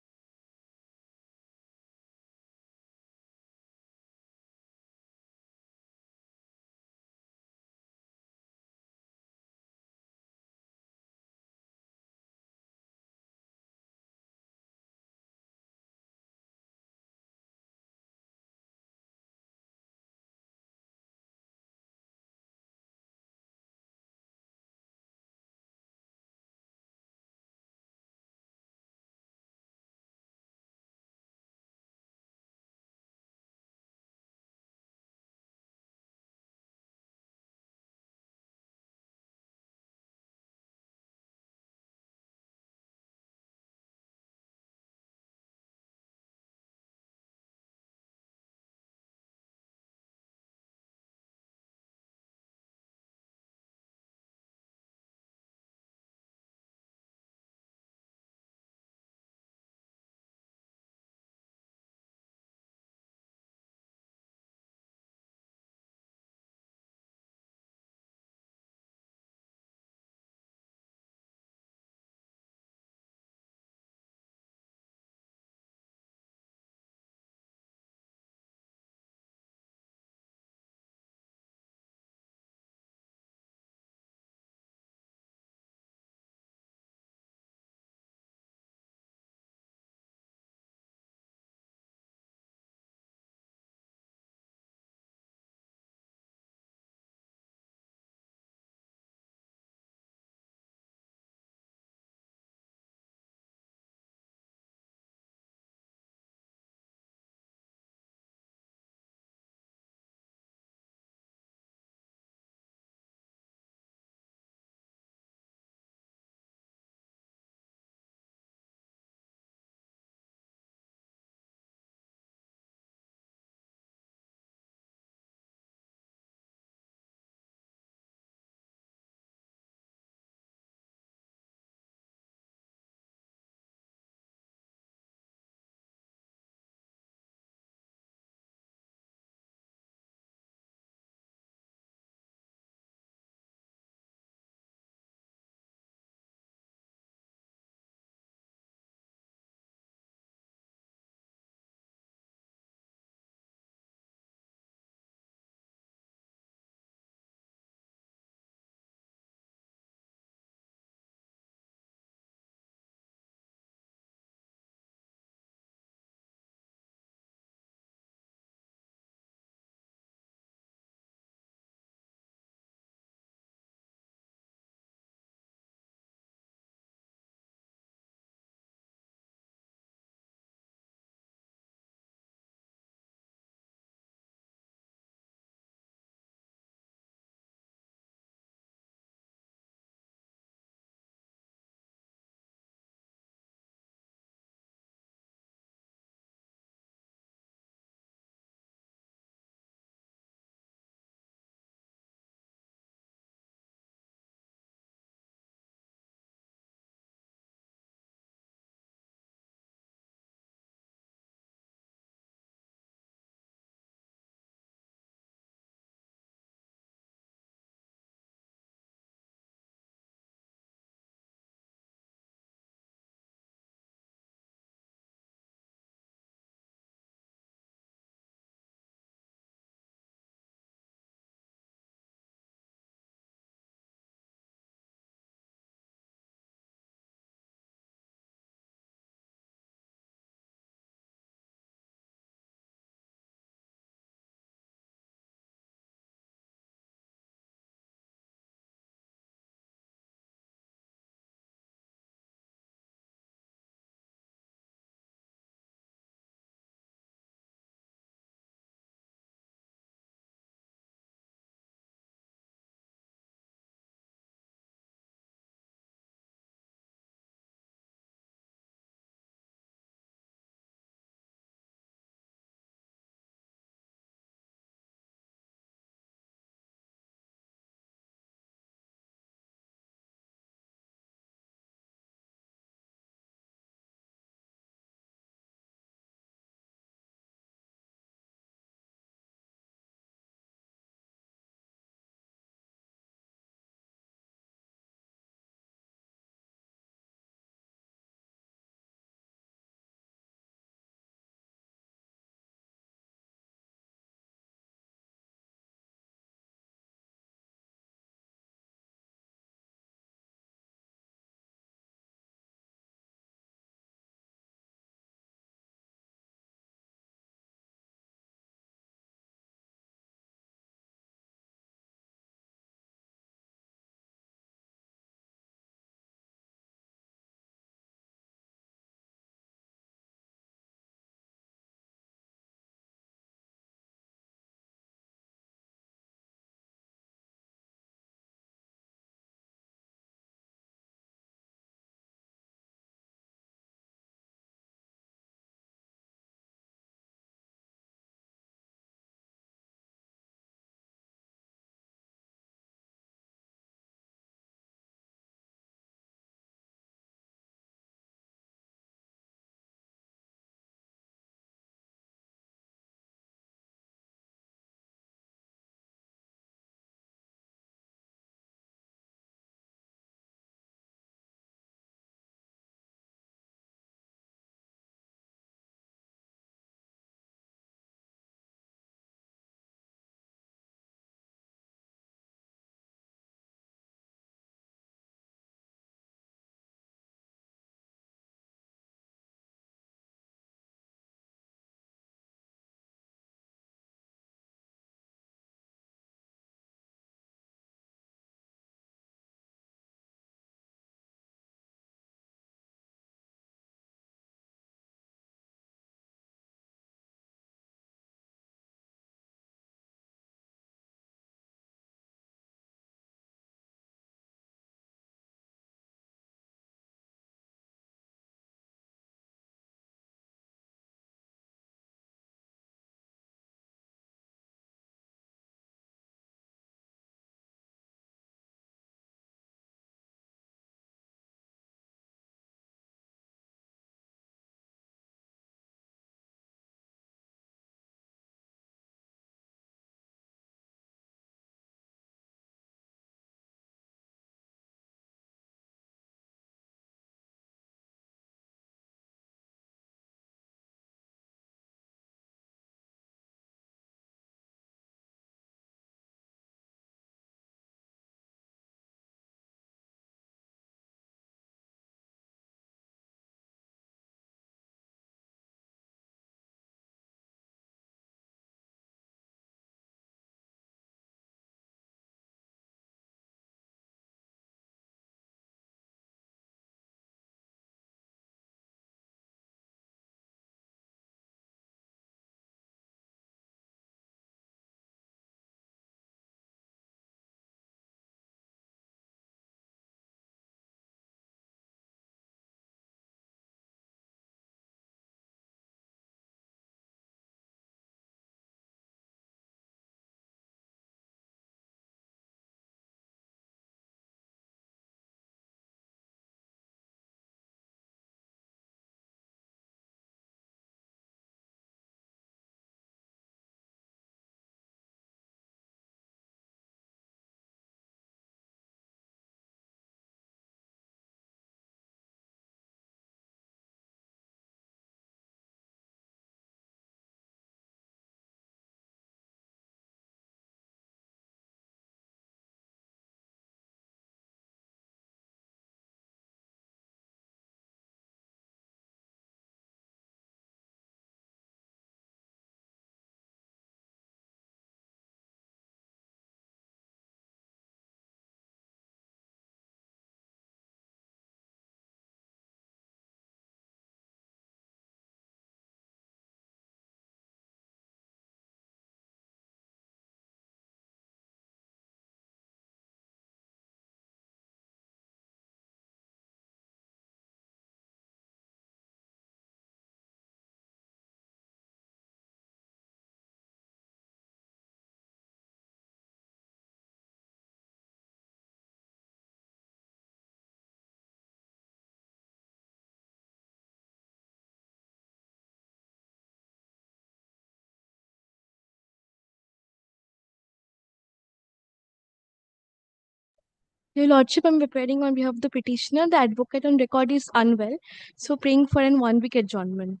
B: Your Lordship, I'm appearing on behalf of the petitioner. The advocate on record is unwell, so praying for an 1 week adjournment.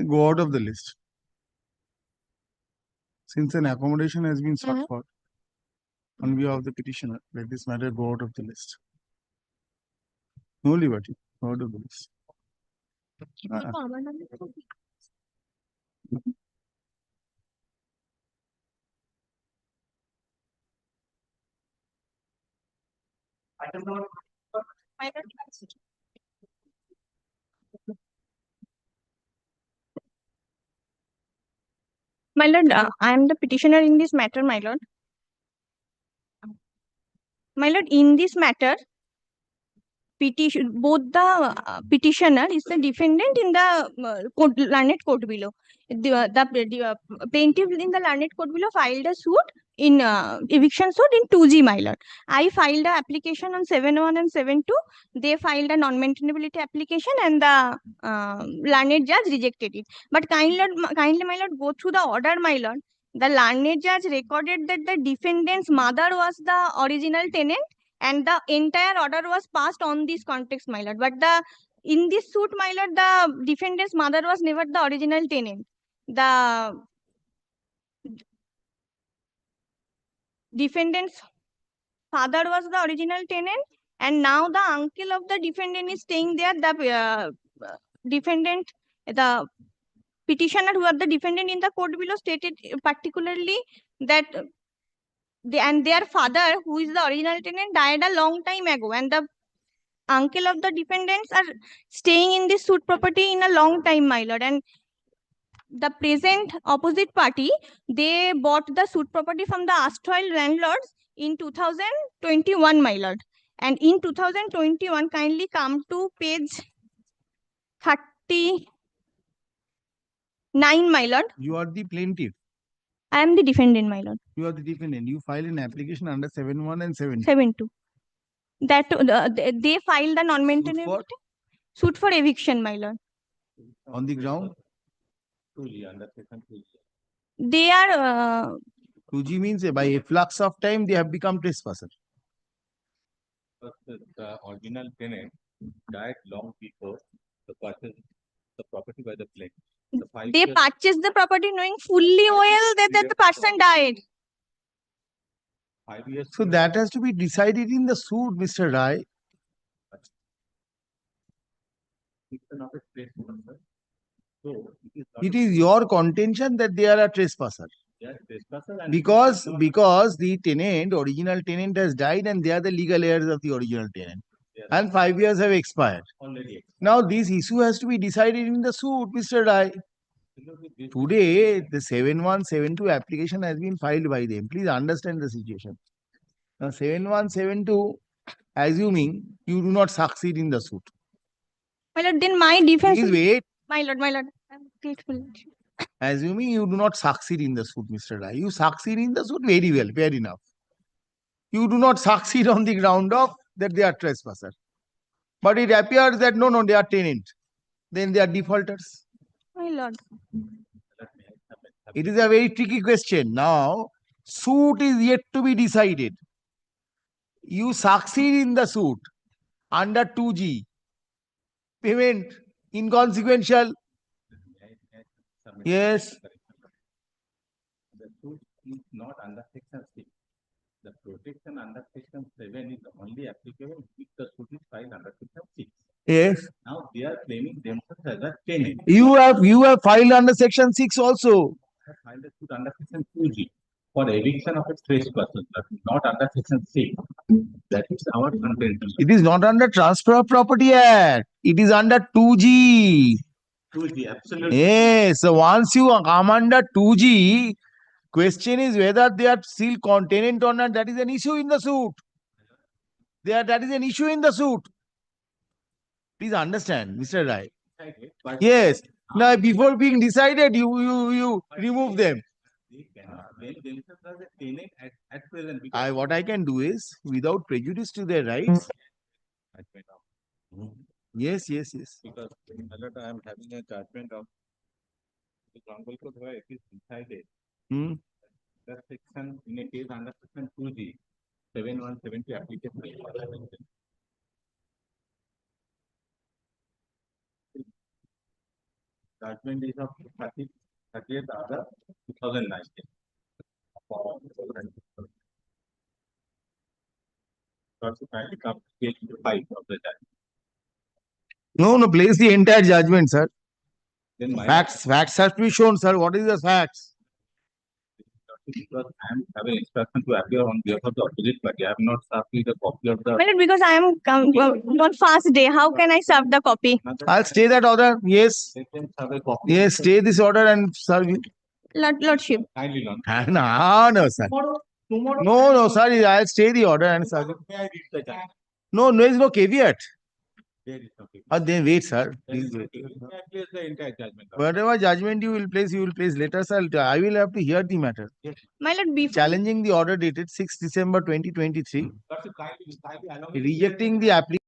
A: Go out of the list. Since an accommodation has been sought
B: Mhm.
A: for on behalf of the petitioner, let this matter go out of the list. No liberty, go out of the list.
V: My lord, I am the petitioner in this matter, my lord. My lord, in this matter, both the petitioner is the defendant in the learned court below. The plaintiff in the learned court below filed a suit in eviction suit in 2G, my lord. I filed the application on 7.1 and 7.2. They filed a non-maintainability application and the learned judge rejected it. But kindly, my lord, go through the order, my lord. The learned judge recorded that the defendant's mother was the original tenant and the entire order was passed on this context, my lord. But in this suit, my lord, the defendant's mother was never the original tenant. The defendant's father was the original tenant, and now the uncle of the defendant is staying there. The defendant, the petitioner who are the defendant in the court below stated particularly that their father, who is the original tenant, died a long time ago, and the uncle of the defendants are staying in this suit property in a long time, my lord. And the present opposite party, they bought the suit property from the erstwhile landlords in 2021, my lord. And in 2021, kindly come to page 39, my lord.
A: You are the plaintiff.
V: I am the defendant, my lord.
A: You are the defendant. You file an application under 7.1 and 7.2.
V: 7.2. That they filed the non-maintainability suit for eviction, my lord.
A: On the ground?
V: They are
A: 2G means by a flux of time they have become trespassers.
E: The original tenant died long before the purchase the property by the plaintiff.
V: they purchased the property knowing fully well that the person died.
E: 5 years.
A: So that has to be decided in the suit, Mr. Rai.
E: So
A: it is your contention that they are a trespasser. Because the tenant, original tenant has died and they are the legal heirs of the original tenant. And 5 years have expired. Now this issue has to be decided in the suit, Mr. Rai. Today, the 7.1, 7.2 application has been filed by them. Please understand the situation. Now 7.1, 7.2, assuming you do not succeed in the suit.
V: My lord, then my defense.
A: Please wait.
V: My lord, I'm grateful.
A: Assuming you do not succeed in the suit, Mr. Rai. You succeed in the suit very well, fair enough. You do not succeed on the ground of that they are trespassers. But it appears that no, they are tenant. Then they are defaulters.
V: My lord.
A: It is a very tricky question. Now, suit is yet to be decided. You succeed in the suit under 2G. Payment inconsequential. Yes.
E: The suit is not under section 6. The protection under section 7 is only applicable if the suit is filed under section 6.
A: Yes.
E: Now they are claiming themselves as a tenant.
A: You have filed under section 6 also.
E: I have filed a suit under section 2G for eviction of a trespasser, but not under section 6. That is our contention.
A: It is not under Transfer of Property Act. It is under 2G.
E: 2G, absolutely.
A: Yes. So once you come under 2G, question is whether they are still tenant or not. That is an issue in the suit. That is an issue in the suit. Please understand, Mr. Rai. Yes. Now, before being decided, you remove them. What I can do is, without prejudice to their rights. Yes.
E: Because I am having a judgment of the Honorable Court where it is decided That section in a case under section 2G, 7170 application. Judgment is of 30th August 2019. Also, kindly come to page 5 of the judgment.
A: No, place the entire judgment, sir.
E: Then
A: Facts have to be shown, sir. What is the facts?
E: Because I am having instruction to appear on behalf of the opposite party. I have not served the copy of the.
V: My lord, because I am on fast day, how can I serve the copy?
A: I'll stay that order. Yes. Yes, stay this order and serve you.
V: Lordship.
E: Kindly not.
A: No, sir. No, sorry. I'll stay the order and serve you.
E: May I read the judgment?
A: No, there is no caveat.
E: There is no caveat.
A: Then wait, sir. Please wait.
E: May I place the entire judgment?
A: Whatever judgment you will place later, sir. I will have to hear the matter.
V: My lord, before
A: Challenging the order dated 6 December 2023. Rejecting the application.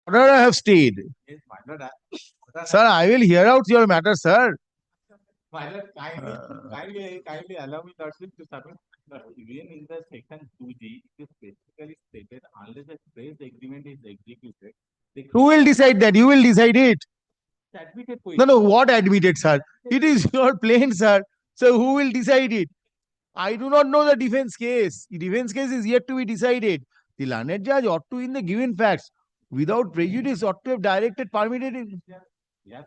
A: Order I have stayed.
E: Yes, my lord.
A: Sir, I will hear out your matter, sir.
E: My lord, kindly allow me, lordship, to submit. Even in the section 2G, it is specifically stated unless a phrase agreement is executed.
A: Who will decide that? You will decide it.
E: Admitted
A: No, what admitted, sir? It is your plain, sir. So who will decide it? I do not know the defense case. The defense case is yet to be decided. The learned judge ought to, in the given facts, without prejudice, ought to have directed, permitted it.
E: Yes,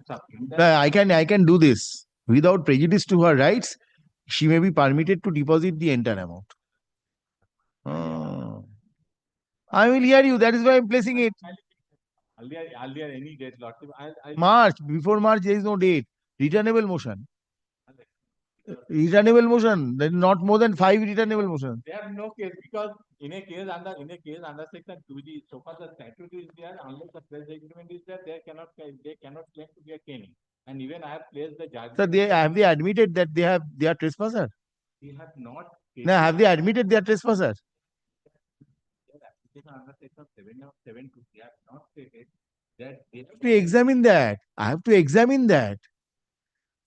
A: I can do this. Without prejudice to her rights, she may be permitted to deposit the entire amount. I will hear you. That is why I am placing it.
E: Earlier any date, lordship.
A: March. Before March, there is no date. Returnable motion. Returnable motion. There is not more than 5 returnable motions.
E: There are no case because in a case under section 2G, so far the statute is there, unless the pledge agreement is there, they cannot claim to be a caning. And even I have placed the judgment.
A: So have they admitted that they are trespasser?
E: They have not.
A: No, have they admitted they are trespasser?
E: Under section 7 they have not stated that they have
A: To examine that. I have to examine that.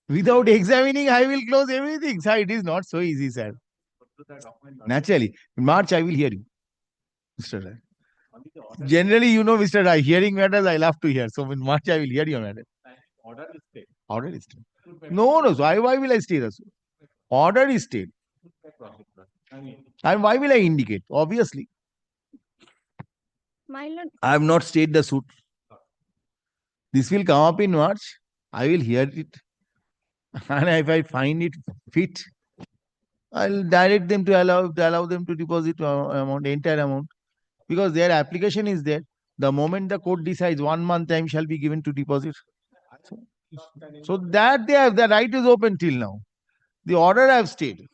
A: Without examining, I will close everything. Sir, it is not so easy, sir. Naturally, in March, I will hear you, Mr. Rai. Generally, you know, Mr. Rai, hearing matters, I love to hear. So in March, I will hear your matter.
E: Order is stayed.
A: Order is stayed. No. So why will I stay the suit? Order is stayed. And why will I indicate? Obviously,
V: My lord,
A: I have not stayed the suit. This will come up in March. I will hear it. And if I find it fit, I'll direct them to allow them to deposit entire amount, because their application is there. The moment the court decides, 1 month time shall be given to deposit. So that they have, the right is open till now. The order I have stayed.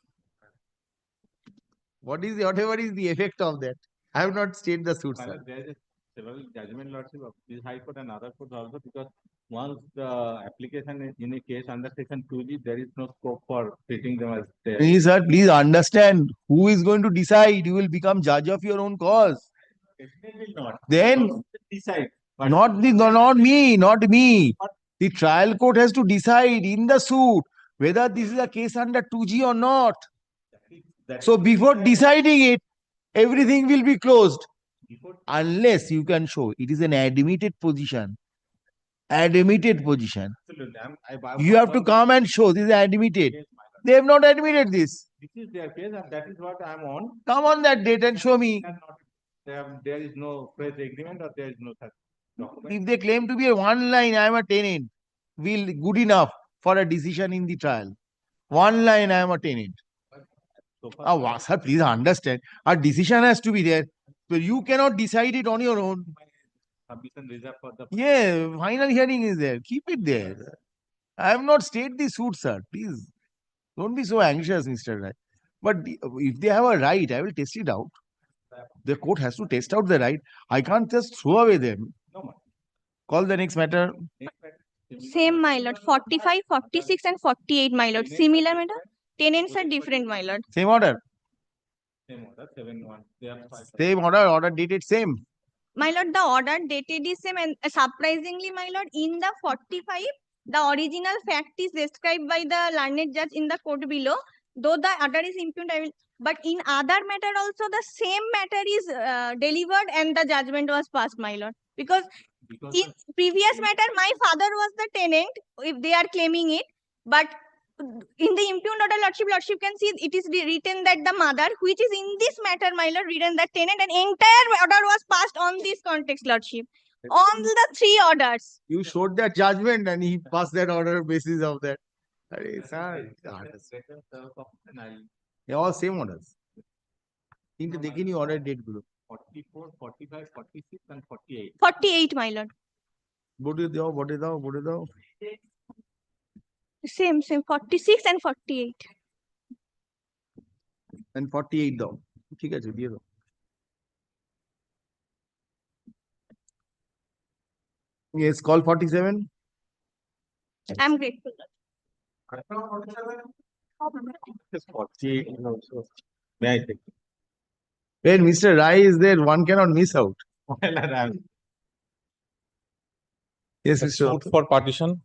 A: Whatever is the effect of that? I have not stayed the suit, sir.
E: There is several judgment lordship of this High Court and other courts also, because once the application is in a case under section 2G, there is no scope for treating them as
A: Please, sir, please understand who is going to decide. You will become judge of your own cause.
E: Definitely not.
A: Then
E: Decide.
A: not me. The trial court has to decide in the suit whether this is a case under 2G or not. So before deciding it, everything will be closed. Unless you can show it is an admitted position. Admitted position.
E: Absolutely.
A: You have to come and show this is admitted. They have not admitted this.
E: This is their case, and that is what I am on.
A: Come on that date and show me.
E: There is no pledge agreement, or there is no such document.
A: If they claim to be a one line, I am a tenant, will good enough for a decision in the trial. One line, I am a tenant. Sir, please understand. A decision has to be there. So you cannot decide it on your own.
E: Submission reserved for the.
A: Yeah, final hearing is there. Keep it there. I have not stayed the suit, sir. Please. Don't be so anxious, Mr. Rai. But if they have a right, I will test it out. The court has to test out the right. I can't just throw away them. Call the next matter.
V: same, my lord. 45, 46, and 48, my lord. Similar, my lord. Tenants are different, my lord.
A: Same order.
E: Same order, 7-1. They are five.
A: Same order dated same.
V: My lord, the order dated is same, and surprisingly, my lord, in the 45, the original fact is described by the learned judge in the court below. Though the order is impugned, but in other matter also the same matter is delivered and the judgment was passed, my lord. Because in previous matter, my father was the tenant, if they are claiming it, but in the impugned order, lordship can see it is written that the mother, which is in this matter, my lord, written that tenant, and entire order was passed on this context, lordship. On the 3 orders.
A: You showed that judgment and he passed that order basis of that. Sir, they all same orders. Into the order date below.
E: 44, 45, 46, and 48.
V: 48, my lord.
A: What is that?
V: Same, 46 and 48.
A: And 48 দাও ঠিক আছে দিয়ে দাও Yes, call 47.
V: I'm grateful.
E: May I take?
A: When Mr. Rai is there, one cannot miss out. Yes,
F: The
A: Mr.
F: suit for partition.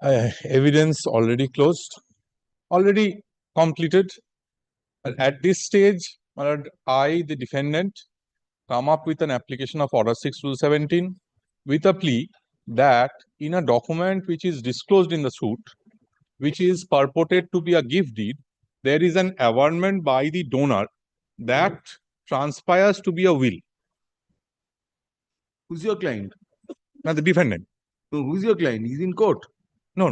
F: Evidence already closed, already completed. At this stage, my lord, I, the defendant, come up with an application of Order 6/2017 with a plea that in a document which is disclosed in the suit, which is purported to be a gift deed, there is an averment by the donor that transpires to be a will.
A: Who's your client?
F: Now, the defendant.
A: No, who's your client? He's in court.
F: No.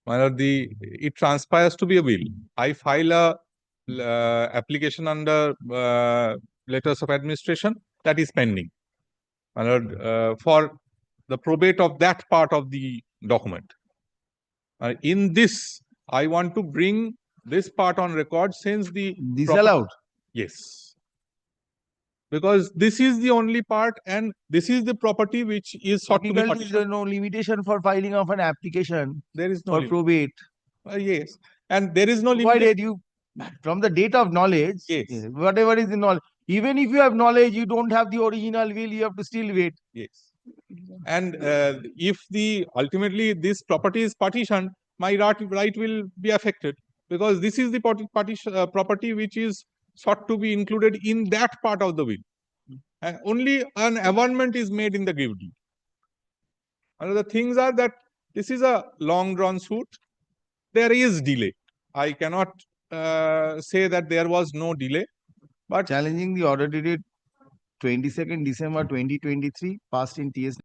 F: My lord, it transpires to be a will. I file a application under letters of administration that is pending. My lord, for the probate of that part of the document. In this, I want to bring this part on record since the
A: Disallowed.
F: Yes. Because this is the only part and this is the property which is sought to be
A: Technically,
F: partitioned.
A: there is no limitation for filing of an application
F: There is no
A: for
F: limit.
A: probate.
F: Yes. And there is no limit.
A: Provided you, from the date of knowledge,
F: Yes.
A: whatever is the knowledge, even if you have knowledge, you don't have the original will, you have to still wait.
F: Yes. And if ultimately this property is partitioned, my right will be affected because this is the property which is sought to be included in that part of the will. And only an averment is made in the gift deed. Another things are that this is a long drawn suit. There is delay. I cannot say that there was no delay, but
A: Challenging the order dated 22nd December 2023, passed in TS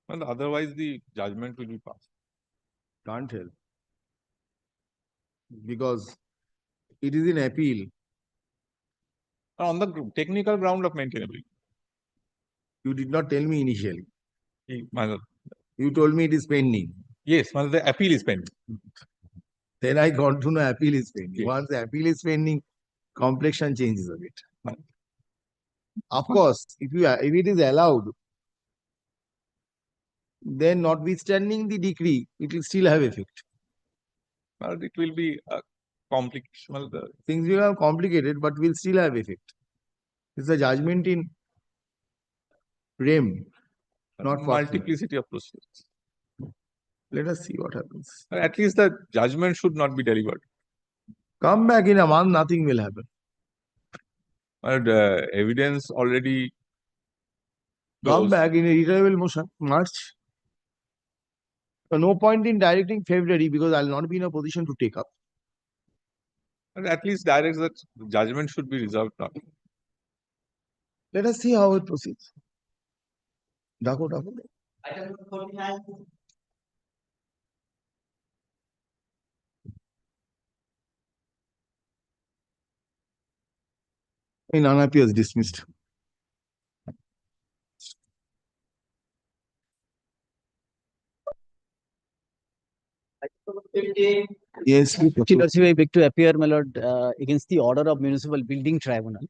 F: And otherwise, the judgment will be passed.
A: Can't help. Because it is in appeal.
F: On the technical ground of maintainability.
A: You did not tell me initially.
F: My lord.
A: You told me it is pending.
F: Yes, my lord, the appeal is pending.
A: Then I got to know appeal is pending.
F: Yes.
A: Once the appeal is pending, complexion changes a bit. Of course, if it is allowed, then notwithstanding the decree, it will still have effect.
F: Well, it will be a complication. Well,
A: Things will have complicated, but will still have effect. It's a judgment in rem, not
F: multiplicity of procedures.
A: Let us see what happens.
F: At least the judgment should not be delivered.
A: Come back in a month, nothing will happen.
F: But evidence already
A: Come
F: goes.
A: back in a retrial motion, March. So no point in directing February because I'll not be in a position to take up.
F: But at least directs that judgment should be reserved now.
A: Let us see how it proceeds. Dako. In unappears dismissed. Yes,
J: I beg to appear, my lord, against the order of Municipal Building Tribunal.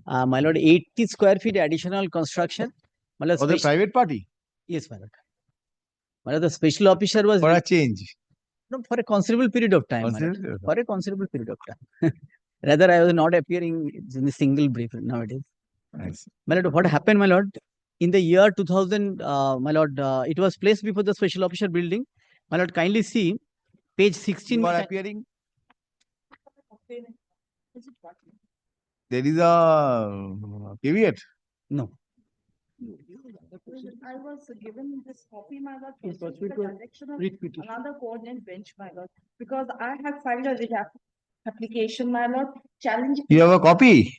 J: My lord, 80 square feet additional construction. My lord,
A: For the private party?
J: Yes, my lord. My lord, the special officer was
A: for a change.
J: No, for a considerable period of time. My lord. For a considerable period of time. Rather, I was not appearing in a single brief nowadays.
A: Nice.
J: My lord, what happened, my lord? In the year 2000, my lord, it was placed before the special officer building. My lord, kindly see page 16.
A: You are appearing? There is a caveat.
J: No.
H: I was given this copy, my lord, pursuant to the direction of another coordinate bench, my lord, because I have filed a writ application, my lord, challenging.
A: You have a copy?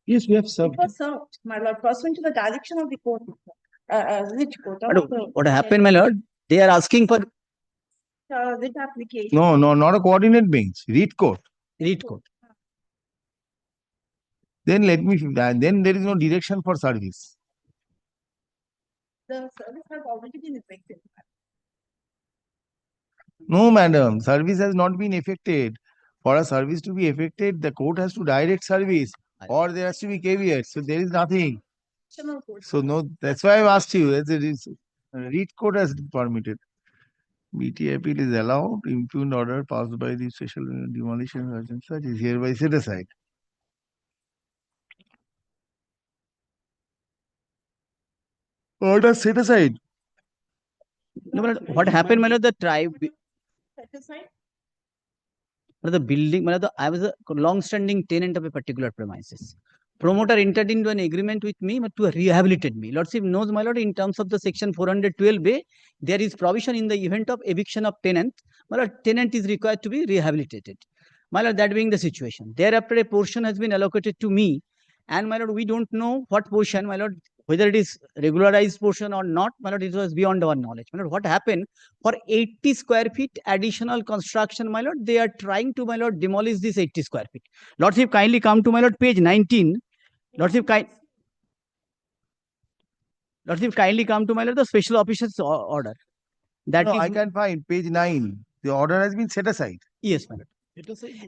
J: Yes, we have served.
H: It was served, my lord, pursuant to the direction of the court. Which court?
J: What happened, my lord? They are asking for
H: Writ application.
A: No, not a coordinate bench. Read court.
J: Read court.
A: Then then there is no direction for service.
H: The service has already been effected.
A: No, madam, service has not been effected. For a service to be effected, the court has to direct service or there has to be caveat. So there is nothing. So no, that's why I've asked you. Read court has permitted. BT appeal is allowed. Impugned order passed by the special demolition urgent such is hereby set aside. Order set aside.
J: No, but what happened, my lord? The tribe.
H: Set aside.
J: The building, I was a long-standing tenant of a particular premises. Promoter entered into an agreement with me to rehabilitate me. Lordship knows, my lord, in terms of the section 412A, there is provision in the event of eviction of tenant. My lord, tenant is required to be rehabilitated. My lord, that being the situation. Thereafter, a portion has been allocated to me. And my lord, we don't know what portion, my lord, whether it is regularized portion or not, my lord, it was beyond our knowledge. My lord, what happened? For 80 square feet additional construction, my lord, they are trying to, my lord, demolish this 80 square feet. Lordship, kindly come to, my lord, page 19. Lordship, kindly come to, my lord, the special officer's order. That
A: I can find page 9. The order has been set aside.
J: Yes, my lord.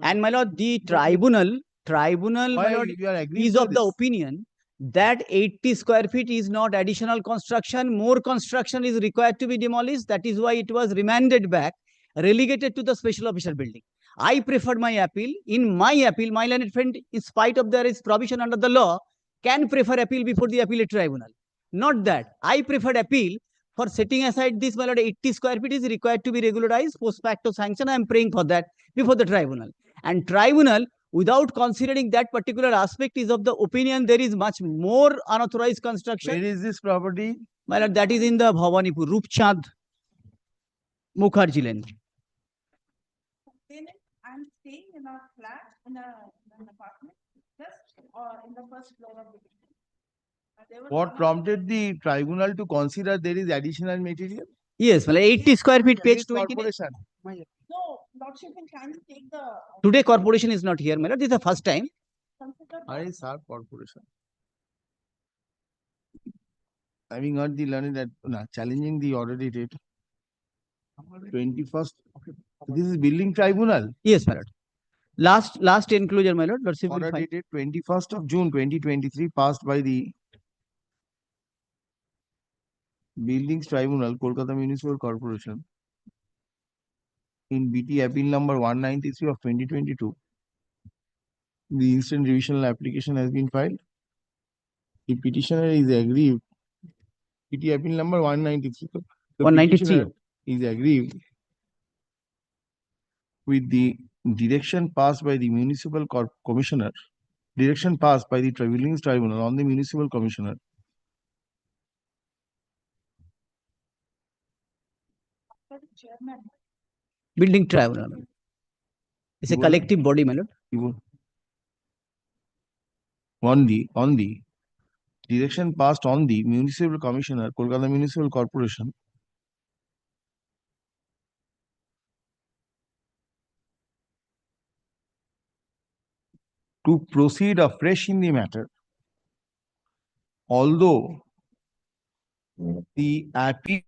J: And my lord, the tribunal, my lord, is of the opinion that 80 square feet is not additional construction. More construction is required to be demolished. That is why it was remanded back, relegated to the special officer building. I preferred my appeal. In my appeal, my learned friend, in spite of there is provision under the law, can prefer appeal before the appellate tribunal. Not that. I preferred appeal. For setting aside this, my lord, 80 square feet is required to be regularized post facto sanction. I am praying for that before the tribunal. And tribunal, without considering that particular aspect, is of the opinion there is much more unauthorized construction.
A: Where is this property?
J: My lord, that is in the Bhawanipur, Rupchand, Mukherjee Lane.
H: I'm staying in a flat, in an apartment, just in the first floor of the building.
A: What prompted the tribunal to consider there is additional material?
J: Yes, well, 80 square feet,
A: This
J: page
A: is
J: 20.
A: corporation.
H: No, Lordship will kindly take the.
J: Today corporation is not here, my lord. This is the first time.
A: I sir, corporation. Having heard the learned that challenging the already date. 21st. This is building tribunal.
J: Yes, my lord. Last enclosure, my lord. Lordship will
A: Order
J: find.
A: dated 21st of June 2023 passed by the Buildings Tribunal, Kolkata Municipal Corporation in BT appeal number 193 of 2022. The instant revisional application has been filed. The petitioner is aggrieved. BT appeal number 193. The
J: 193.
A: petitioner is aggrieved with the direction passed by the municipal commissioner, direction passed by the Buildings Tribunal on the municipal commissioner
J: Building tribunal. It's a collective body, my lord.
A: On the direction passed on the municipal commissioner, Kolkata Municipal Corporation, to proceed afresh in the matter, although the appeal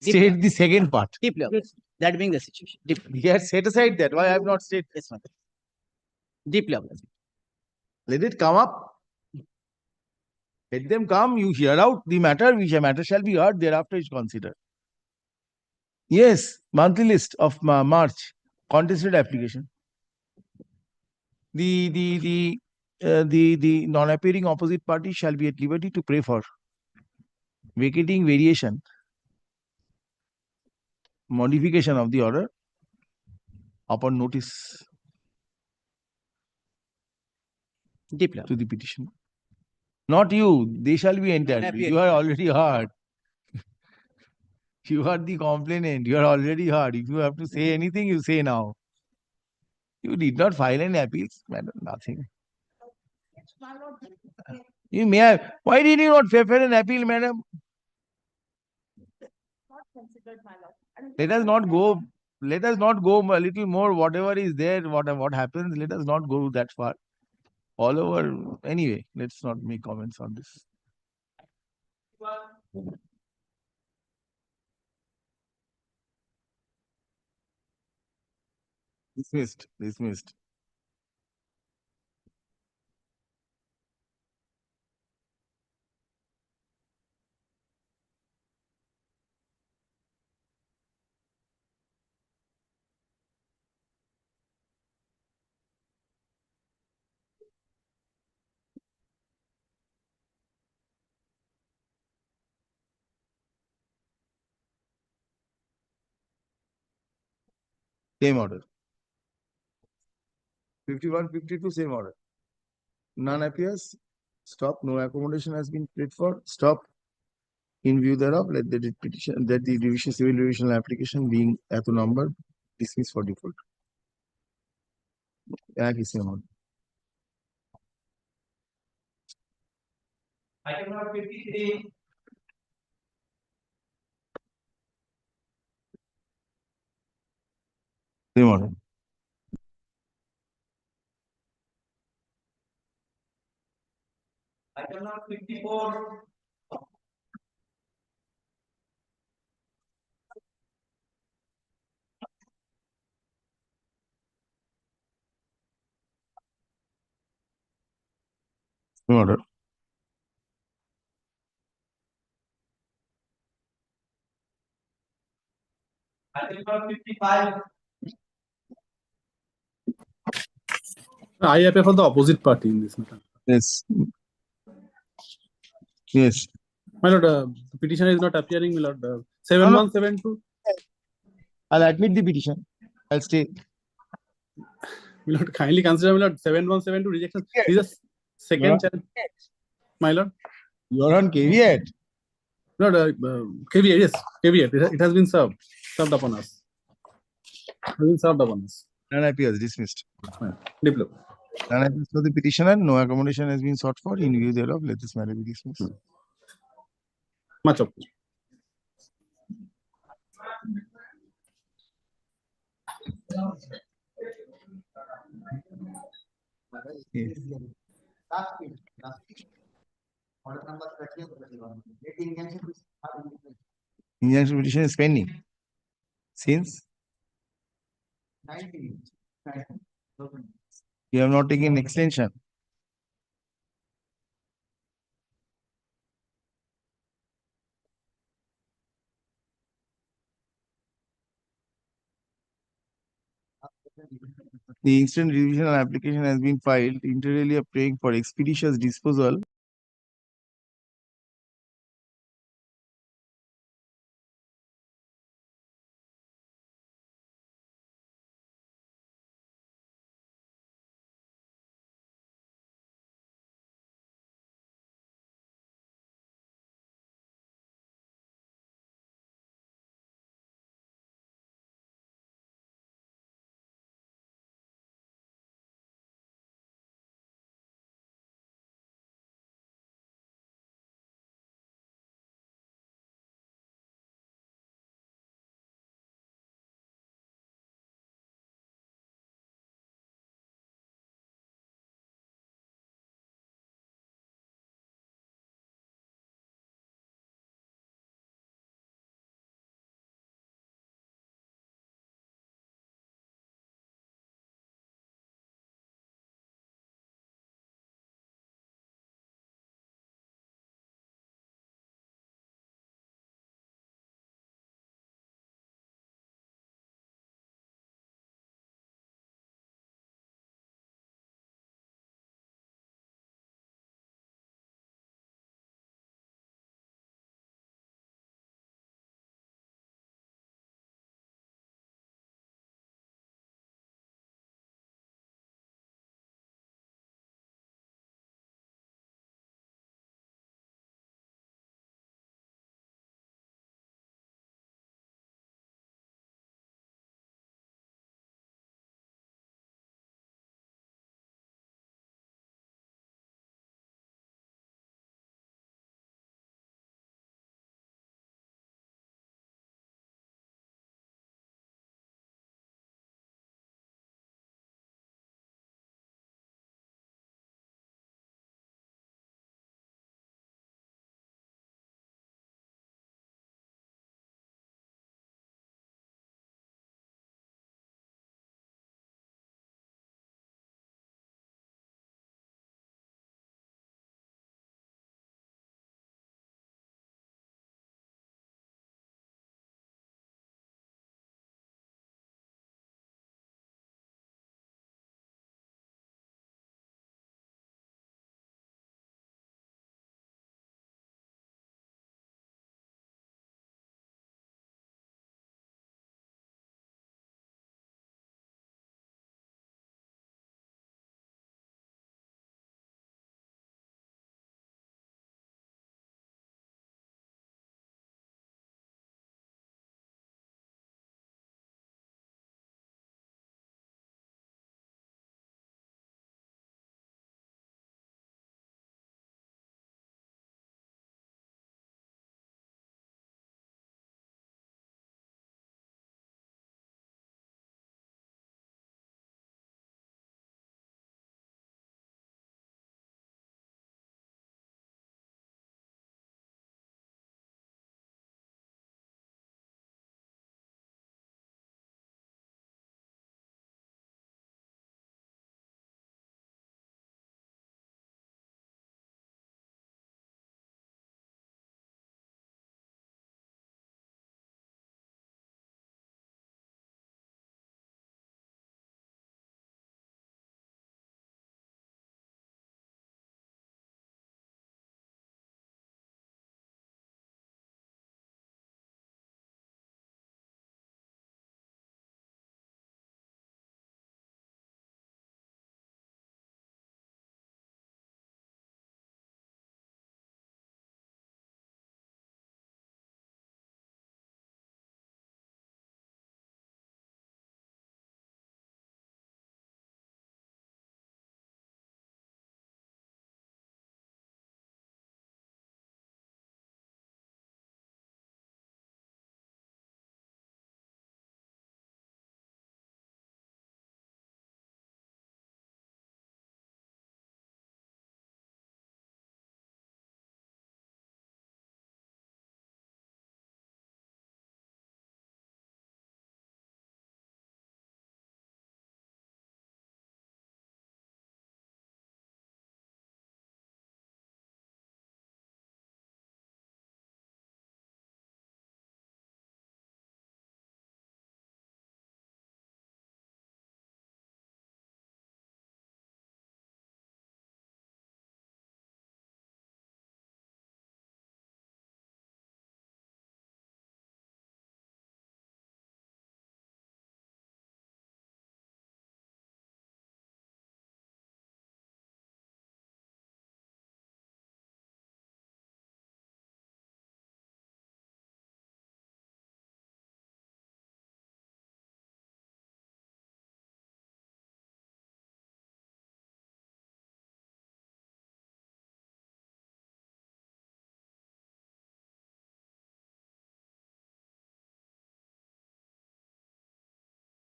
A: state the second part.
J: Deeply obvious. That being the situation. Deeply.
A: He has set aside that. Why I have not stated?
J: Yes, madam. Deeply obvious.
A: Let it come up. Let them come. You hear out the matter, which a matter shall be heard. Thereafter is considered. Yes, monthly list of March contested application. The non-appearing opposite party shall be at liberty to pray for vacating variation, modification of the order upon notice
J: Deeply.
A: to the petition. Not you, they shall be entitled. You are already heard. You are the complainant. You are already heard. If you have to say anything, you say now. You did not file any appeals, madam. Nothing. You may have. Why did you not prefer an appeal, madam? Let us not go. Let us not go a little more. Whatever is there, what happens. Let us not go that far. All over. Anyway, let's not make comments on this. Dismissed. Dismissed. Same order. 51, 52, same order. None appears. Stop. No accommodation has been paid for. Stop. In view thereof, let the petition that the division civil divisional application being at a number dismissed for default. Same order.
K: Item number 53.
A: Same order.
K: Item number 54.
A: Same order.
K: Item number 55.
L: I appear for the opposite party in this matter.
A: Yes. Yes.
L: My lord, the petitioner is not appearing, my lord. 7172.
A: I'll admit the petition. I'll stay.
L: My lord, kindly consider, my lord, 7172 rejection. This is a second challenge. My lord.
A: You're on caveat.
L: Lord, caveat, yes, caveat. It has been served upon us. Has been served upon us.
A: None appears. Dismissed.
L: Diplo.
A: None appears for the petitioner. No accommodation has been sought for. In view thereof, let this matter be dismissed.
L: Much obliged.
A: Yes. Injunction petition is pending since you have not taken extension. The instant revisional application has been filed, inter alia praying for expeditious disposal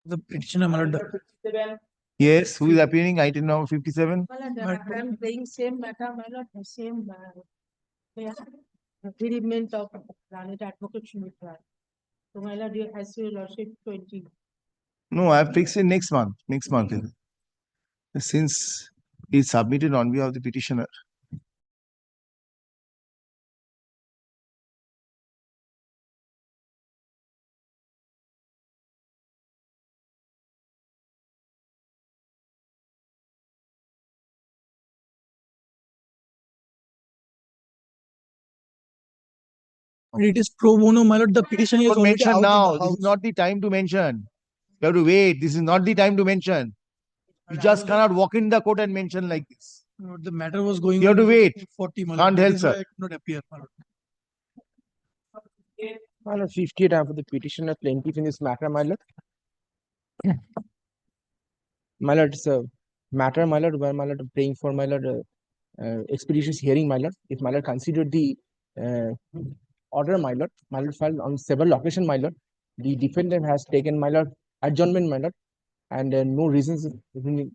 M: The petitioner, my lord.
A: Yes, who is appearing? Item number 57.
H: I'm playing same matter, my lord, the same, yeah, agreement of Planet Advocate should be tried. So my lord, you has your lordship 20.
A: No, I have fixed it next month. Next month. Since it's submitted on behalf of the petitioner.
M: It is pro bono, my lord. The petition is
A: Don't
M: already
A: mention
M: out
A: now.
M: in the
A: This
M: house.
A: is not the time to mention. You have to wait. This is not the time to mention. You just cannot walk in the court and mention like this.
M: My lord, the matter was going
A: You have
M: on
A: to wait.
M: 40, my lord.
A: Can't
M: That
A: help,
M: is why
A: sir.
M: I could not appear, my lord.
N: My lord, 58 for the petitioner plaintiff in this matter, my lord. My lord, it's a matter, my lord, where my lord praying for my lord expeditious hearing, my lord. If my lord considered the order, my lord filed on several occasions, my lord. The defendant has taken my lord adjournment, my lord, and no reasons have been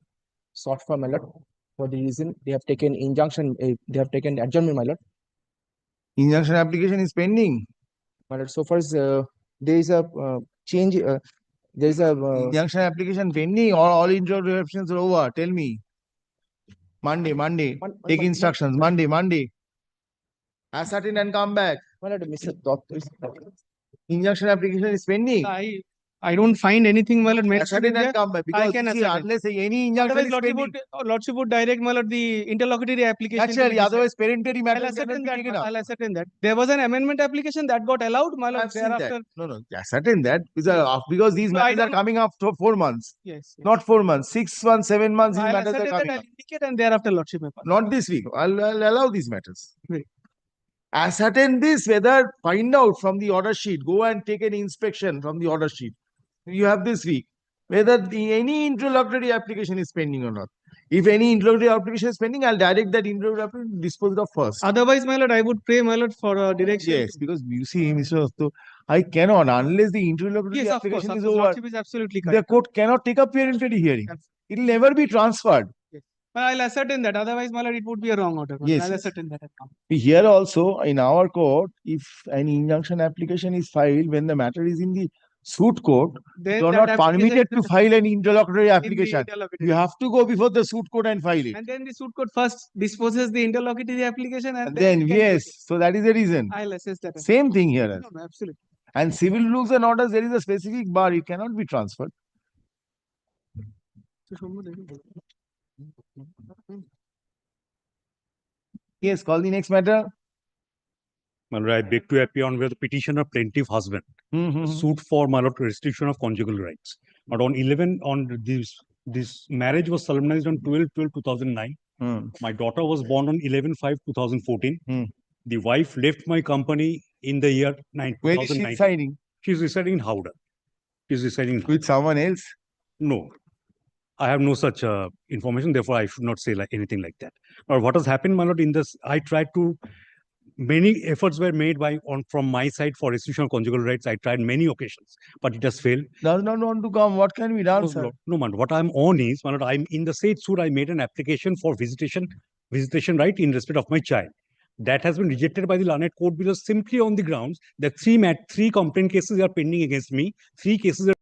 N: sought for, my lord. For the reason they have taken injunction, they have taken adjournment, my lord.
A: Injunction application is pending.
N: My lord, so far as there is a change, there is a
A: Injunction application pending or all interruptions are over. Tell me. Monday. Take instructions. Monday. Ascertain and come back.
N: my lord, Mr. Doctor.
A: Injunction application is pending.
W: I don't find anything, my lord, mentioned in
A: Ascertain and
W: there.
A: come back.
W: I
A: Because
W: can
A: see,
W: ascertain.
A: unless any injunction
W: Otherwise,
A: is
W: lordship
A: pending.
W: lordship would direct, my lord, the interlocutory application. to be
A: Naturally,
W: decided.
A: otherwise parentary
W: I'll
A: matters cannot
W: ascertain
A: be
W: that.
A: taken up.
W: I'll ascertain that. There was an amendment application that got allowed, my lord.
A: I've seen that.
W: Thereafter,
A: No. Ascertain that. Because these
W: No, I
A: matters are
W: don't-
A: coming after 4 months.
W: yes.
A: Not 4 months. 6 months, 7 months, these
W: I'll
A: matters are
W: ascertain that.
A: coming
W: I'll
A: up.
W: indicate, and thereafter, lordship may pass.
A: Not this week. I'll allow these matters.
W: Great.
A: Ascertain this, whether find out from the order sheet, go and take an inspection from the order sheet. You have this week, whether any interlocutory application is pending or not. If any interlocutory application is pending, I'll direct that interlocutory application disposed of first.
W: Otherwise, my lord, I would pray, my lord, for a direction.
A: Yes, because you see, Mr. Asto, I cannot, unless the interlocutory
W: Yes, of course.
A: application
W: Of
A: is
W: course,
A: over,
W: lordship is absolutely
A: the
W: correct.
A: court cannot take up parentary hearing. It will never be transferred.
W: But I'll ascertain that. Otherwise, my lord, it would be a wrong order.
A: Yes,
W: I'll
A: yes.
W: ascertain that.
A: Here also, in our court, if an injunction application is filed when the matter is in the suit court,
W: Then
A: you are
W: that
A: not
W: application
A: permitted to file an interlocutory application.
W: interlocutory.
A: You have to go before the suit court and file it.
W: And then the suit court first disposes the interlocutory application, and
A: Then,
W: we can
A: yes,
W: proceed.
A: so that is the reason.
W: I'll assess that.
A: Same thing here.
W: No, absolutely.
A: And civil rules and orders, there is a specific bar, it cannot be transferred. Yes, call the next matter.
X: My lord, I beg to appear on where the petitioner plaintiff husband suit for my lord restriction of conjugal rights. But on 11 on this marriage was solemnized on 12/12/2009. My daughter was born on 11/5/2014. The wife left my company in the year
A: Where is she
X: 2019.
A: residing?
X: She's residing in Howrah. She's residing in
A: with someone else.
X: No, I have no such information. Therefore, I should not say like anything like that. Or what has happened, my lord, in this, I tried to. Many efforts were made from my side for restriction of conjugal rights. I tried many occasions, but it has failed.
A: Does not want to come. What can be done, sir?
X: No, man. What I'm on is, my lord, I'm in the said suit. I made an application for visitation right in respect of my child. That has been rejected by the learned court because simply on the grounds that three complaint cases are pending against me. 3 cases are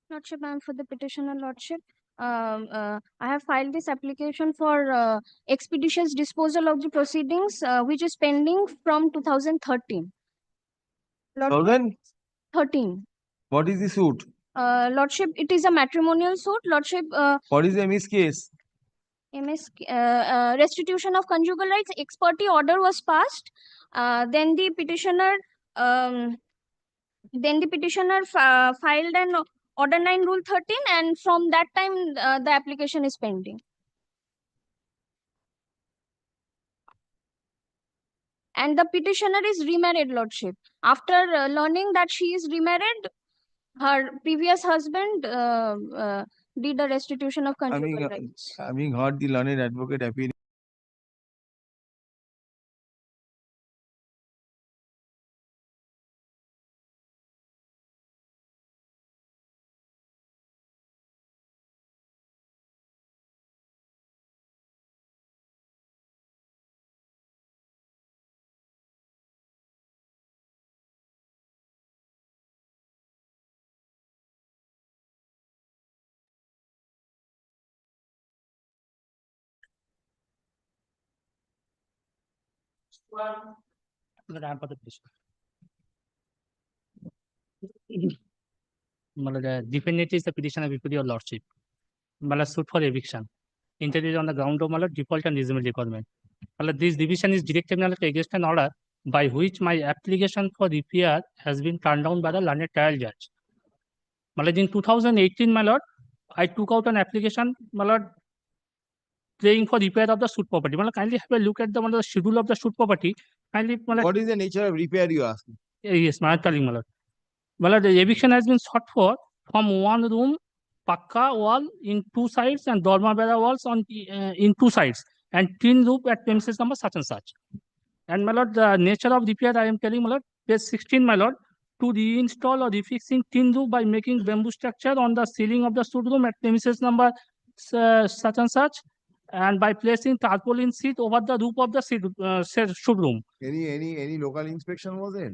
V: Lordship, I am for the petitioner, Lordship. I have filed this application for expeditious disposal of the proceedings, which is pending from 2013.
A: Solvent?
V: 13.
A: What is the suit?
V: Lordship, it is a matrimonial suit. Lordship,
A: What is the MS case?
V: restitution of conjugal rights, ex parte order was passed. Then the petitioner filed an order 9 rule 13, and from that time the application is pending. And the petitioner is remarried, Lordship. After learning that she is remarried, her previous husband did a restitution of conjugal rights.
A: Having heard the learned advocate appearing.
I: I am for the petition. Defendant is the petitioner before your lordship. Suit for eviction. Introduced on the ground of default and reasonable requirement. This division is directed against an order by which my application for repair has been turned down by the learned trial judge. In 2018, my lord, I took out an application, my lord, paying for repair of the suit property. Kindly have a look at the schedule of the suit property. Kindly,
A: what is the nature of repair you ask?
I: Yes, my telling, my lord. The eviction has been sought for from one room, pakka wall in two sides, and dorma bera walls on in two sides, and tin roof at premises number such and such. And my lord, the nature of repair I am telling, my lord, page 16, my lord, to reinstall or refixing tin roof by making bamboo structure on the ceiling of the suit room at premises number such and such, and by placing tarpaulin sheet over the roof of the suit room.
A: Any local inspection was it?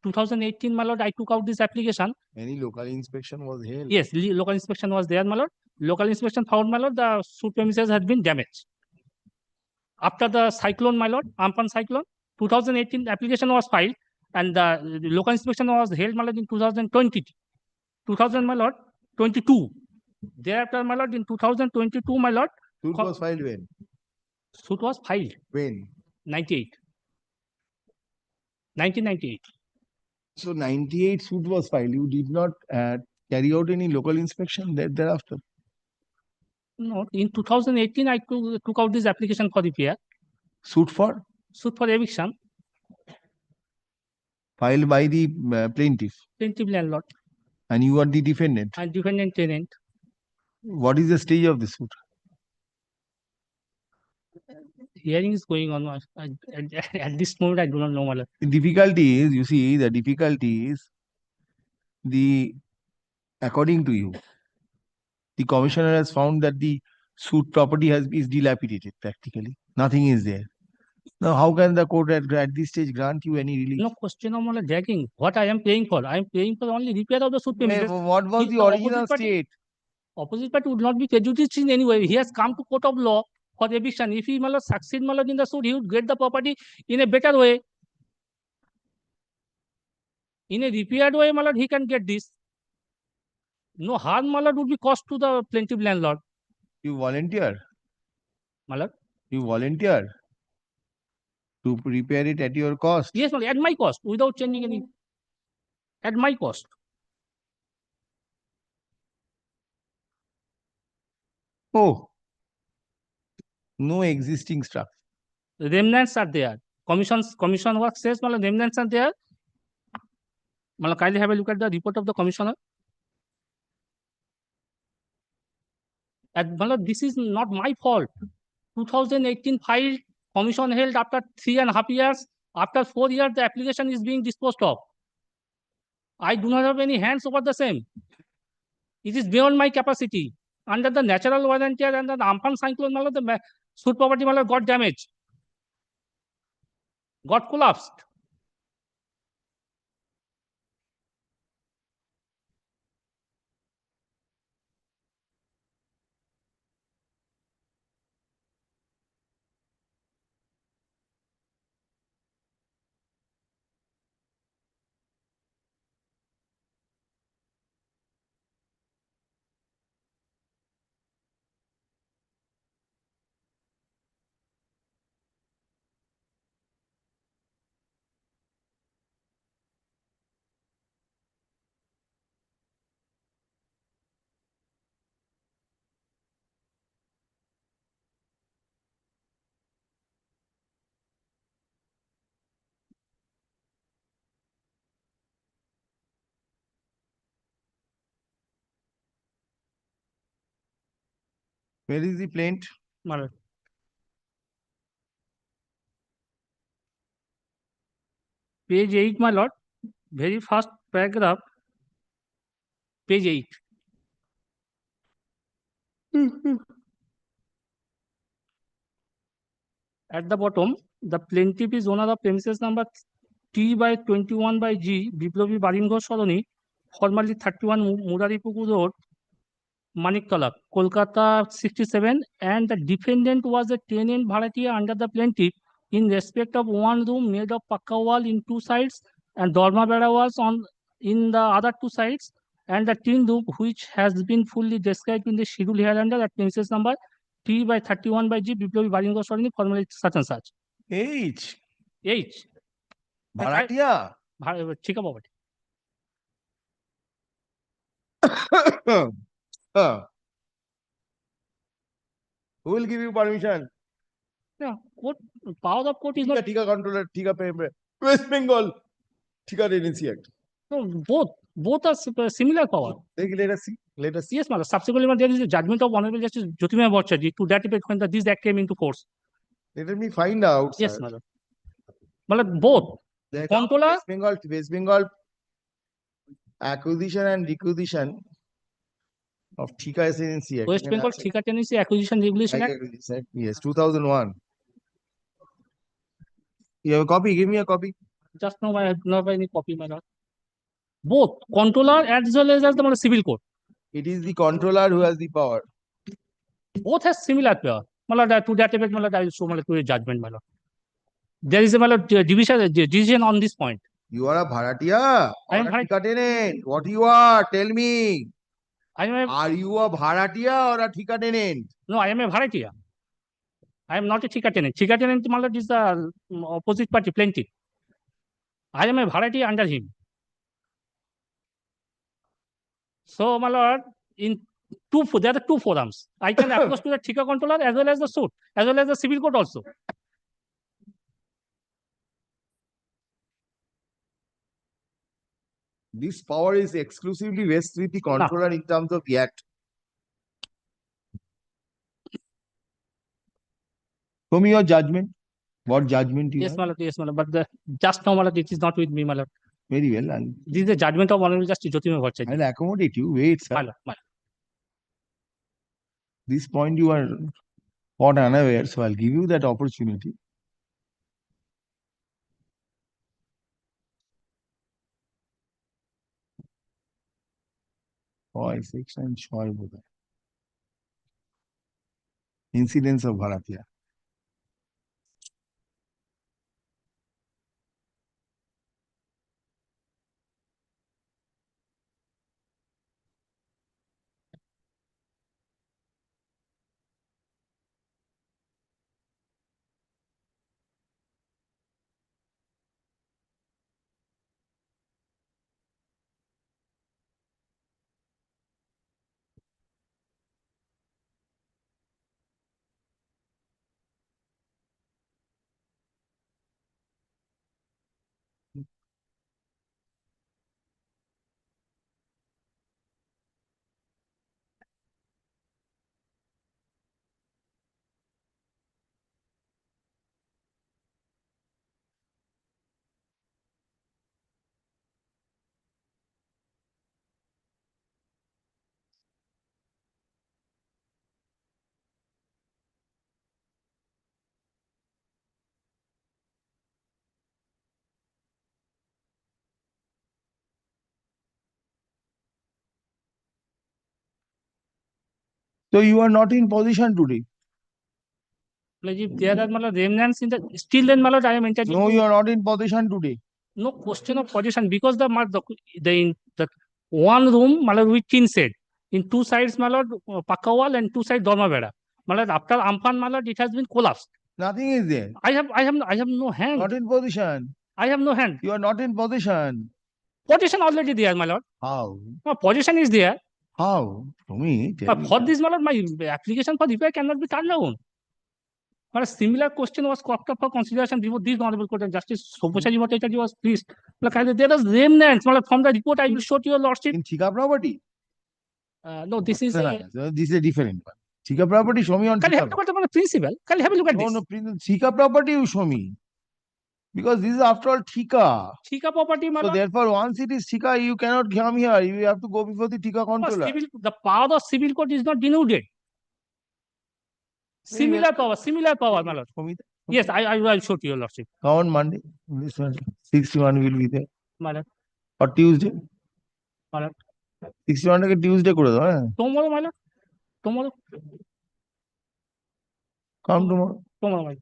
I: 2018, my lord, I took out this application.
A: Any local inspection was held?
I: Yes, local inspection was there, my lord. Local inspection found, my lord, the suit premises had been damaged. After the cyclone, my lord, Amphan cyclone, 2018 application was filed, and the local inspection was held, my lord, in 2020. 2000, my lord, 22. Thereafter, my lord, in 2022, my lord.
A: Suit was filed when?
I: Suit was filed.
A: When?
I: 98. 1998.
A: So 98 suit was filed. You did not carry out any local inspection thereafter?
I: No, in 2018, I took out this application for repair.
A: Suit for?
I: Suit for eviction.
A: Filed by the plaintiff?
I: Plaintiff landlord.
A: And you are the defendant?
I: And defendant tenant.
A: What is the stage of the suit?
I: Hearing is going on. At this moment, I do not know, my lord.
A: The difficulty is, you see, according to you, the commissioner has found that the suit property is dilapidated practically. Nothing is there. Now, how can the court at this stage grant you any relief?
I: No question of dragging. What I am paying for? I am paying for only repair of the suit premises.
A: What was the original state?
I: Opposite party would not be prejudiced in any way. He has come to court of law for eviction. If he succeed in the suit, he would get the property in a better way. In a repaired way, he can get this. No harm, would be caused to the plaintiff landlord.
A: You volunteer?
I: You
A: volunteer to repair it at your cost?
I: Yes, at my cost, without changing any. At my cost.
A: Oh, no existing structure.
I: Remnants are there. Commission work says remnants are there. Kindly have a look at the report of the commissioner. This is not my fault. 2018 filed, commission held after 3.5 years. After 4 years, the application is being disposed of. I do not have any hands over the same. It is beyond my capacity. Under the natural warranty and the Amphan cyclone, the suit property got damaged, got collapsed.
A: Where is the plaint?
I: my lord. Page 8, my lord. Very first paragraph. Page 8. At the bottom, the plaintiff is owner of premises number T/21/G, Biplobi Baringho Soroni, formerly 31 Muraripukur Road, Maniktala, Kolkata 67, and the defendant was a tenant bharatiya under the plaintiff in respect of one room made of pakka wall in two sides and dorma beda walls in the other two sides, and the tin roof which has been fully described in the schedule hereunder at premises number T/31/G, Biplobi Baringho Soroni, formerly such and such.
A: H.
I: H.
A: Bharatiya.
I: Chika Babati.
A: Who will give you permission?
I: Yeah, court, power of court is not.
A: Tika controller, Tika West Bengal, Tika Tenancy Act.
I: No, both are similar power.
A: Let us see. Let us see.
I: Yes, madam. Subsequently, there is a judgment of Honorable Justice Jyotirmoy Bhattacharya to that effect when this act came into force.
A: Let me find out.
I: Yes,
A: sir.
I: madam. Madam, both.
A: The
I: Controller.
A: West Bengal acquisition and requisition of Tika Tenancy Act.
I: West Bengal Thika Tenancy Acquisition Regulation Act.
A: Yes, 2001. You have a copy? Give me a copy.
I: Just now, I have not any copy, my lord. Both controller as well as the civil court.
A: It is the controller who has the power.
I: Both has similar power. My lord, to that effect, my lord, I will show my lord to a judgment, my lord. There is a my lord, decision on this point.
A: You are a Bharatiya
I: I am
A: or a Tika tenant? What you are? Tell me.
I: Are
A: you a Bharatiya or a Tika tenant?
I: No, I am a Bharatiya. I am not a Thika tenant. Thika tenant, my lord, is the opposite party plaintiff. I am a Bharatiya under him. So, my lord, there are two forums. I can approach to the Thika controller as well as the suit, as well as the civil court also.
A: This power is exclusively rests with the controller in terms of the act. Show me your judgment. What judgment you
I: Yes,
A: have?
I: my lord, yes, my lord. But just now, my lord, it is not with me, my lord.
A: Very well.
I: This is the judgment of Honorable Justice Jyotirmoy Bhattacharya.
A: I'll accommodate you. Wait, sir.
I: My lord, my lord.
A: This point you are caught unaware, so I'll give you that opportunity. Section Incidents of Bharatiya. So you are not in position today.
I: Like if there are remnants in the still, then I am entitled.
A: No, you are not in position today.
I: No question of position because the one room with tin set in two sides pakka wall and two sides dorma beda. After Amphan it has been collapsed.
A: Nothing is there.
I: I have no hand.
A: Not in position.
I: I have no hand.
A: You are not in position.
I: Position already there, my lord.
A: How?
I: No, position is there.
A: How? For me.
I: For this, my lord, my application for repair cannot be turned down. But a similar question was caught up for consideration before this honorable court, and Justice Sophoshaji Bhattacharya was pleased. Like, there is remnants. From the report, I will show to your lordship.
A: In Thika property?
I: No, this is
A: this is a different one. Thika property, show me on
I: Can you
A: Thika.
I: have a look at the principle? Can you have a look at
A: No,
I: this?
A: no, Thika property you show me. Because this is after all Thika.
I: Thika property, my
A: So
I: lord.
A: therefore, once it is Thika, you cannot come here. You have to go before the Thika controller.
I: The power of civil court is not denuded. Similar power, my lord. Yes, I will show to your lordship.
A: Come on Monday. This one, 61 will be there.
I: My lord.
A: Or Tuesday.
I: My lord.
A: 61 take Tuesday করে দাও, হ্যাঁ?
I: Tomorrow, my lord. Tomorrow.
A: Come tomorrow.
I: Tomorrow, my lord.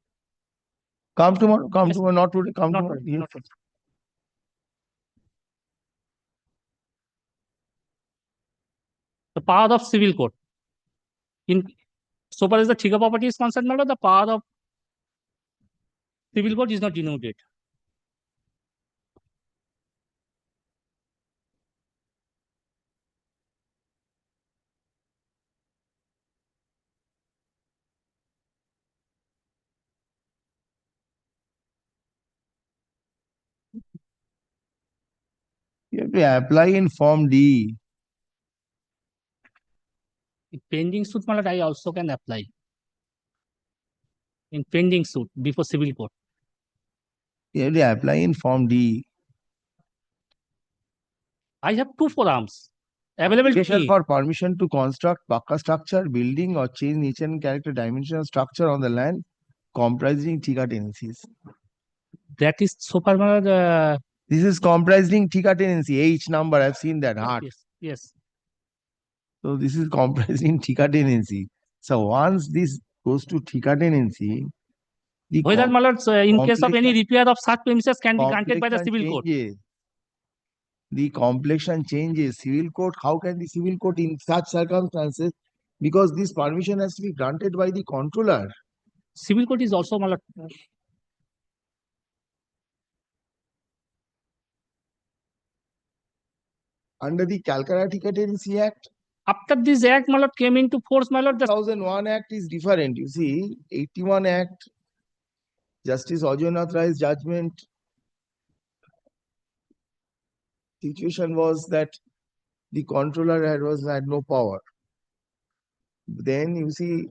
A: Come tomorrow. Come
I: Yes.
A: tomorrow. Not today. Come
I: Not
A: tomorrow.
I: today,
A: Yes.
I: not today. The power of civil court. In so far as the Thika property is concerned, my lord, the power of civil court is not denuded.
A: You have to apply in Form D.
I: In pending suit, my lord, I also can apply. In pending suit before civil court.
A: You have to apply in Form D.
I: I have two forums available to
A: Application
I: me.
A: for permission to construct Pakka structure, building or change nature and character dimensional structure on the land comprising Thika tenancies.
I: That is so far, my lord,
A: This is comprising Thika tenancy. H number, I've seen that. Heart.
I: yes, yes.
A: So this is comprising Thika tenancy. So once this goes to Thika tenancy, the
I: Whether, my lord, in case of any
A: complexion-
I: repair of such premises can be granted by the
A: complexion
I: civil court.
A: changes. The complexion changes. Civil court, how can the civil court in such circumstances? Because this permission has to be granted by the controller.
I: Civil court is also, my lord,
A: Under the Calcutta Thika Tenancy Act,
I: after this act, my lord, came into force, my lord, the
A: 2001 Act is different. You see, 81 Act, Justice unauthorized judgment. Situation was that the controller had no power. Then you see,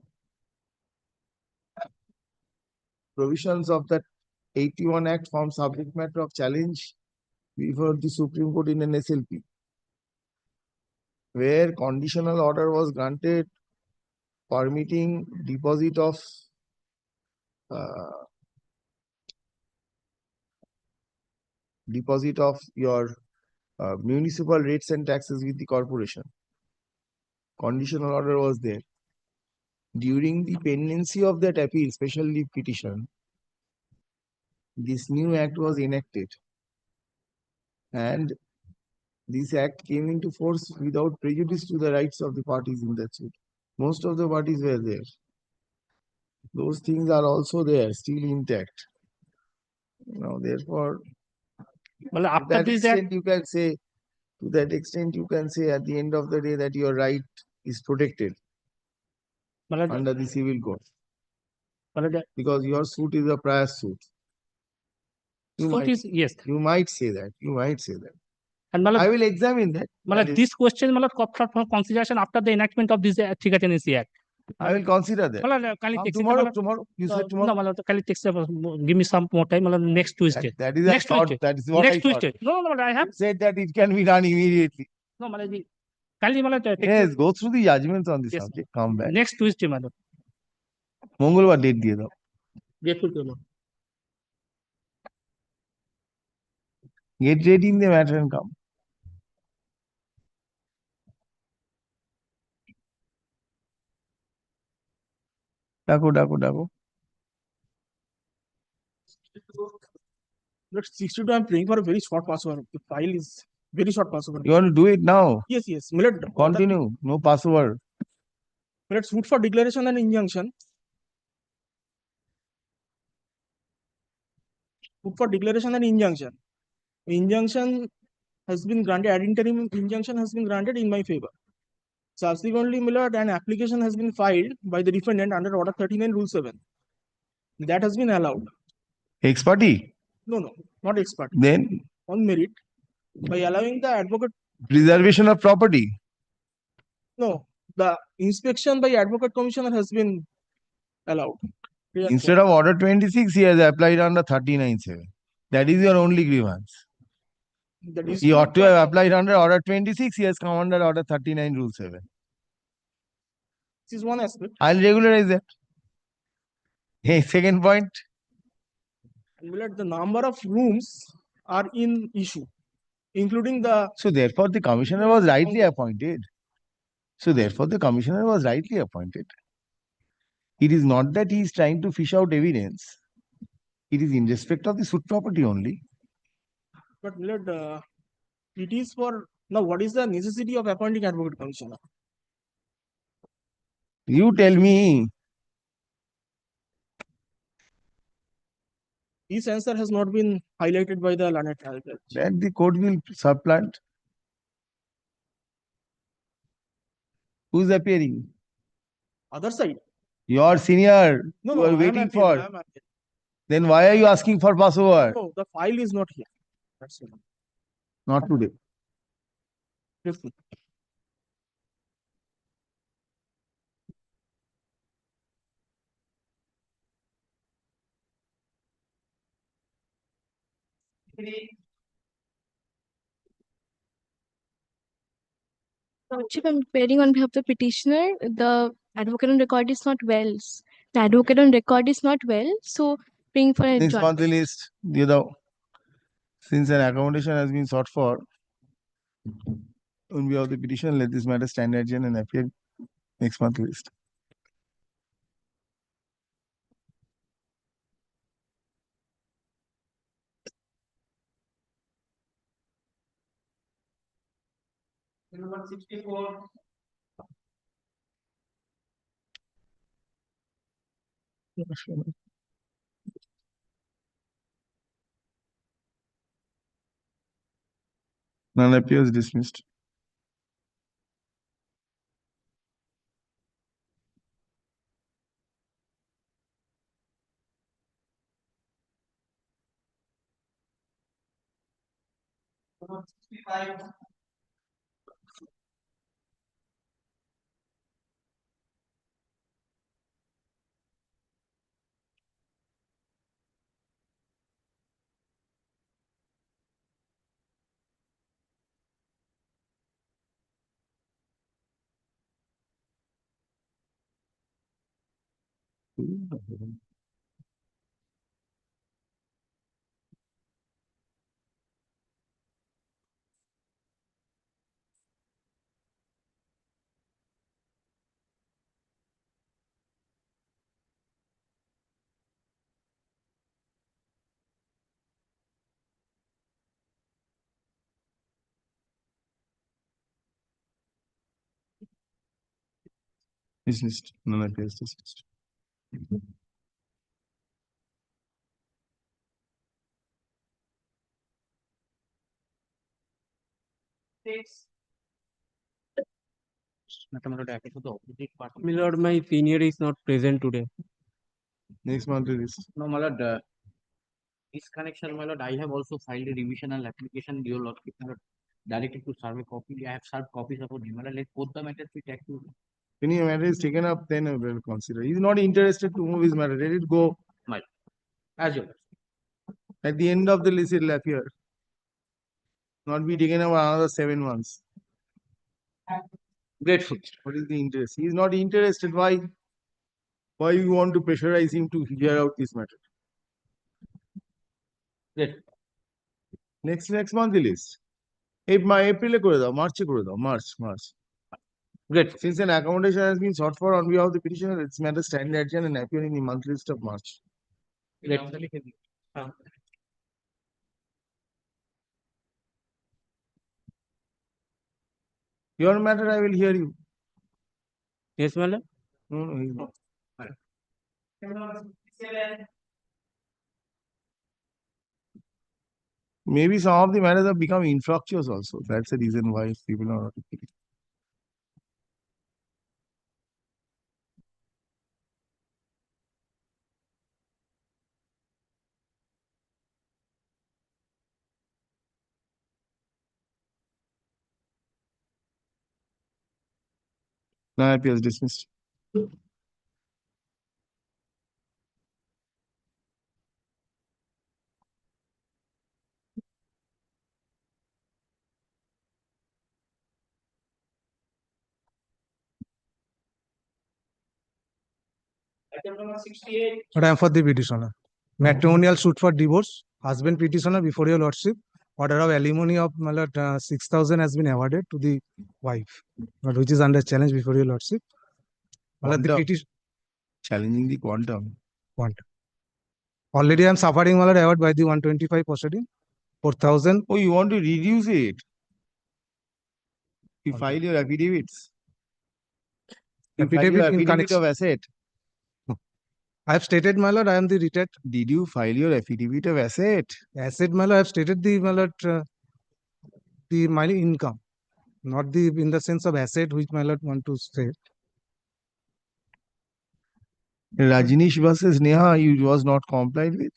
A: provisions of that 81 Act form subject matter of challenge before the Supreme Court in an SLP, where conditional order was granted permitting deposit of your municipal rates and taxes with the corporation. Conditional order was there. During the pendency of that appeal, special leave petition, this new act was enacted. And this act came into force without prejudice to the rights of the parties in that suit. Most of the parties were there. Those things are also there, still intact. Therefore,
I: well,
A: to
I: after
A: that
I: this
A: extent,
I: act,
A: you can say, at the end of the day that your right is protected
I: well,
A: under the civil code.
I: well,
A: Because your suit is a prior suit.
I: yes.
A: You might say that. You might say that.
I: And my lord,
A: I will examine that.
I: my lord, this question, my lord, called for consideration after the enactment of this Thika Tenancy Act.
A: I will consider that.
I: My lord, can you take
A: Tomorrow. You said tomorrow.
I: No, my lord, can you take give me some more time, my lord, next Tuesday.
A: That is
I: next
A: a thought.
I: Tuesday.
A: That is what
I: Next
A: I thought.
I: Tuesday. No, my lord, I have.
A: You said that it can be done immediately.
I: No, my lord, can you, my lord, take
A: Yes, go through the judgments on this
I: Yes.
A: subject. Come back.
I: next Tuesday, my lord.
A: মঙ্গলবার date দিয়ে দাও।
I: Grateful to you, Lord.
A: Get ready in the matter and come. ডাকো।
M: But 62, I'm praying for a very short passover. The file is very short passover.
A: You want to do it now?
M: Yes. Millet,
A: Continue. No password.
M: Millet, suit for declaration and injunction. Suit for declaration and injunction. Injunction has been granted, ad interim injunction has been granted in my favor. Subsequently, Millet, an application has been filed by the defendant under Order 39, Rule 7. That has been allowed.
A: Ex party?
M: No, not ex parte.
A: Then
M: On merit, by allowing the advocate.
A: preservation of property.
M: No, the inspection by advocate commissioner has been allowed.
A: Instead of order 26, he has applied under 39(7). That is your only grievance.
M: The
A: He
M: dispute
A: ought to have applied under order 26. He has come under order 39, rule 7.
M: This is one aspect.
A: I'll regularize that. Hey, second point.
M: And Millard, the number of rooms are in issue, including the.
A: So therefore, the commissioner was rightly appointed. So therefore, the commissioner was rightly appointed. It is not that he is trying to fish out evidence. It is in respect of the suit property only.
M: But Millard, it is for now. What is the necessity of appointing advocate commissioner?
A: You tell me.
M: This answer has not been highlighted by the learned trial judge.
A: That the court will supplant. Who's appearing?
M: Other side.
A: Your senior.
M: No,
A: you
M: no,
A: are
M: I am
A: waiting
M: appealing,
A: for.
M: I am appealing.
A: Then why are you asking for passover?
M: No, the file is not here. That's it.
A: Not today.
M: Listen.
B: Lordship, I'm appearing on behalf of the petitioner. The advocate on record is not well. The advocate on record is not well, so praying for
A: Next
B: adjournment.
A: monthly list. Since an accommodation has been sought for, on behalf of the petition, let this matter stand adjourned and appear next monthly list.
K: Number 64.
A: None appears dismissed.
K: Number 65.
A: Dismissed. None appears dismissed.
O: My lord, my senior is not present today.
A: Next monthly list.
O: No, my lord, this connection, my lord, I have also filed a revisional application, your lordship, my lord, directed to serve a copy. I have served copies of it. My lord, let both the matters be taken to.
A: When your matter is taken up, then I will consider. He is not interested to move his matter. Let it go.
O: My, as your.
A: At the end of the list, it will appear. Not be taken up another 7 months.
O: Grateful.
A: What is the interest? He is not interested. Why? Why you want to pressurize him to hear out this matter?
O: Grateful.
A: Next monthly list. April করে দাও, March করে দাও, March.
O: Great.
A: Since an accommodation has been sought for on behalf of the petitioner, its matter stand adjourned and appear in the monthly list of March.
O: Great.
A: Your matter, I will hear you.
O: Yes, my lord.
A: No, he's not. Maybe some of the matters have become infructuous also. That's the reason why people are not appealing. Non-appeal is dismissed.
K: Item number 68.
P: But I am for the petitioner. Matrimonial suit for divorce. Husband petitioner before your lordship. Order of alimony of 6,000 has been awarded to the wife, but which is under challenge before your lordship.
A: Quantum. Challenging the quantum.
P: Quantum. Already I am suffering award by the 125 proceeding. 4,000.
A: Oh, you want to reduce it? You file your affidavits. You file your affidavit of asset.
P: I have stated, my lord, I am the retired.
A: Did you file your affidavit of asset?
P: Asset, my lord, I have stated the, my lord, the my income, not the in the sense of asset which my lord want to say.
A: Rajinish versus Neha, you was not complied with.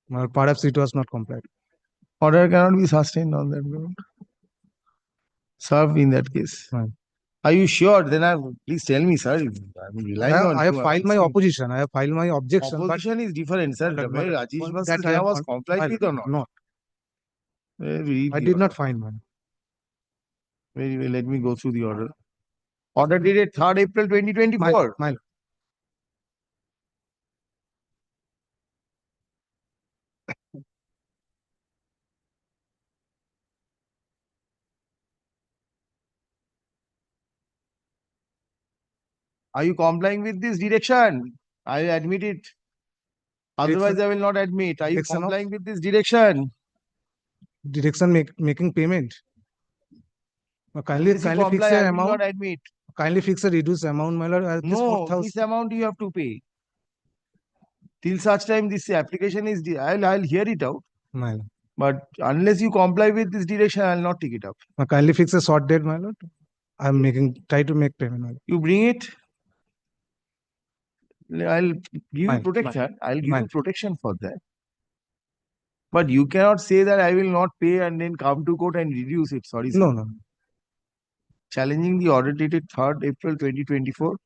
P: Well, perhaps it was not complied.
A: Order cannot be sustained on that ground. Served in that case.
P: Right.
A: Are you sure? Then please tell me, sir. I'm relying on
P: I have
A: you.
P: filed my opposition. I have filed my objection.
A: Opposition is different, sir. Whether Rajesh versus
P: that I
A: Neha
P: have
A: was complied with or not?
P: Not.
A: Read
P: I
A: the
P: did
A: order.
P: not find one.
A: Very well. Let me go through the order. Order dated 3rd April 2024.
P: My lord.
A: Are you complying with this direction? I admit it. Otherwise, I will not admit. Are you complying with this direction?
P: Direction making payment. Kindly
A: Unless you
P: fix
A: comply,
P: the
A: I will
P: amount.
A: not admit.
P: Kindly fix a reduced amount, my lord.
A: No, this amount you have to pay. Till such time this application is, I'll hear it out.
P: My lord.
A: But unless you comply with this direction, I'll not take it up.
P: Kindly fix a short date, my lord. I'm try to make payment, my lord.
A: You bring it. I'll give you protection. I'll give you protection for that. But you cannot say that I will not pay and then come to court and reduce it. Sorry, sir.
P: No.
A: Challenging the order dated 3rd April 2024.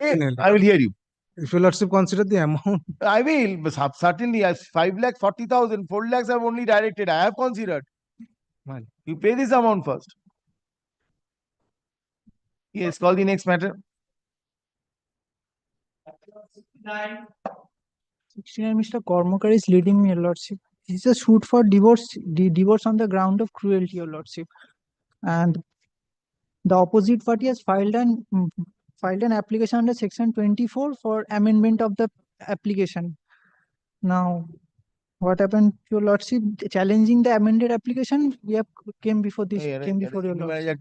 A: I will hear you.
P: If your lordship consider the amount.
A: I will, but certainly, as 5,40,000, 4 lakhs I've only directed. I have considered.
P: Fine.
A: You pay this amount first. Yes, call the next matter.
C: 69, Mr. Kormakar is leading me, your lordship. This is a suit for divorce, divorce on the ground of cruelty, your lordship. And the opposite party has filed an application under section 24 for amendment of the application. Now, what happened, your lordship? Challenging the amended application, we have came before your lordship.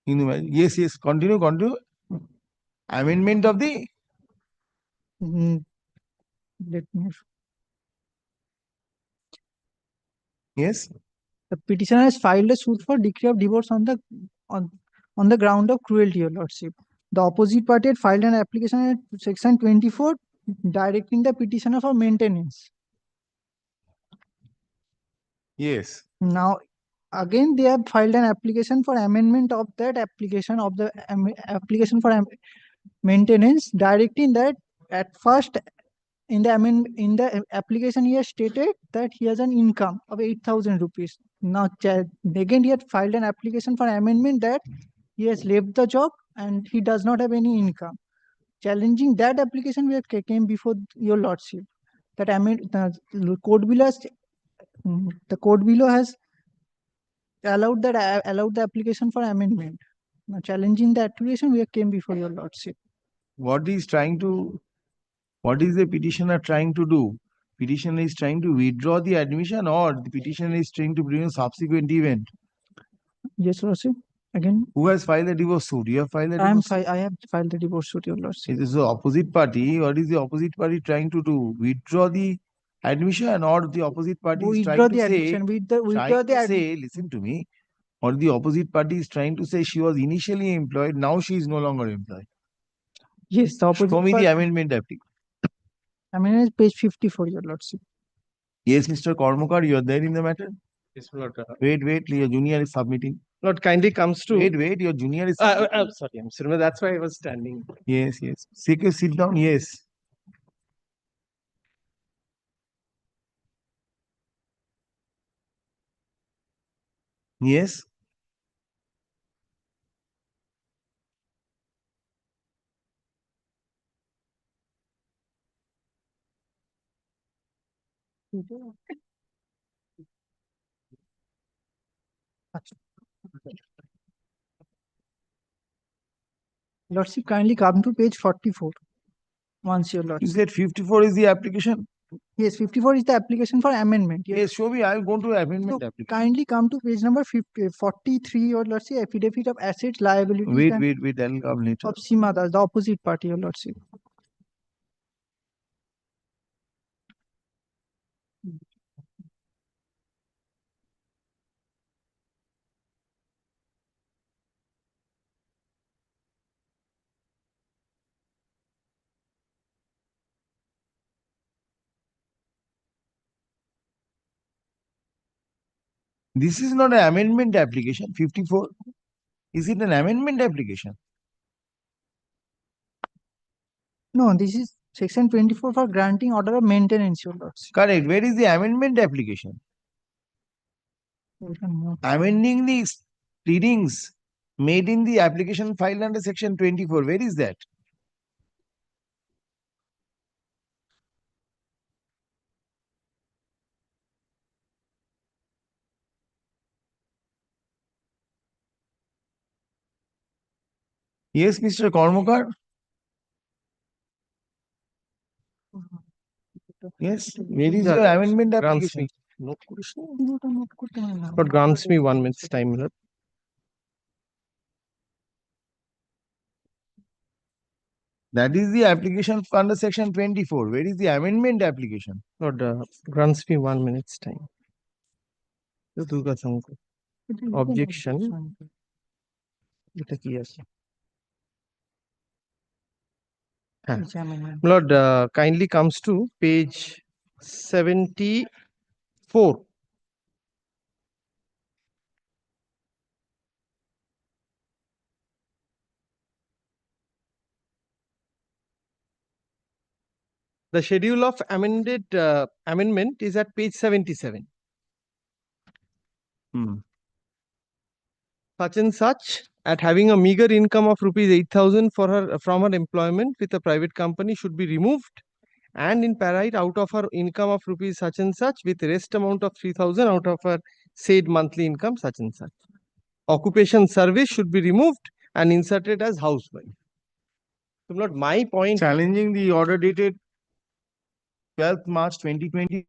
A: Yes, yes, continue. Amendment of the
C: Let me.
A: Yes.
C: The petitioner has filed a suit for decree of divorce on the ground of cruelty, your lordship. The opposite party had filed an application at section 24 directing the petitioner for maintenance.
A: Yes.
C: Now, again, they have filed an application for amendment of that application of the application for maintenance, directing that at first in the application he has stated that he has an income of 8,000 rupees. Now, again, he had filed an application for amendment that he has left the job and he does not have any income. Challenging that application, we came before your lordship. That the court below has allowed the application for amendment. Now, challenging the application, we came before your lordship.
A: What is the petitioner trying to do? Petitioner is trying to withdraw the admission, or the petitioner is trying to bring a subsequent event?
C: Yes, lordship. Again.
A: Who has filed the divorce suit? You have filed the divorce suit?
C: I have filed the divorce suit, your lordship.
A: It is the opposite party. What is the opposite party trying to do? Withdraw the admission, or the opposite party is trying to say, listen to me, or the opposite party is trying to say she was initially employed, now she is no longer employed?
C: Yes, the opposite
A: Show me the
C: party.
A: amendment application.
C: Amendment is page 54, your lordship.
A: Yes, Mr. Kormakar, you are there in the matter?
G: Yes, Lord.
A: Wait, your junior is submitting.
G: Lord, kindly comes to.
A: Wait, your junior is submitting.
G: Sorry, I'm sure that's why I was standing.
A: Yes. Sit down, yes. Yes.
C: Lordship, kindly come to page 44. Once your lordship.
A: You said 54 is the application?
C: Yes, 54 is the application for amendment.
A: Yes, show me. I will go to amendment application.
C: Kindly come to page number 43, your lordship, affidavit of assets, liabilities.
A: Wait, I'll come later.
C: Of Simadas, the opposite party, your lordship.
A: This is not an amendment application, 54. Is it an amendment application?
C: No, this is section 24 for granting order of maintenance, your lordship.
A: Correct. Where is the amendment application? Amending the pleadings made in the application filed under section 24. Where is that? Yes, Mr. Kormakar. Yes, where is your amendment application?
G: Lord, grants me 1 minute's time, Lord.
A: That is the application under section 24. Where is the amendment application?
G: Lord, grants me 1 minute's time. Objection. Lord, kindly comes to page 74.
D: The schedule of amendment is at page 77. Such and such, at having a meager income of rupees 8,000 from her employment with a private company should be removed, and in parite out of her income of rupees such and such with rest amount of 3,000 out of her said monthly income such and such. Occupation service should be removed and inserted as housewife. So, Lord, my point.
A: Challenging the order dated 12th March 2020.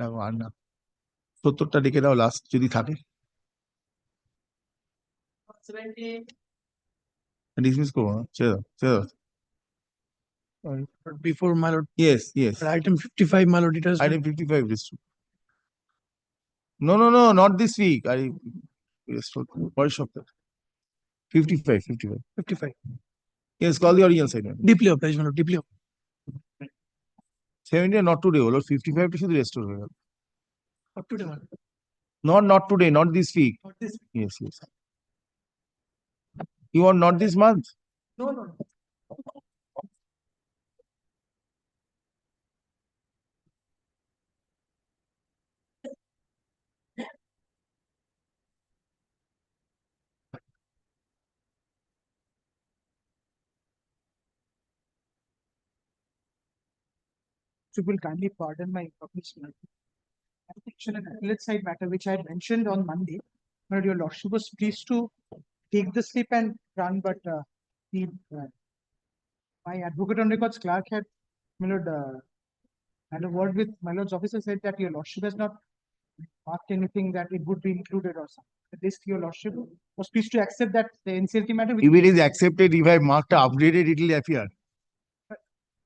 A: দেখো আর না 70টা লিখে দাও last যদি থাকে dismiss করবো না ছেড়ে দাও
Q: Before my lord.
A: Yes, yes.
Q: Item 55, my lord, it has.
A: Item 55 restored. No, not this week. I restored. First of that. 55.
Q: 55.
A: Yes, call the original segment.
Q: Deeply obliged, my lord, deeply obliged.
A: 70 not today, Lord. 55 to the restore.
Q: Up to the one.
A: Not today, not this week.
Q: Not this.
A: Yes. You want not this month?
Q: No. So will kindly pardon my information. Action and appellate side matter, which I had mentioned on Monday, but your lordship was pleased to take the slip and run, but my advocate on records clerk had, my lord, had a word with my lord's officer, said that your lordship has not marked anything that it would be included or something. At least your lordship was pleased to accept that the NCLT matter.
A: If it is accepted, if I marked upgraded, it will appear.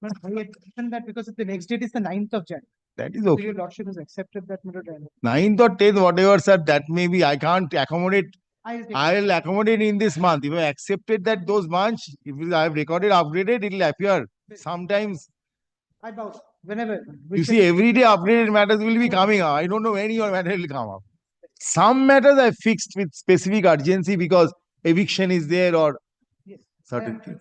Q: But I had mentioned that because the next date is the 9th of January.
A: That is
Q: So
A: okay.
Q: your lordship has accepted that, my lord.
A: 9th or 10th, whatever, sir, that may be. I can't accommodate.
Q: I'll
A: I'll accommodate in this month. If I accepted that those months, if I have recorded upgraded, it will appear. Sometimes.
Q: I bow. whenever.
A: You see, every day updated matters will be coming up. I don't know when your matter will come up. Some matters I fixed with specific urgency because eviction is there or certain things.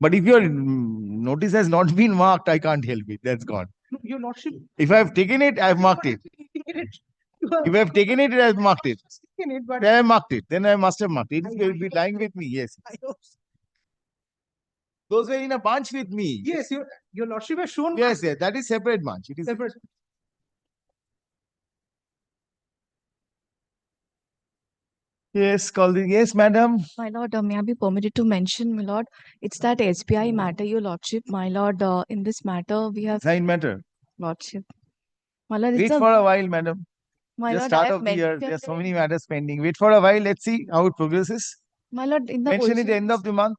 A: But if your notice has not been marked, I can't help it. That's gone.
Q: No, your lordship.
A: If I have taken it, I have marked it. If I have taken it, I have marked it.
Q: But
A: Then I marked it. Then I must have marked it. It will be lying with me. Yes. Those were in a bunch with me.
Q: Yes, your lordship has shown.
A: Yes, yes. That is separate bunch. It is
Q: Separate.
A: Yes, call the yes, madam.
R: My lord, may I be permitted to mention, my lord, it's that SBI matter, your lordship. My lord, in this matter, we have
A: Sign matter.
R: lordship. My lord, it's
A: Wait for a while, madam.
R: my
A: Just
R: lord,
A: start
R: I have
A: of the year. There are
R: mentioned
A: so many matters pending. Wait for a while. Let's see how it progresses.
R: my lord, in the
A: Mention it end of the month.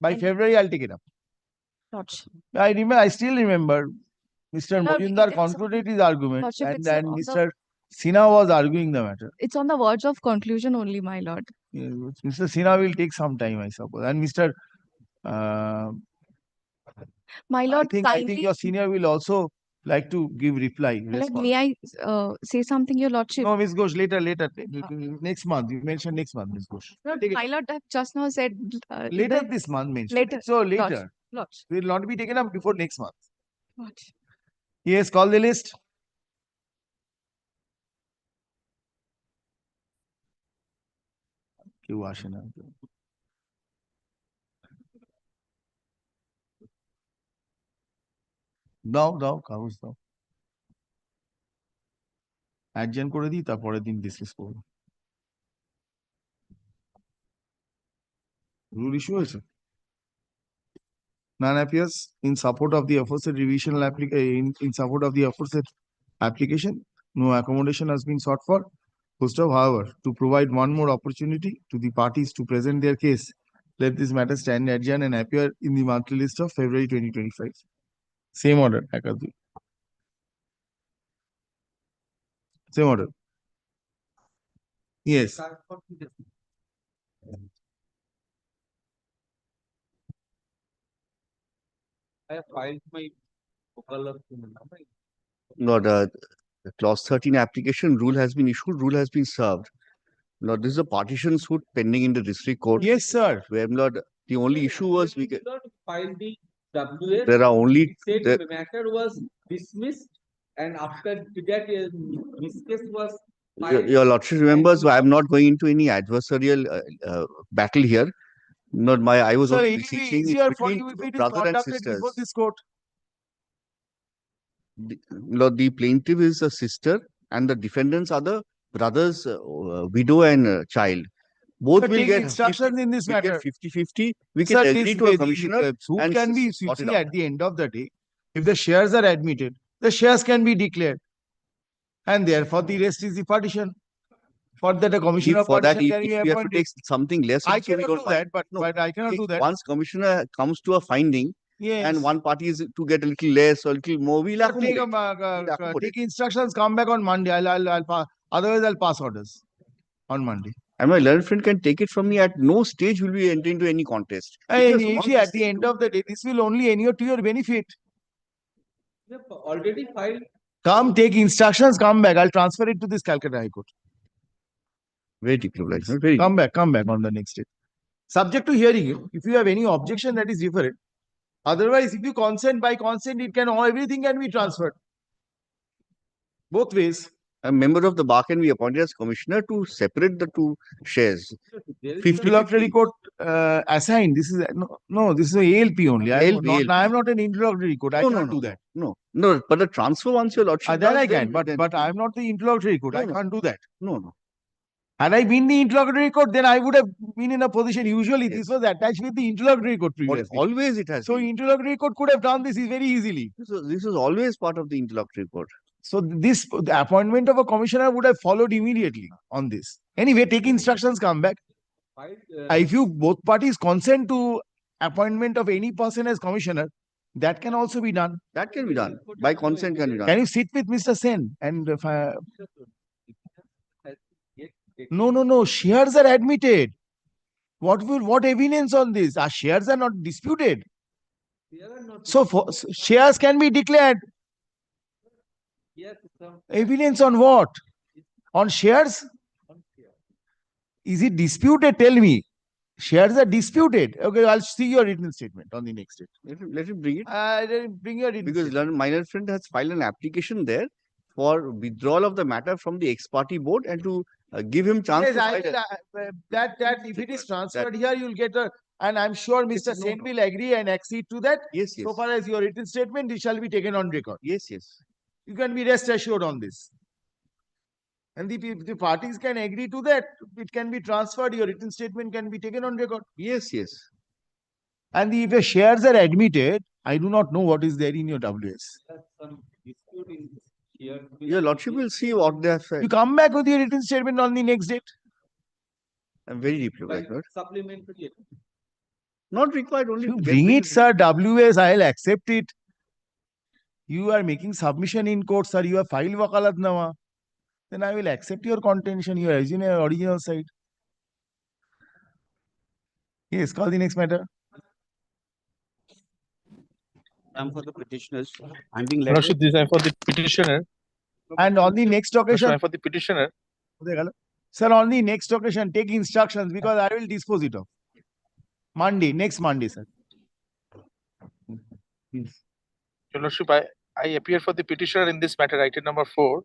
A: By February, I'll take it up.
R: lordship.
A: I still remember Mr.
R: Lord,
A: Mojumdar
R: it's
A: concluded his argument
R: Lordship,
A: and
R: it's
A: then
R: on the-
A: Mr. Sinha was arguing the matter.
R: It's on the verge of conclusion only, my lord.
A: Yes, Mr. Sinha will take some time, I suppose. And Mr.
R: My lord,
A: I think
R: kindly,
A: your senior will also like to give reply.
R: my lord,
A: Response.
R: may I say something, your lordship?
A: No, Ms. Ghosh, later. Next month. You mentioned next month, Ms. Ghosh.
R: Lord, my lord, I have just now said
A: Later this month mentioned.
R: Later.
A: So later.
R: Lordship.
A: Will not be taken up before next month.
R: Lordship.
A: Yes, call the list. কেউ আসে না দাও কাগজ দাও অ্যাডজেন্ট করে দিই তারপরের দিন ডিসকাস করব রুল ইস্যু হয়েছে None appears in support of the aforesaid revisional in support of the aforesaid application. No accommodation has been sought for. However, to provide one more opportunity to the parties to present their case, let this matter stand adjourned and appear in the monthly list of February 2025. Same order, Akadu. Same order. Yes.
S: I have filed my
G: Lord, the clause 13 application rule has been issued, rule has been served. Lord, this is a partition suit pending in the district court.
A: Yes, sir.
G: Where, Lord, the only issue was we get,
S: filed the WS.
G: there are only
S: Said
G: there,
S: the matter was dismissed, and after that, this case was
G: your lordship remembers, I am not going into any adversarial battle here. Not I was
A: Sir,
G: only
A: it will be
G: beseeching
A: easier for
G: between
A: you if it is
G: brother and
A: conducted
G: sisters.
A: before this court.
G: Lord, the plaintiff is a sister and the defendants are the brother's widow and child. Both
A: Sir,
G: will
A: take
G: get
A: instructions in this matter.
G: 50-50. We
A: Sir,
G: can agree
A: this
G: to a
A: the
G: commissioner
A: suit
G: and
A: can be, you
G: sort it
A: see,
G: out.
A: at the end of the day, if the shares are admitted, the shares can be declared. And therefore, the rest is the partition. For that, a commissioner
G: If for that,
A: partition
G: if
A: can be
G: we have to
A: appointed.
G: take something less,
A: I
G: also we
A: cannot
G: don't
A: do
G: mind.
A: that, but I cannot do that.
G: Once commissioner comes to a finding,
A: Yes.
G: and one party is to get a little less or a little more, we'll
A: Sir,
G: accommodate.
A: take instructions, come back on Monday. Otherwise, I'll pass orders on Monday.
G: And my learned friend can take it from me. At no stage will we enter into any contest.
A: And you see, at the end of the day, this will only inure to your benefit.
S: already filed.
A: Come, take instructions, come back. I'll transfer it to this Calcutta High Court.
G: Very diplomatic. Very
A: Come back on the next day. Subject to hearing you. If you have any objection, that is different. Otherwise, if you consent by consent, everything can be transferred. Both ways.
G: A member of the bar can be appointed as commissioner to separate the two shares. 50
A: Interlocutory court assigned. This is this is a ALP only. I am not an interlocutory court. I can't do that.
G: No, but the transfer once your lordship
A: Then
G: does,
A: I can, but I am not the interlocutory court. I can't do that.
G: No.
A: Had I been the interlocutory court, then I would have been in a position. Usually, this was attached with the interlocutory court previously.
G: Always it has.
A: So, interlocutory court could have done this very easily.
G: This is always part of the interlocutory court.
A: So, the appointment of a commissioner would have followed immediately on this. Anyway, take instructions, come back. If you both parties consent to appointment of any person as commissioner, that can also be done.
G: That can be done. By consent can be done.
A: Can you sit with Mr. Sen and No. Shares are admitted. What evidence on this? Our shares are not disputed. So shares can be declared.
S: Yes, some.
A: Evidence on what? On shares? Is it disputed? Tell me. Shares are disputed. Okay, I'll see your written statement on the next date.
G: Let me bring it.
A: Bring your written
G: Because
A: statement.
G: minor friend has filed an application there for withdrawal of the matter from the ex parte board and to give him chance
A: Yes,
G: to
A: I
G: file
A: will, that if it is transferred here, you'll get a, and I'm sure Mr. Sen will agree and accede to that.
G: Yes, yes.
A: So far as your written statement, it shall be taken on record.
G: Yes, yes.
A: You can be rest assured on this. And the parties can agree to that. It can be transferred. Your written statement can be taken on record.
G: Yes, yes.
A: And if the shares are admitted, I do not know what is there in your WS.
S: Some dispute in here.
G: Your Lordship will see what they have said.
A: You come back with your written statement on the next date.
G: I'm very deeply required.
S: Supplementary.
G: Not required, only
A: You bring it, sir. WS, I'll accept it. You are making submission in court, sir. You have filed wakalat nama. Then I will accept your contention, your original side. Yes, call the next matter.
G: I'm for the petitioners. I'm being led.
E: Lordship, this is for the petitioner.
A: And on the next occasion,
E: For the petitioner.
A: sir, on the next occasion, take instructions because I will dispose it of. Monday, next Monday, sir.
E: Your Lordship, I appear for the petitioner in this matter, item number 4. Your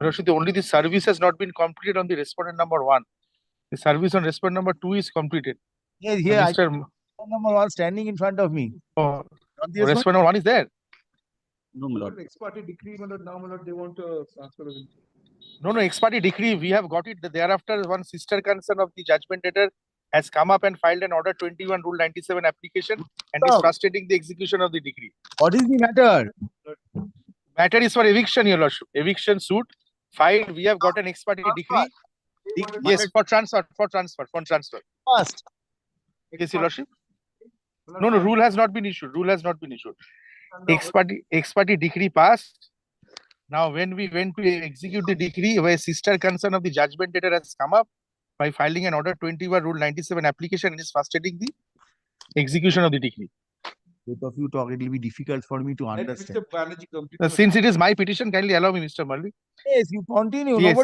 E: Lordship, only the service has not been completed on the respondent number 1. The service on respondent number 2 is completed.
A: Yes, here, number 1 standing in front of me.
E: Oh, respondent number 1 is there.
G: No, my lord.
Q: Ex parte decree, my lord, now, my lord, they want to transfer the.
E: No, ex parte decree, we have got it. Thereafter, one sister concern of the judgment debtor has come up and filed an order 21 rule 97 application and is frustrating the execution of the decree.
A: What is the matter?
E: Matter is for eviction, your lordship. Eviction suit filed. We have got an ex parte decree. Yes, for transfer.
A: First.
E: Yes, your lordship. No, rule has not been issued. Ex parte decree passed. Now, when we went to execute the decree, where sister concern of the judgment debtor has come up by filing an order 21 rule 97 application and is frustrating the execution of the decree.
A: Both of you talk, it will be difficult for me to understand.
E: Since it is my petition, kindly allow me, Mr. Murli.
A: Yes, you continue.
E: Yes,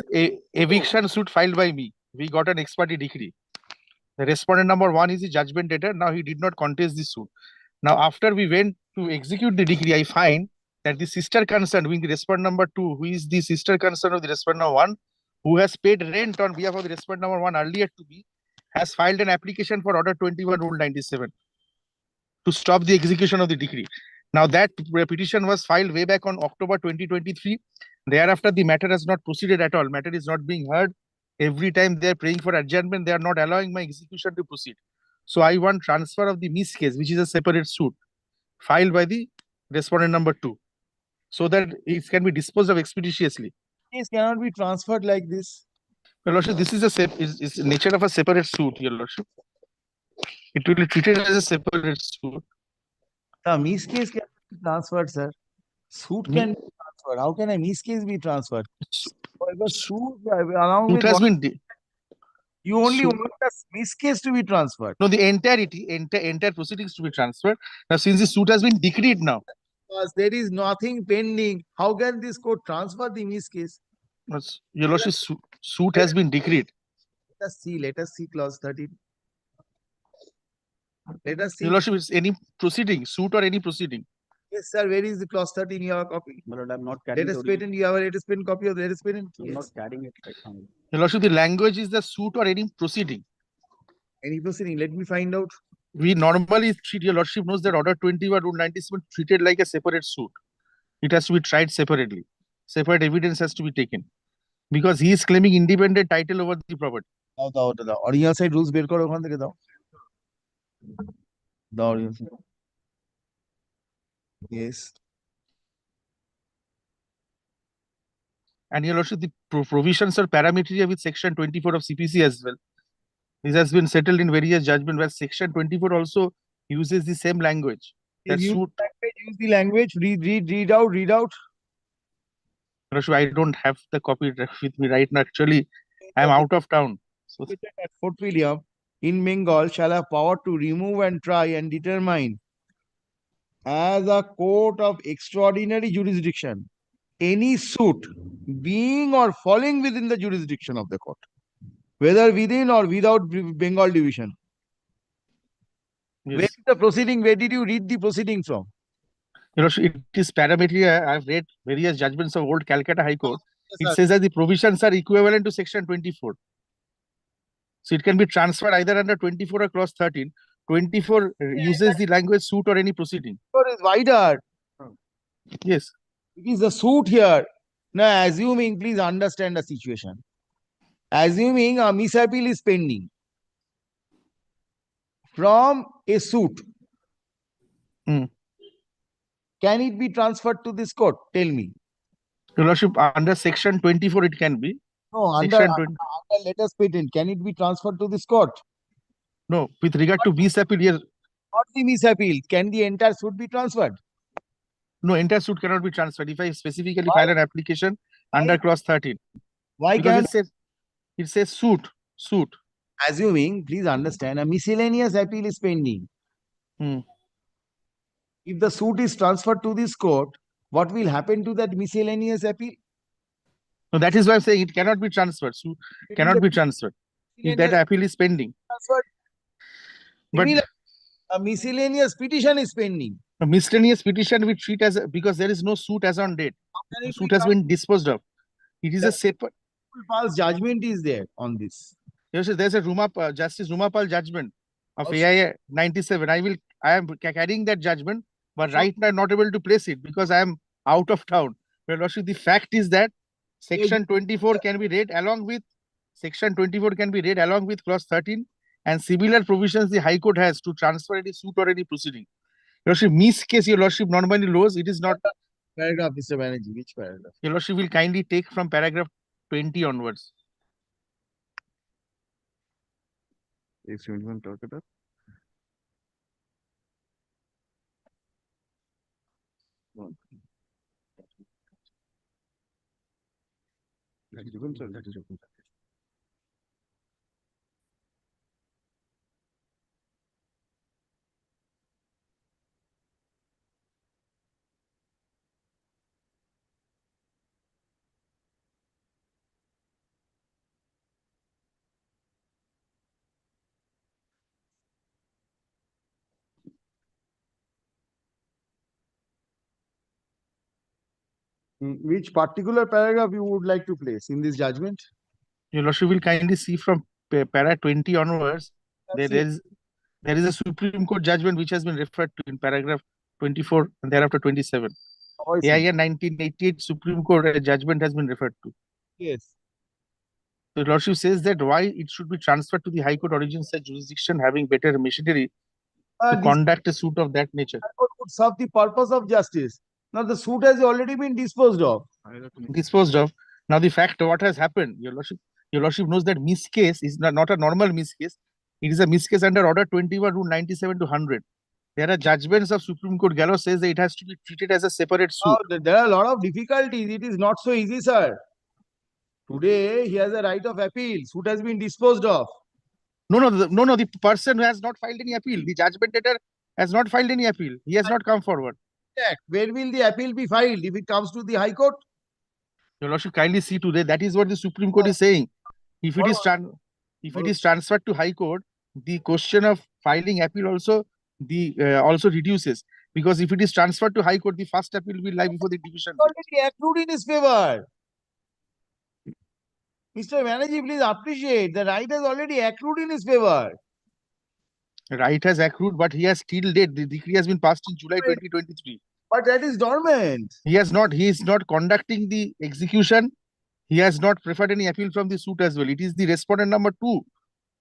E: eviction suit filed by me. We got an ex parte decree. The respondent number 1 is the judgment debtor. Now, he did not contest the suit. Now, after we went to execute the decree, I find that the sister concern, being the respondent number 2, who is the sister concern of the respondent number 1, who has paid rent on behalf of the respondent number 1 earlier to me, has filed an application for order 21 rule 97 to stop the execution of the decree. Now, that petition was filed way back on October 2023. Thereafter, the matter has not proceeded at all. Matter is not being heard. Every time they are praying for adjournment, they are not allowing my execution to proceed. So I want transfer of the miss case, which is a separate suit filed by the respondent number 2, so that it can be disposed of expeditiously.
A: Case cannot be transferred like this.
E: Your Lordship, this is is nature of a separate suit, Your Lordship. It will be treated as a separate suit.
A: The miss case can be transferred, sir. Suit can be transferred. How can a miss case be transferred? Suit along with
E: has been.
A: You only want the miss case to be transferred.
E: No, the entire proceedings to be transferred. Now, since the suit has been decreed now.
A: Because there is nothing pending. How can this court transfer the miss case?
E: Your Lordship, suit has been decreed.
A: Let us see clause 13. Let us see.
E: Your Lordship, it's any proceeding, suit or any proceeding.
A: Yes, sir. Where is the clause 13? You have a copy.
G: My lord, I'm not carrying
A: Let us patent. You have a latest pen copy of the latest patent.
G: I'm not carrying it right now.
E: Your Lordship, the language is the suit or any proceeding.
A: Any proceeding. Let me find out.
E: We normally treat, Your Lordship knows that order 21 rule 97 treated like a separate suit. It has to be tried separately. Separate evidence has to be taken. Because he is claiming independent title over the property.
A: The original side rules বের করো ওখান থেকে দাও। The original side. Yes.
E: And Your Lordship, the provisions are parameteria with section 24 of CPC as well. This has been settled in various judgments where section 24 also uses the same language.
A: Use the language. Read out.
E: Your Lordship, I don't have the copy with me right now. Actually, I am out of town. So,
A: at Fort William in Bengal shall have power to remove and try and determine as a court of extraordinary jurisdiction any suit being or falling within the jurisdiction of the court, whether within or without Bengal division. Where
E: Yes.
A: is the proceeding? Where did you read the proceeding from?
E: Your Lordship, it is parametry. I've read various judgments of old Calcutta High Court.
A: Yes,
E: It
A: sir.
E: says that the provisions are equivalent to section 24. So it can be transferred either under 24 or clause 13. 24 uses the language suit or any proceeding.
A: It is wider.
E: Yes.
A: It is the suit here. Now, assuming, please understand the situation. Assuming a misappeal is pending from a suit, can it be transferred to this court? Tell me.
E: Your Lordship, under section 24, it can be.
A: No, under
E: Section 20.
A: letters patent, can it be transferred to this court?
E: No, with regard to misappeal, yes.
A: Not the misappeal. Can the entire suit be transferred?
E: No, entire suit cannot be transferred. If I specifically
A: Why?
E: file an application under clause 13.
A: Why
E: Because
A: can?
E: it says suit.
A: Assuming, please understand, a miscellaneous appeal is pending. If the suit is transferred to this court, what will happen to that miscellaneous appeal?
E: So that is why I'm saying it cannot be transferred. Suit cannot be transferred if that appeal is pending.
A: Transferred.
E: But
A: A miscellaneous petition is pending.
E: a miscellaneous petition we treat as because there is no suit as on date. The suit has been disposed of. It is a separate.
A: False judgment is there on this.
E: Yes, there's a Justice Rumapal judgment of AIA 97. I am carrying that judgment, but right now I'm not able to place it because I am out of town. But Lordship, the fact is that section 24 can be read along with clause 13 and similar provisions the High Court has to transfer any suit or any proceeding. Your Lordship, miss case, Your Lordship normally knows it is not.
A: Paragraph, Mr. Banerjee, which paragraph?
E: Your Lordship will kindly take from paragraph 20 onwards.
A: Which particular paragraph you would like to place in this judgment?
E: Your Lordship will kindly see from para 20 onwards. There is a Supreme Court judgment which has been referred to in paragraph 24 and thereafter 27. AIA 1988 Supreme Court judgment has been referred to.
A: Yes.
E: The Lordship says that why it should be transferred to the High Court origin such jurisdiction having better machinery to conduct a suit of that nature.
A: Court would serve the purpose of justice. Now the suit has already been disposed of.
E: Now the fact what has happened, Your Lordship knows that miss case is not a normal miss case. It is a miss case under order 21 rule 97 to 100. There are judgments of Supreme Court Gallo says that it has to be treated as a separate suit.
A: There are a lot of difficulties. It is not so easy, sir. Today he has a right of appeal. Suit has been disposed of.
E: No, the person who has not filed any appeal, the judgment debtor has not filed any appeal. He has not come forward.
A: Where will the appeal be filed if it comes to the High Court?
E: Your Lordship, kindly see today. That is what the Supreme Court is saying. If it is transferred to High Court, the question of filing appeal also reduces, because if it is transferred to High Court, the first appeal will lie before the division.
A: Already accrued in his favor. Mr. Banerjee, please appreciate the right has already accrued in his favor.
E: Right has accrued, but he has till date. The decree has been passed in July 2023.
A: But that is dormant.
E: He is not conducting the execution. He has not preferred any appeal from the suit as well. It is the respondent number 2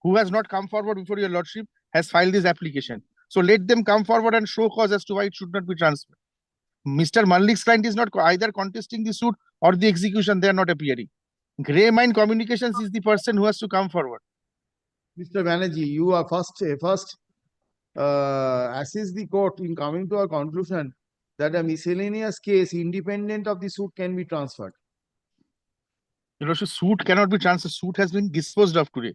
E: who has not come forward before Your Lordship has filed this application. So let them come forward and show cause as to why it should not be transferred. Mr. Mallik's client is not either contesting the suit or the execution. They are not appearing. Grey Mind Communications is the person who has to come forward.
A: Mr. Banerjee, you are first assist the court in coming to a conclusion that a miscellaneous case independent of the suit can be transferred.
E: Your Lordship, suit cannot be transferred. Suit has been disposed of today.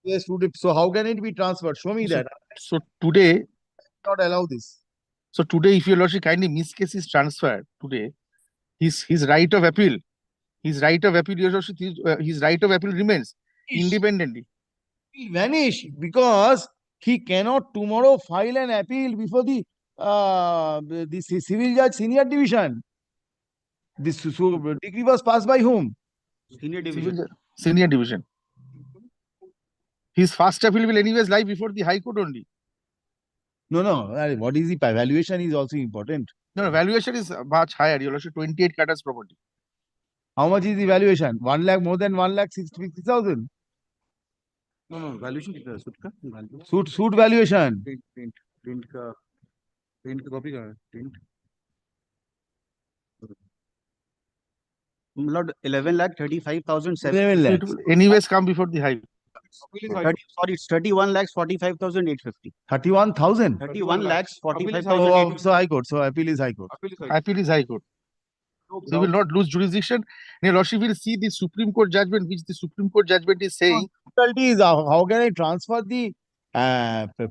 A: Yes, so how can it be transferred? Show me that.
E: So today,
A: not allow this.
E: So today, if your lordship kindly miscase is transferred today, his right of appeal, your lordship, his right of appeal remains independently.
A: Will vanish because he cannot tomorrow file an appeal before the civil judge senior division. This decree was passed by whom?
G: Senior division.
E: Senior division. His first appeal will anyways lie before the High Court only.
A: No. What is the valuation is also important.
E: No, valuation is much higher. Your lordship, 28 Katta's property.
A: How much is the valuation? 1 lakh, more than 1,60,000.
G: No, valuation कितना है? Suit का value?
A: Suit valuation.
G: Print का copy का print. Lord, 11,35,700.
A: 11
E: It
A: lakhs.
E: will anyways come before the High Court.
G: Sorry, it's 31,45,850.
A: 31,000.
G: 31 lakhs
A: Oh,
G: 45,000.
A: so High Court. So appeal is High Court.
E: Appeal is High Court. He will not lose jurisdiction. Your lordship will see the Supreme Court judgment, which the Supreme Court judgment is saying.
A: Difficulty is how can I transfer the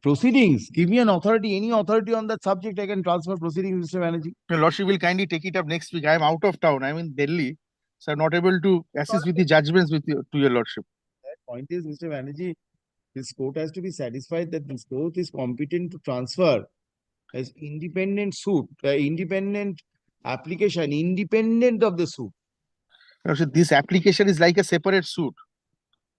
A: proceedings? Give me an authority, any authority on that subject. I can transfer proceedings, Mr. Banerjee.
E: Your lordship will kindly take it up next week. I am out of town. I am in Delhi, so I am not able to assist with the judgments with you, to your lordship.
A: That point is, Mr. Banerjee, this court has to be satisfied that this court is competent to transfer as independent suit, independent application, independent of the suit.
E: Your lordship, this application is like a separate suit.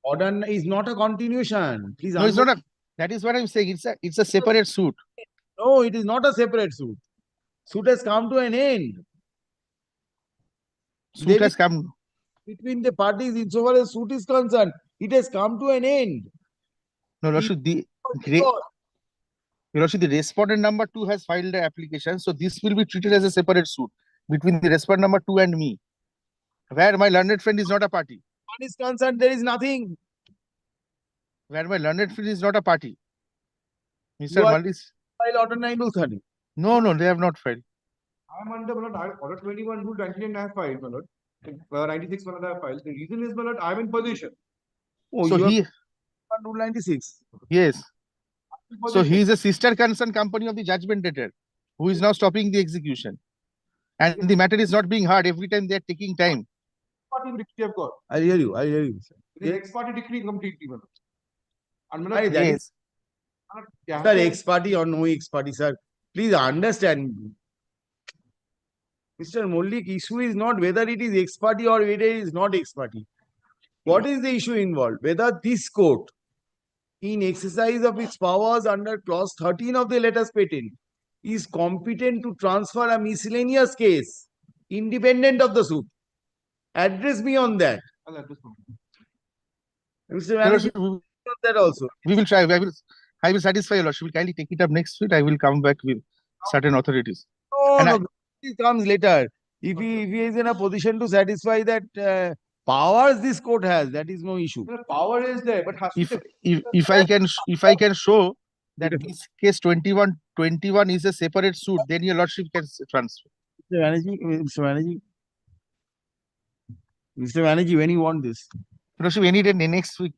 A: Order is not a continuation. Please.
E: No, it's not a. That is what I'm saying. It's a separate suit.
A: No, it is not a separate suit. Suit has come to an end.
E: Suit has come
A: between the parties insofar as suit is concerned. It has come to an end.
E: No, lordship, the respondent number 2 has filed the application, so this will be treated as a separate suit between the respondent number 2 and me, where my learned friend is not a party.
A: One is concerned, there is nothing.
E: Where my learned friend is not a party. Mr.
A: You are
E: Mallis.
A: File order 9/30.
E: No, they have not filed.
F: I am under order 21 rule 99 I have filed, my lord. 96 I have filed. The reason is, my lord, I am in position.
A: Oh,
E: So
A: you
E: he,
A: are rule 96.
E: yes. So he is a sister concern company of the judgment debtor, who is now stopping the execution. And the matter is not being heard. Every time they are taking time.
F: Party decree have got.
A: I hear you.
F: The ex parte decree completely, my lord. And my
A: Aye,
F: lord,
A: that
F: yes.
A: is- Sir, ex party or no ex party, sir. Please understand. Mr. Mollik, issue is not whether it is ex party or whether it is not ex party. What is the issue involved? Whether this court, in exercise of its powers under clause 13 of the latest patent, is competent to transfer a miscellaneous case independent of the suit. Address me on that.
F: I'll address my
A: Mr. Banerjee, on that also.
E: We will try. I will satisfy your lordship. We will kindly take it up next week. I will come back with certain authorities.
A: No, it comes later. If he is in a position to satisfy that powers this court has, that is no issue.
F: The power is there, but has to
E: If I can show that this case 21 is a separate suit, then your lordship can transfer.
A: Mr. Banerjee, when you want this?
E: Lordship, any day next week.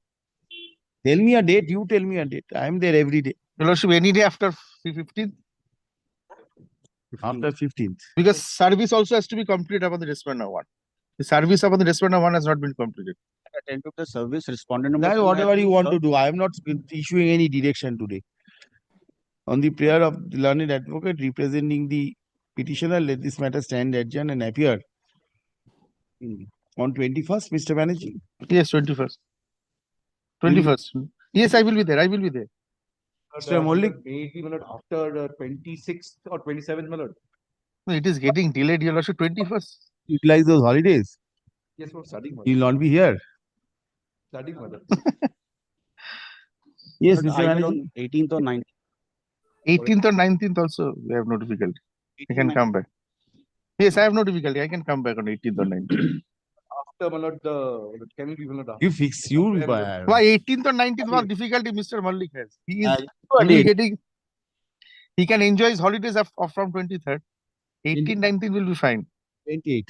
A: Tell me a date. You tell me a date. I am there every day.
E: Your lordship, any day after 15th.
A: After 15th.
E: Because service also has to be completed upon the respondent 1. The service upon the respondent 1 has not been completed.
G: Attend to the service respondent number.
A: That whatever you want to do. I am not issuing any direction today. On the prayer of the learned advocate representing the petitioner, let this matter stand adjourned and appear on 21st, Mr. Banerjee.
E: Yes, 21st. 21st. Yes, I will be there.
A: Mr. Mollik.
F: Maybe, my lord, after 26th or 27th, my lord.
E: No, it is getting delayed, your lordship, 21st.
A: Utilize those holidays.
F: Yes, for studying, my lord.
A: You will not be here.
F: Studying, my lord.
A: Yes,
G: But
A: Mr.
G: I will
A: Banerjee.
G: on 18th or 19th.
E: 18th or 19th also, we have no difficulty. I can come back. Yes, I have no difficulty. I can come back on 18th or 19th.
F: After, my lord, can we, my lord,
A: You fix you.
E: Why 18th or 19th was difficulty Mr. Mallik has. He can enjoy his holidays from 23rd. 18, 19 will be fine.
A: 28.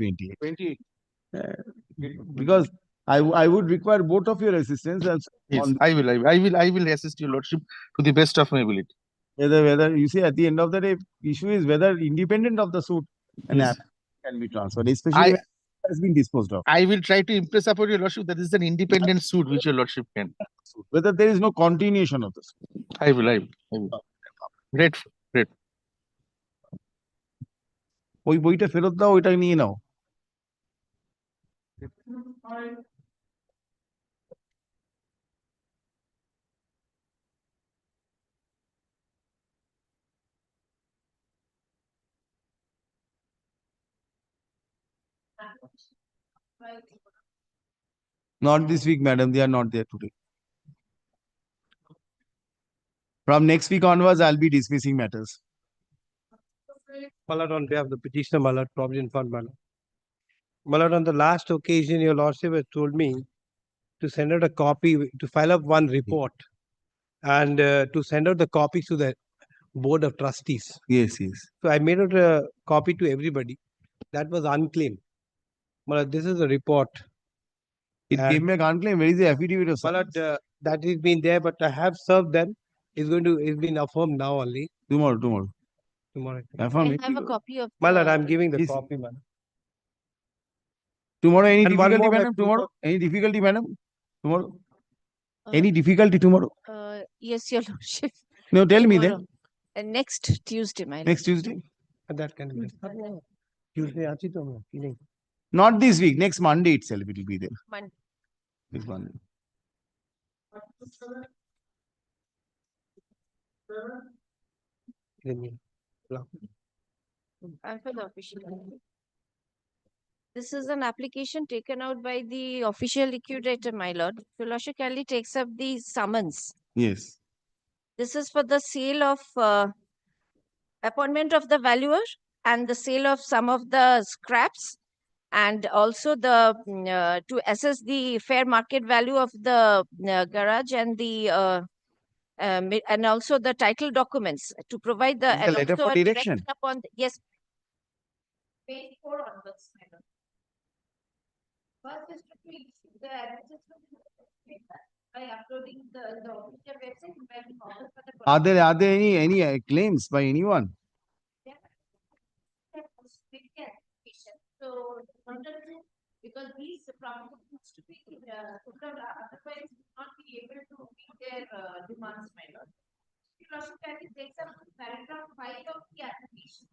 A: Because I would require both of your assistance.
E: Yes, I will assist your lordship to the best of my ability.
A: Whether you see at the end of the day, issue is whether independent of the suit an
E: Yes.
A: app can be transferred, especially when it has been disposed of.
E: I will try to impress upon your lordship that this is an independent suit which your lordship can.
A: Whether there is no continuation of the suit.
E: I will. Great.
A: ওই বইটা ফেরত দাও, ওইটা নিয়ে নাও। Not this week, madam. They are not there today. From next week onwards, I'll be dismissing matters.
J: Malad, on behalf of the petitioner, Malad, Provident Fund, Malad. Malad, on the last occasion, your lordship has told me to send out a copy, to file up one report and to send out the copies to the board of trustees.
A: Yes.
J: So I made out a copy to everybody. That was unclaimed. Malad, this is a report.
A: It came back unclaimed. Where is the affidavit of
J: Malad, that has been there, but I have served them. It's been affirmed now only.
A: Tomorrow.
J: Affirm
R: I have a copy of
J: Malad, I'm giving the copy, Malad.
A: Tomorrow, any
J: And one
A: difficulty,
J: more,
A: madam?
J: my
A: Tomorrow? Any difficulty, madam? Tomorrow? Any difficulty tomorrow?
R: Yes, your lordship.
A: No, tell me then.
R: Tomorrow. Next Tuesday, my lord.
A: Next Tuesday?
J: That can be. Tuesday, achi to main, feeling.
A: Not this week. Next Monday itself, it will be there.
R: Monday.
A: Next Monday.
R: And for the official. This is an application taken out by the official liquidator, my lord. Your lordship kindly takes up the summons.
A: Yes.
R: This is for the sale of appointment of the valuer and the sale of some of the scraps, and also the to assess the fair market value of the garage and the and also the title documents to provide the,
A: Is the letter
R: also
A: for
R: a
A: direction?
R: upon the, yes. Page 4 onwards, madam. First is to fix the advertisement by uploading the official website and by the order for the
A: Are there any claims by anyone?
R: So, because these properties needs to be otherwise not be able to meet their demands, my lord. It takes up paragraph 5 of the application.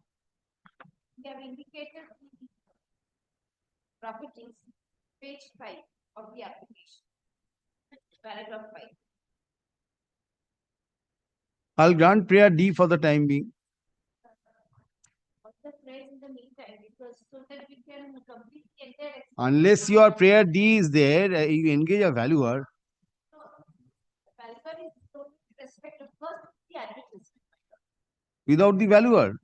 R: We have indicated the properties, page 5 of the application. Paragraph 5.
A: I'll grant prayer D for the time being.
R: The phrase in the meantime, because so that we can complete the entire.
A: Unless your prayer D is there, you engage a valuer.
R: Valuer is told with respect of first the advertisement.
A: Without the valuer.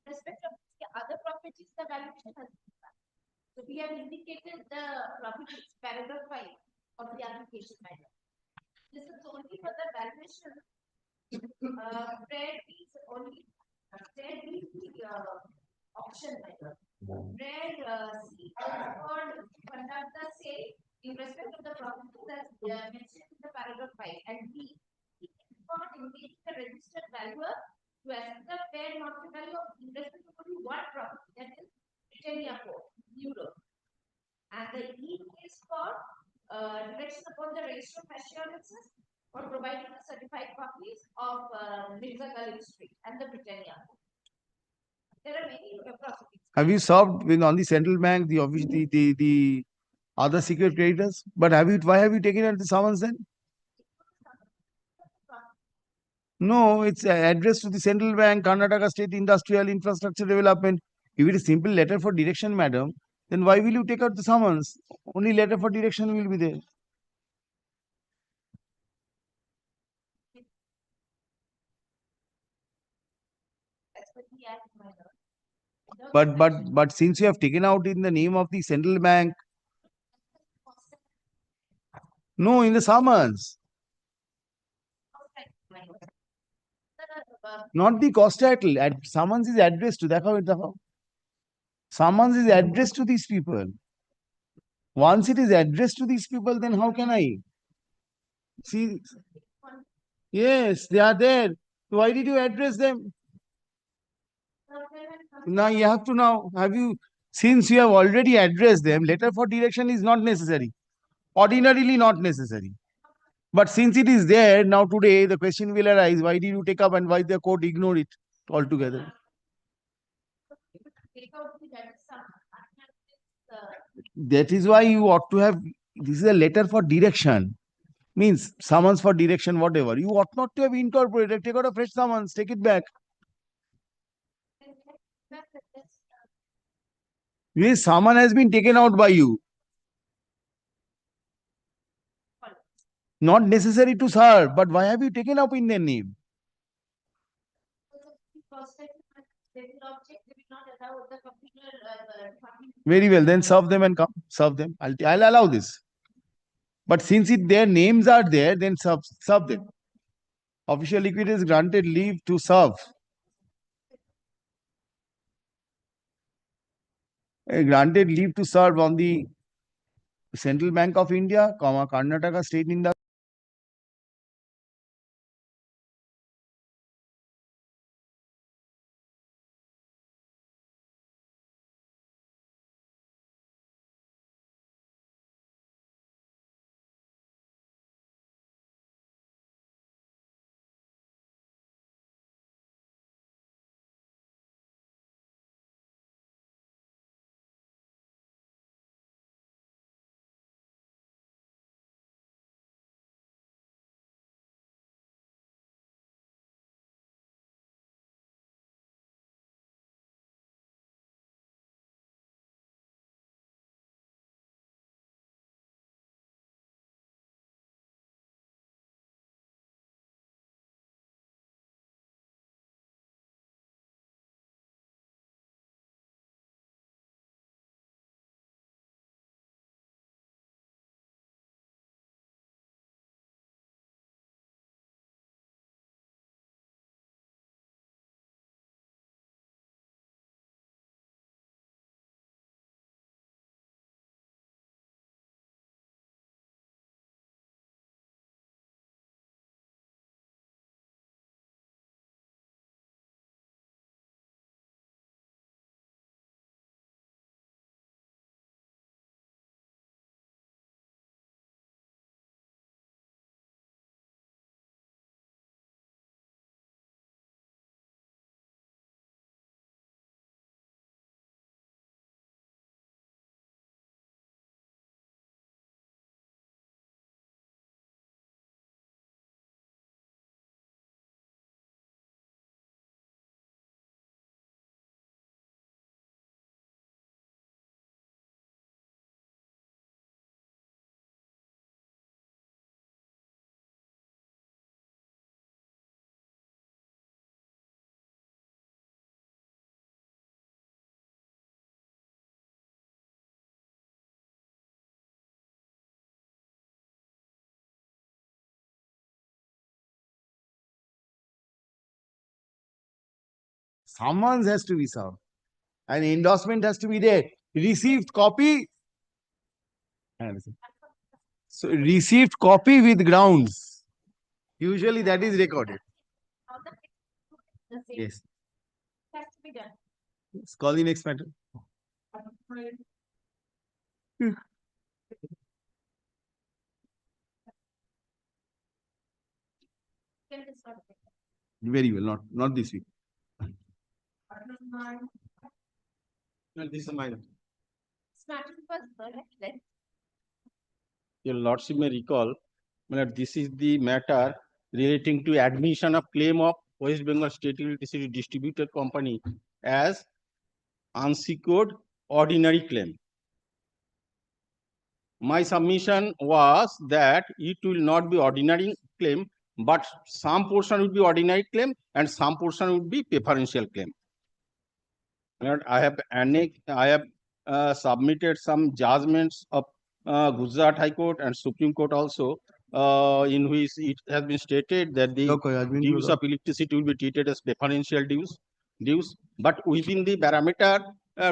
R: Respect of the other properties, the valuation has been done. So we have indicated the properties, paragraph 5 of the application matter. This is only for the valuation. Prayer is only prayer is the option matter. Prayer C is for conduct the sale in respect of the property that mentioned in the paragraph 5, and B is for engaging the registered valuer to assess the fair market value of in respect of only one property, that is Britannia Court, Euro. And the E is for direction upon the register of assurances or providing the certified copies of Mirza Ghalib Street and the Britannia Court. There are many properties.
A: Have you served on the central bank, the other secret creditors? But why have you taken out the summons then? No, it's addressed to the central bank, Karnataka State Industrial Infrastructure Development. If it is simple letter for direction, madam, then why will you take out the summons? Only letter for direction will be there. But since you have taken out in the name of the central bank, no, in the summons, not the cost title. Summons is addressed to that. Summons is addressed to these people. Once it is addressed to these people, then how can I see? Yes, they are there. Why did you address them? Now you have to since you have already addressed them, letter for direction is not necessary. Ordinarily not necessary. But since it is there, now today the question will arise, why did you take up and why the court ignore it altogether? That is why you ought to have, this is a letter for direction. Means summons for direction, whatever. You ought not to have incorporated, take out a fresh summons, take it back. This summon has been taken out by you. Not necessary to serve, but why have you taken up in their name? Very well, then serve them and come. Serve them. I'll allow this. But since their names are there, then serve them. Official liquidity is granted leave to serve. Granted leave to serve on the Central Bank of India, Karnataka State Industry. Summons has to be served. An endorsement has to be there. Received copy. So received copy with grounds. Usually that is recorded. Yes. Let's call the next matter. Very well, not this week.
H: No, this is mine.
R: Right?
H: Your Lordship may recall that this is the matter relating to admission of claim of West Bengal State Electricity Distributor Company as unsecured ordinary claim. My submission was that it will not be ordinary claim, but some portion would be ordinary claim and some portion would be preferential claim. And I have submitted some judgments of Gujarat High Court and Supreme Court also, in which it has been stated that the dues of electricity will be treated as preferential dues, but within the parameter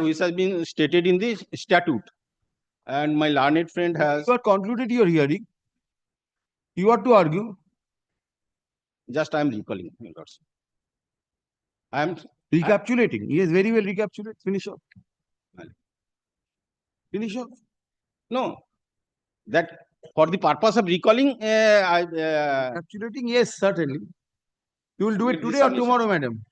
H: which has been stated in the statute. And my learned friend has.
A: You are concluded your hearing. You are to argue.
H: Just I am recalling, my lords. I am
A: Recapitulating. Yes, very well recapitulate. Finish off. Finish off.
H: No, that for the purpose of recalling,
A: Recapitulating, yes, certainly. You will do it today or tomorrow, madam?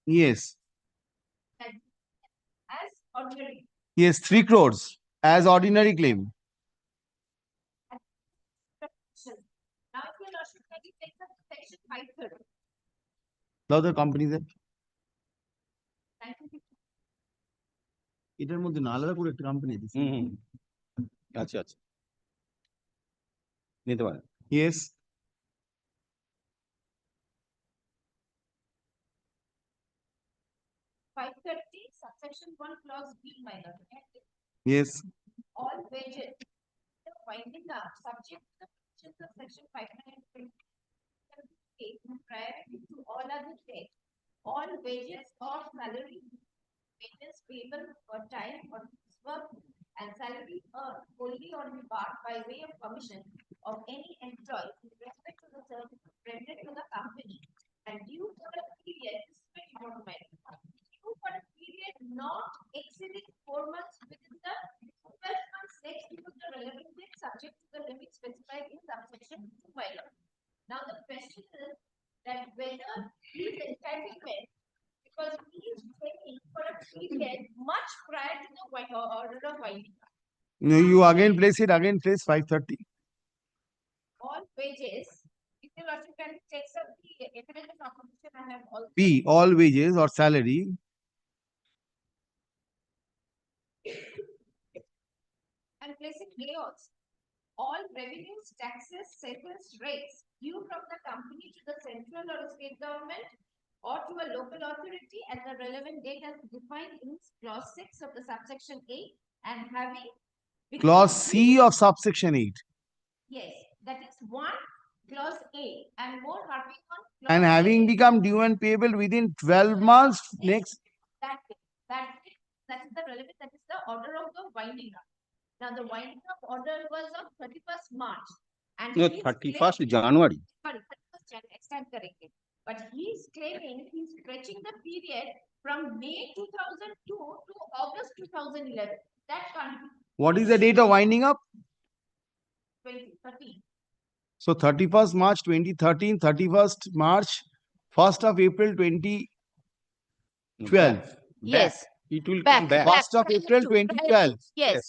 A: Yes.
R: As ordinary.
A: Yes, 3 crores as ordinary claim.
R: Now, if your lordship can you take up section 530?
A: The other companies are
R: Thank you.
A: এটার মধ্যে না আলাদা করে একটা company দিছে
H: আচ্ছা আচ্ছা নিতে পারেন
A: yes
R: 530, subsection 1, clause B, my lord.
A: yes
R: All wages winding up subject to the provisions of section 528 priority to all other dates. All wages or salary, wages payable for time or work and salary earned wholly or in part by way of commission of any employee with respect to the service rendered to the company and due for a period due for a period not exceeding 4 months within the 12 months next to the relevant date subject to the limit specified in subsection 2 by law. Now the question is that whether his entitlement, because he is paying for a period much prior to the order of winding up.
A: no you again place it again place 530
R: All wages, if you also can take some the evidence of competition I have also.
A: P all wages or salary
R: And place it A also. All revenues, taxes, sales, rates due from the company to the central or state government or to a local authority at the relevant date as defined in clause 6 of the subsection A and having.
A: clause C of subsection 8
R: Yes, that is 1 clause A and more harping on.
A: and
R: clause
A: having
R: A.
A: become due and payable within 12 months next
R: That is the relevant, that is the order of the winding up. Now, the winding up order was on 31st March. And
H: no
R: he is
H: 31st
R: claiming-
H: January
R: Sorry, 31st January, stand corrected. But he is claiming he's stretching the period from May 2002 to August 2011. That can't be.
A: what is the date of winding up
R: 2013.
A: so 31st March 2013 31st March 1st of April 2012
H: yes it will
R: Back,
H: come back
A: 1st of April 2012
R: Yes.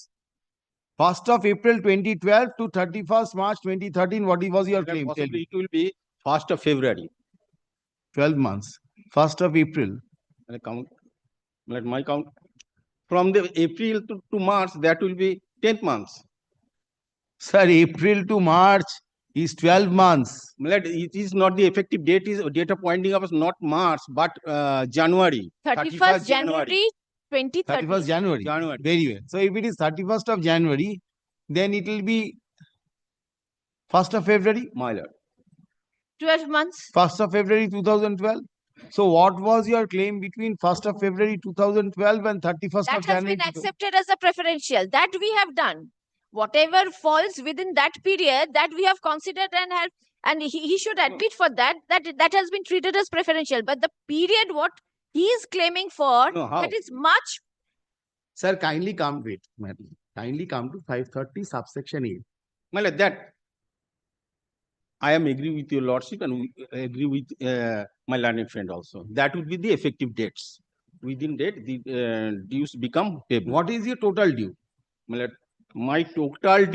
A: 1st of April 2012 to 31st March 2013 what was your claim tell
H: possibly
A: me
H: it will be 1st of February
A: 12 months 1st of April
H: and count let my count from the April to March that will be 10th months
A: sir April to March is 12 months
H: it is not the effective date is date of winding up is not March but January
R: 31st January 2013.
A: 31st January very well so if it is 31st of January then it will be 1st of February
H: my lord
R: 12 months.
A: 1st of February 2012 so what was your claim between 1st of February 2012 and 31st
R: That
A: of
R: has
A: January
R: been accepted as a preferential. That we have done. Whatever falls within that period, that we have considered and have, and he should admit for that, that has been treated as preferential. But the period what he is claiming for,
H: No, how?
R: that is much.
A: sir kindly come wait madam kindly come to 530 subsection 8
H: my lord that I am agree with your lordship and we agree with my learned friend also that would be the effective dates within date the dues become payable
A: what is your total due
H: my lord my total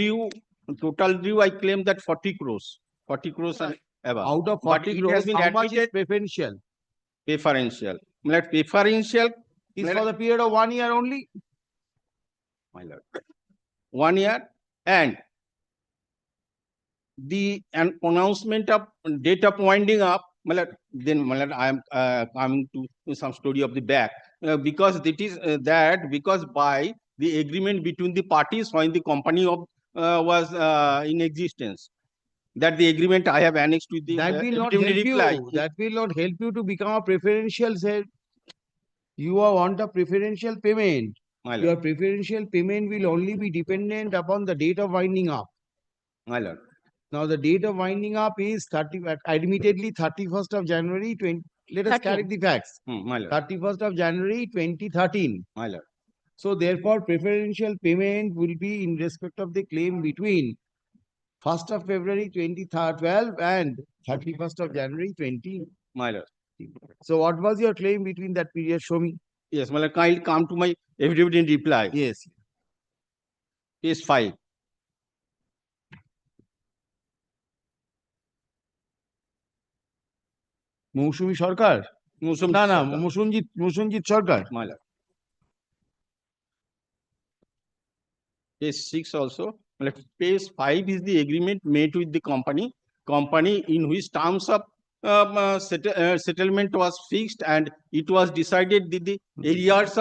H: due I claim that 40 crores 40 crores and above
A: out of
H: but
A: 40
H: it
A: crores
H: has been
A: how much is
H: admitted
A: preferential
H: preferential my lord preferential
A: is
H: my
A: for the period of 1 year only
H: my lord 1 year and the announcement of date of winding up my lord, then my lord, I am coming to some story of the back because it is that because by the agreement between the parties when the company of was in existence that the agreement I have annexed with the
A: that will not
H: preliminary
A: help
H: reply.
A: you that will not help you to become a preferential sir you are want a preferential payment
H: My lord.
A: Your preferential payment will only be dependent upon the date of winding up.
H: My lord.
A: Now the date of winding up is admittedly 31st of January 20. Let us
V: 13.
A: correct the facts.
H: My lord.
A: 31st of January 2013.
H: My lord.
A: So therefore, preferential payment will be in respect of the claim between 1st of February 2012 and 31st of January 20.
H: My lord.
A: So what was your claim between that period? Show me.
H: Yes, my lord, kindly come to my affidavit in reply.
A: Yes.
H: Page 5.
A: মৌসুমী সরকার না না
H: সরকার।
A: মুসুমজিৎ সরকার
H: My lord. Page 6 also. My lord, page 5 is the agreement made with the company in which terms of settlement was fixed, and it was decided that the arrears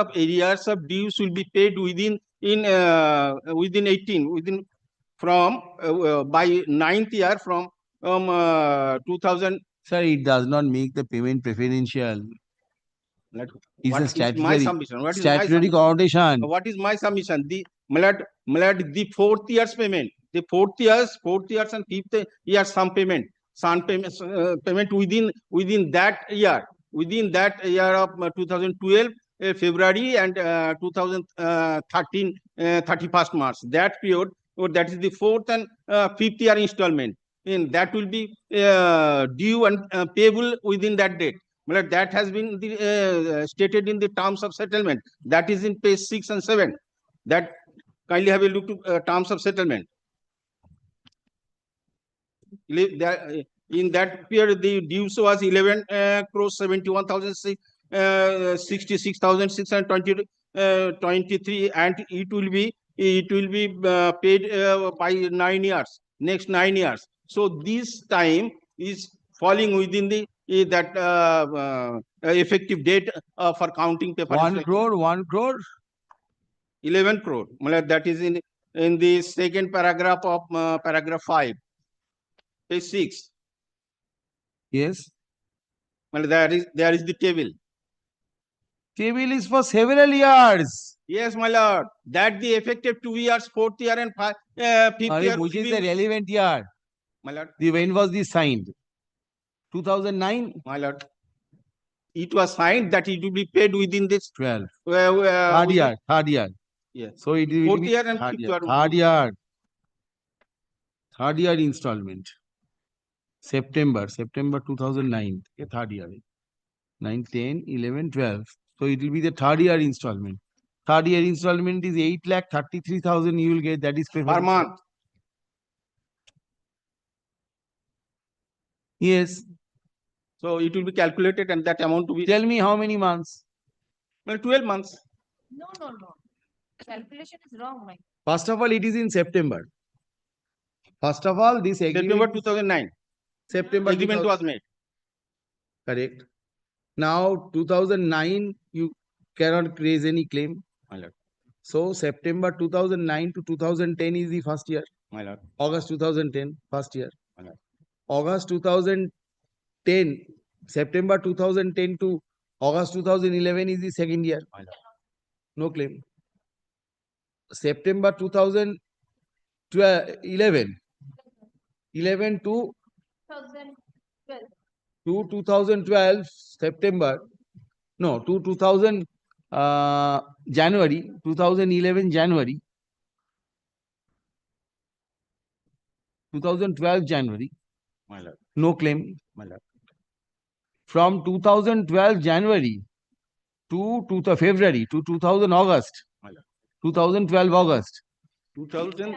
H: of dues will be paid within 18 from by 9th year from 2000.
A: Sir, it does not make the payment preferential. It's
H: What
A: a
H: is my
A: statutory
H: submission? What is my
A: statutory
H: submission?
A: connotation.
H: What is my submission? My lord, the 4th year's payment, the 4th years and 5th year some payment within that year of 2012 February and 2013 31st March. That period, that is the 4th and 5th year installment. And that will be due and payable within that date. Well, that has been stated in the terms of settlement. That is in page 6 and 7. That kindly have a look to terms of settlement. In that period, the dues was 11 crores 71,66,623, and it will be paid by 9 years, next 9 years. So this time is falling within the effective date for counting paper.
A: 1 crore, 1 crore.
H: 11 crore. That is in the second paragraph of paragraph 5, page 6.
A: Yes.
H: There is the table.
A: Table is for several years.
H: Yes, my lord. That the effective 2 years, 4th year and 5th year.
A: Which is the relevant year?
H: My lord.
A: When was this signed? 2009?
H: My lord. It was signed that it will be paid within this
A: 12. Third year.
H: Yes.
A: So it will
H: 4th
A: be
H: year and 5th year.
A: Third year installment. September 2009. Third year. 9, 10, 11, 12. So it will be the third year installment. Third year installment is 8,33,000 you will get. That is
H: per month.
A: Yes.
H: So it will be calculated and that amount to be.
A: Tell me how many months?
H: Well, 12 months.
R: No. Calculation is wrong, Mike.
A: First of all, it is in September. First of all, this agreement.
H: September 2009.
A: September
H: agreement was made.
A: Correct. Now 2009, you cannot raise any claim.
H: My lord.
A: So September 2009 to 2010 is the first year.
H: My lord.
A: August 2010, first year.
H: My lord.
A: August 2010, September 2010 to August 2011 is the second year.
H: My lord.
A: No claim. September 2011 to 2012 September. No, to 2000 January 2011 January 2012 January.
H: My lord.
A: No claim.
H: My lord.
A: From 2012 January to February to 2000 August.
H: My lord.
A: 2012 August.
H: 2000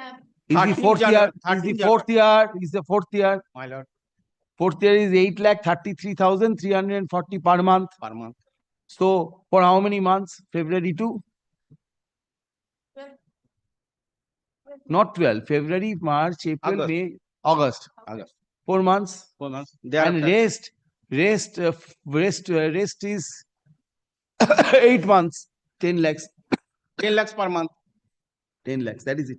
A: is the fourth year. Is the fourth year. Is the fourth year.
H: My lord.
A: Fourth year is 8,33,340 per month.
H: Per month.
A: So for how many months? February to? Not 12. February, March, April,
H: August.
A: May, August. 4 months.
H: 4 months.
A: And rest is 8 months. 10 lakhs.
H: 10 lakhs per month.
A: 10 lakhs. That is it.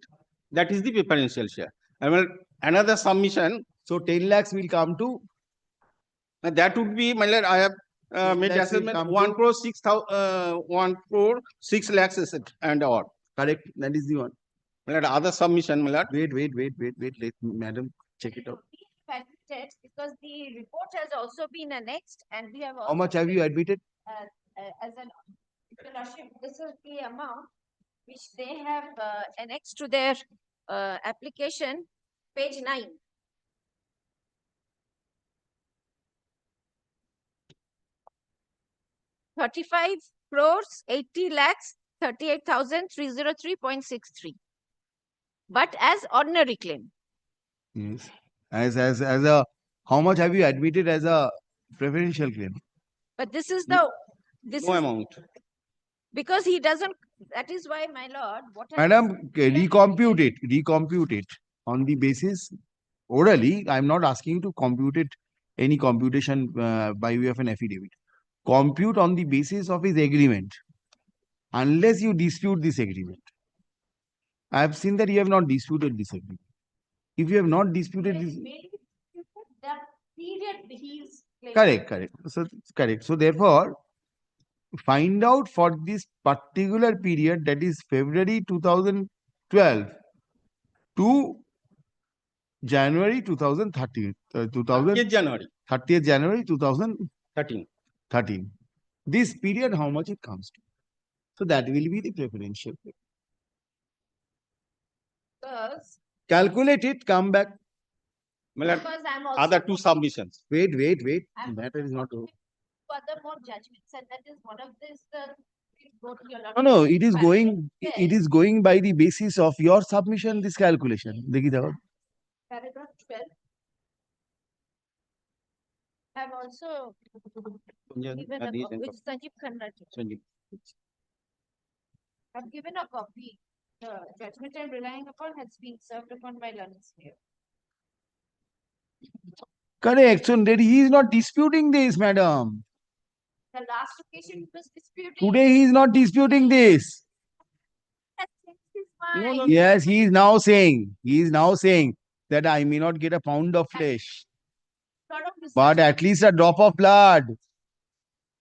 H: That is the preferential share. I mean, another submission.
A: So 10 lakhs will come to.
H: That would be, my lord, I have made
A: lakhs will
H: assessment
A: come to-
H: 1 crore 1 crore 6 lakhs and or.
A: Correct. That is the one.
H: My lord, other submission, my lord.
A: Wait. Let madam check it out.
R: Admitted because the report has also been annexed and we have also.
A: How much have you admitted?
R: As an, Your Lordship, this is the amount which they have annexed to their application, page 9. ₹35 crores 80 lakhs 38,303.63. But as ordinary claim.
A: Yes. As a, how much have you admitted as a preferential claim?
R: But this is the this
H: No
R: is
H: amount.
R: because he doesn't. That is why, my lord, what has
A: Madam, recompute it on the basis orally. I'm not asking you to compute it, any computation by way of an affidavit. Compute on the basis of his agreement, unless you dispute this agreement. I have seen that you have not disputed this agreement. If you have not disputed this,
R: the period he is claiming.
A: correct. So correct. So therefore, find out for this particular period, that is February 2012 to January 2013.
H: 30th January
A: 30th January 2013.
H: 13.
A: This period, how much it comes to? So that will be the preferential.
R: Because
A: Calculate it, come back.
H: My lord,
R: Because I'm also
H: other two submissions.
A: Wait.
R: I'm
A: Matter is not over.
R: further more judgments, and that is one of this. Go to Your
A: No,
R: Lordship.
A: it is going. It is going by the basis of your submission. This calculation. Dekhi dekho.
R: Paragraph 12. I've also given a copy, which Sanjeev Khanna took. I've given a copy. The judgment I'm relying upon has been served upon my learned sphere.
A: Correct. So he is not disputing this, madam.
R: The last occasion he was disputing.
A: Today he is not disputing this.
R: Has changed his mind.
A: Yes, he is now saying. He is now saying that I may not get a pound of flesh,
R: Sort of research.
A: but at least a drop of blood.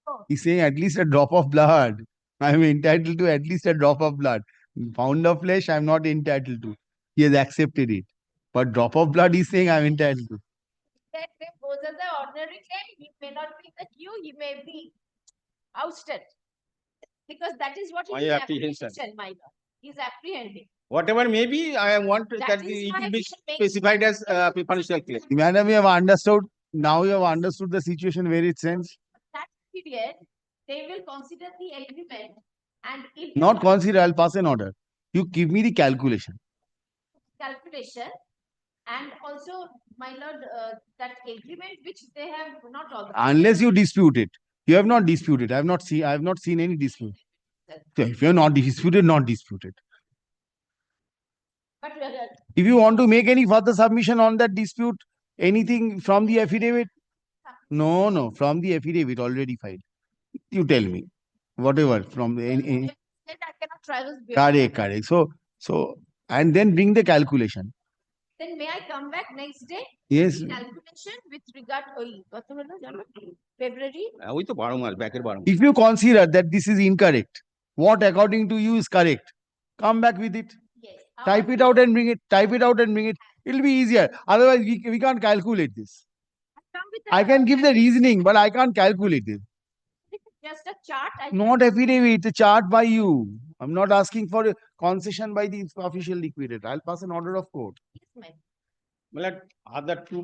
R: Oh.
A: He's saying at least a drop of blood. I am entitled to at least a drop of blood. Pound of flesh, I am not entitled to. He has accepted it. But drop of blood, he's saying I am entitled to.
R: That claim goes as an ordinary claim. He may not be in the queue. He may be ousted. Because that is what
H: My
R: he is
H: apprehension.
R: apprehension, my lord. He is apprehending.
H: Whatever may be, I want
R: That
H: that
R: is
H: it
R: why
H: will
R: we
H: be
R: should make
H: specified as preferential claim.
A: Madam, you have understood. Now you have understood the situation where it stands.
R: that period, they will consider the agreement and if
A: Not consider, I'll pass an order. You give me the calculation.
R: calculation and also, my lord, that agreement which they have not observed.
A: Unless you dispute it. You have not disputed. I have not seen any dispute. So if you are not disputed, not disputed.
R: But
A: If you want to make any further submission on that dispute, anything from the affidavit? No, from the affidavit already filed. You tell me. Whatever from any.
R: said I cannot traverse beyond.
A: Correct. So, and then bring the calculation.
R: Then may I come back next day?
A: Yes.
R: Calculation with regard February.
H: ওই তো 12 মাস ব্যাকের 12 মাস।
A: If you consider that this is incorrect, what according to you is correct, come back with it.
R: Yes.
A: Type it out and bring it. It will be easier. Otherwise, we can't calculate this.
R: Come with
A: I can give the reasoning, but I can't calculate it.
R: just a chart.
A: Not affidavit, a chart by you. I'm not asking for a concession by the official liquidator. I'll pass an order of court.
R: Yes, ma'am.
H: My lord, other 2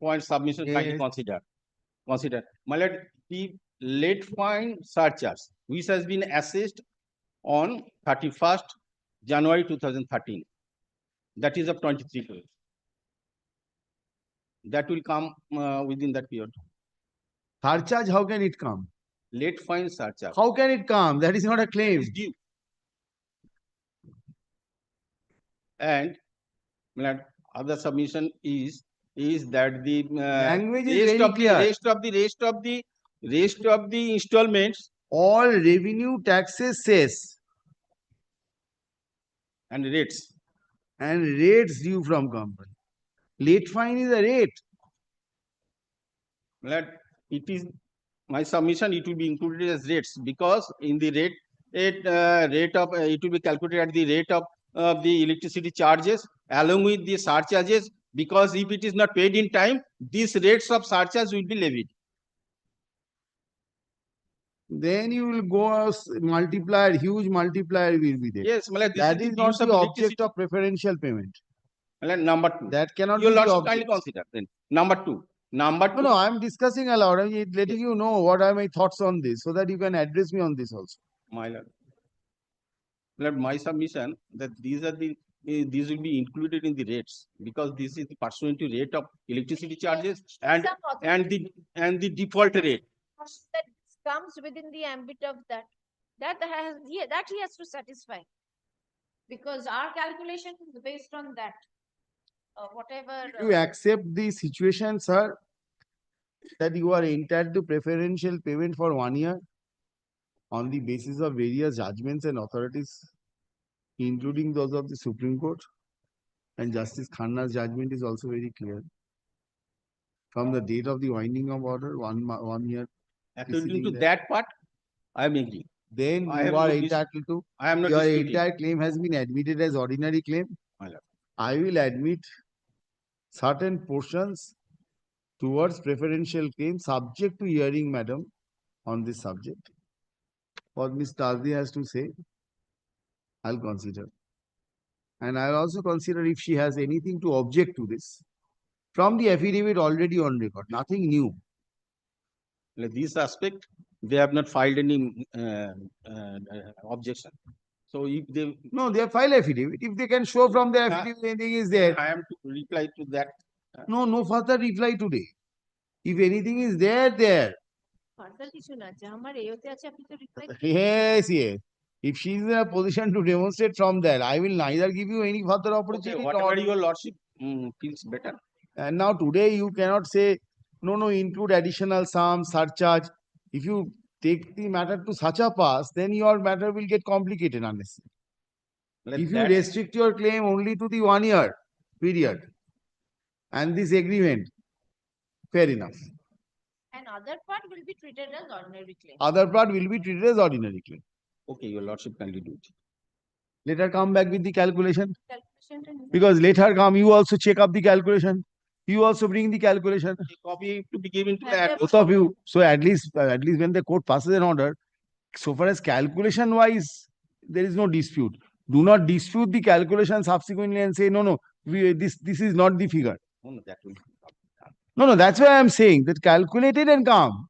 H: point submissions kindly
A: Yes.
H: consider. My lord, the late fine surcharge, which has been assessed on 31st January 2013. That is of 23 crores. That will come within that period.
A: Surcharge, how can it come?
H: Late fine surcharge.
A: How can it come? That is not a claim.
H: Is due. And my lord, other submission is that the
A: Language is very clear.
H: rest of the installments
A: All revenue taxes cess
H: and rates.
A: and rates due from company. Late fine is a rate.
H: My lord, it is my submission, it will be included as rates because in the rate, it will be calculated at the rate of the electricity charges along with the surcharges, because if it is not paid in time, these rates of surcharge will be levied.
A: Then you will go multiplier, huge multiplier will be there.
H: Yes, Malay, this
A: That
H: is
A: is
H: the
A: not
H: use of
A: the object
H: electricity.
A: of preferential payment.
H: Malay, number two.
A: That cannot
H: Your
A: be the
H: lordship kindly
A: object.
H: consider then. Number two. Number two.
A: No, I am discussing aloud. I am letting you know what are my thoughts on this so that you can address me on this also.
H: My lord. Lord, my submission that these are the these will be included in the rates because this is pursuant to rate of electricity charges and the default rate.
R: That comes within the ambit of that. That he has to satisfy. Because our calculation is based on that. Whatever.
A: You accept the situation, sir, that you are entitled to preferential payment for 1 year on the basis of various judgments and authorities, including those of the Supreme Court. And Justice Khanna's judgment is also very clear. From the date of the winding of order, 1 year.
H: According to that part, I am agreeing.
A: Then you are entitled to.
H: I am not
A: your
H: disputing.
A: entire claim has been admitted as ordinary claim.
H: My lord.
A: I will admit certain portions towards preferential claim subject to hearing, madam, on this subject. What Ms. Tazi has to say, I'll consider. And I'll also consider if she has anything to object to this. From the affidavit already on record, nothing new.
H: This aspect, they have not filed any objection. So if they
A: No, they have filed affidavit. If they can show from their affidavit anything is there.
H: I am to reply to that.
A: No further reply today. If anything is there, there. Yes. If she is in a position to demonstrate from there, I will neither give you any further opportunity.
H: Okay, whatever your lordship feels better.
A: And now today you cannot say, no, include additional sum, surcharge. If you take the matter to such a pass, then your matter will get complicated unnecessarily. If you restrict your claim only to the 1 year period and this agreement, fair enough.
R: And other part will be treated as ordinary claim.
A: Other part will be treated as ordinary claim.
H: Okay, your lordship kindly do it.
A: Let her come back with the calculation. Because let her come, you also check up the calculation. You also bring the calculation.
H: Copy to be given to that.
A: Both of you. So at least when the court passes an order, so far as calculation wise, there is no dispute. Do not dispute the calculation subsequently and say, no, this is not the figure.
H: No, that will.
A: No, that's why I am saying that calculate it and come.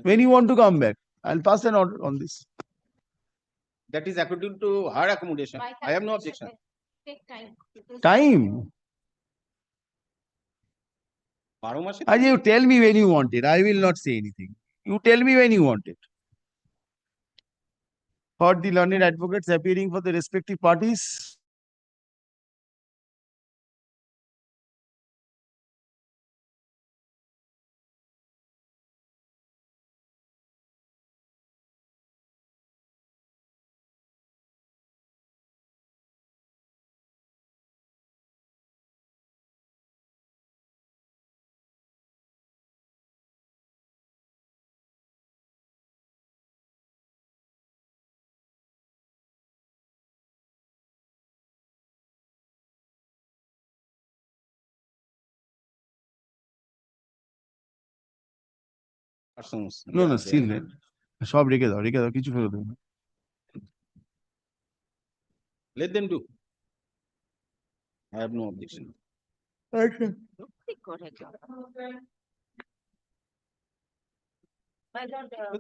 A: When you want to come back, I'll pass an order on this.
H: That is according to her accommodation. I have no objection.
R: Take time.
A: Time. Ajay, you tell me when you want it. I will not say anything. You tell me when you want it. For the learned advocates appearing for the respective parties. No, still there. সব রেখে দাও কিছু ফেরত দেবে না।
H: Let them do. I have no objection.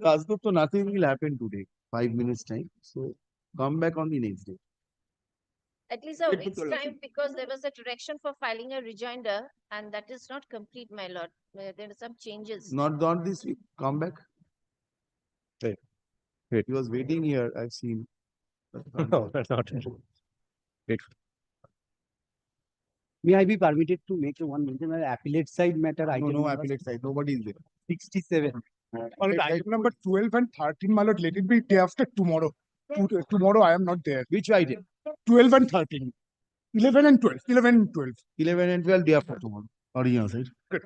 A: Rajgupta, nothing will happen today. 5 minutes time. So come back on the next day.
R: At least a week's time, because there was a direction for filing a rejoinder and that is not complete, my lord. There are some changes.
A: Not this week. Come back.
X: Wait.
A: He was waiting here. I've seen.
X: No, that's not. Wait.
L: May I be permitted to make one mention of appellate side matter?
A: No appellate side. Nobody is there.
L: 67.
N: Item number 12 and 13, my lord, let it be day after tomorrow. Tomorrow I am not there.
A: Which item?
N: 12 and 13. 11 and 12. 11 and 12.
A: 11 and 12 day after tomorrow. Original side.
N: Good.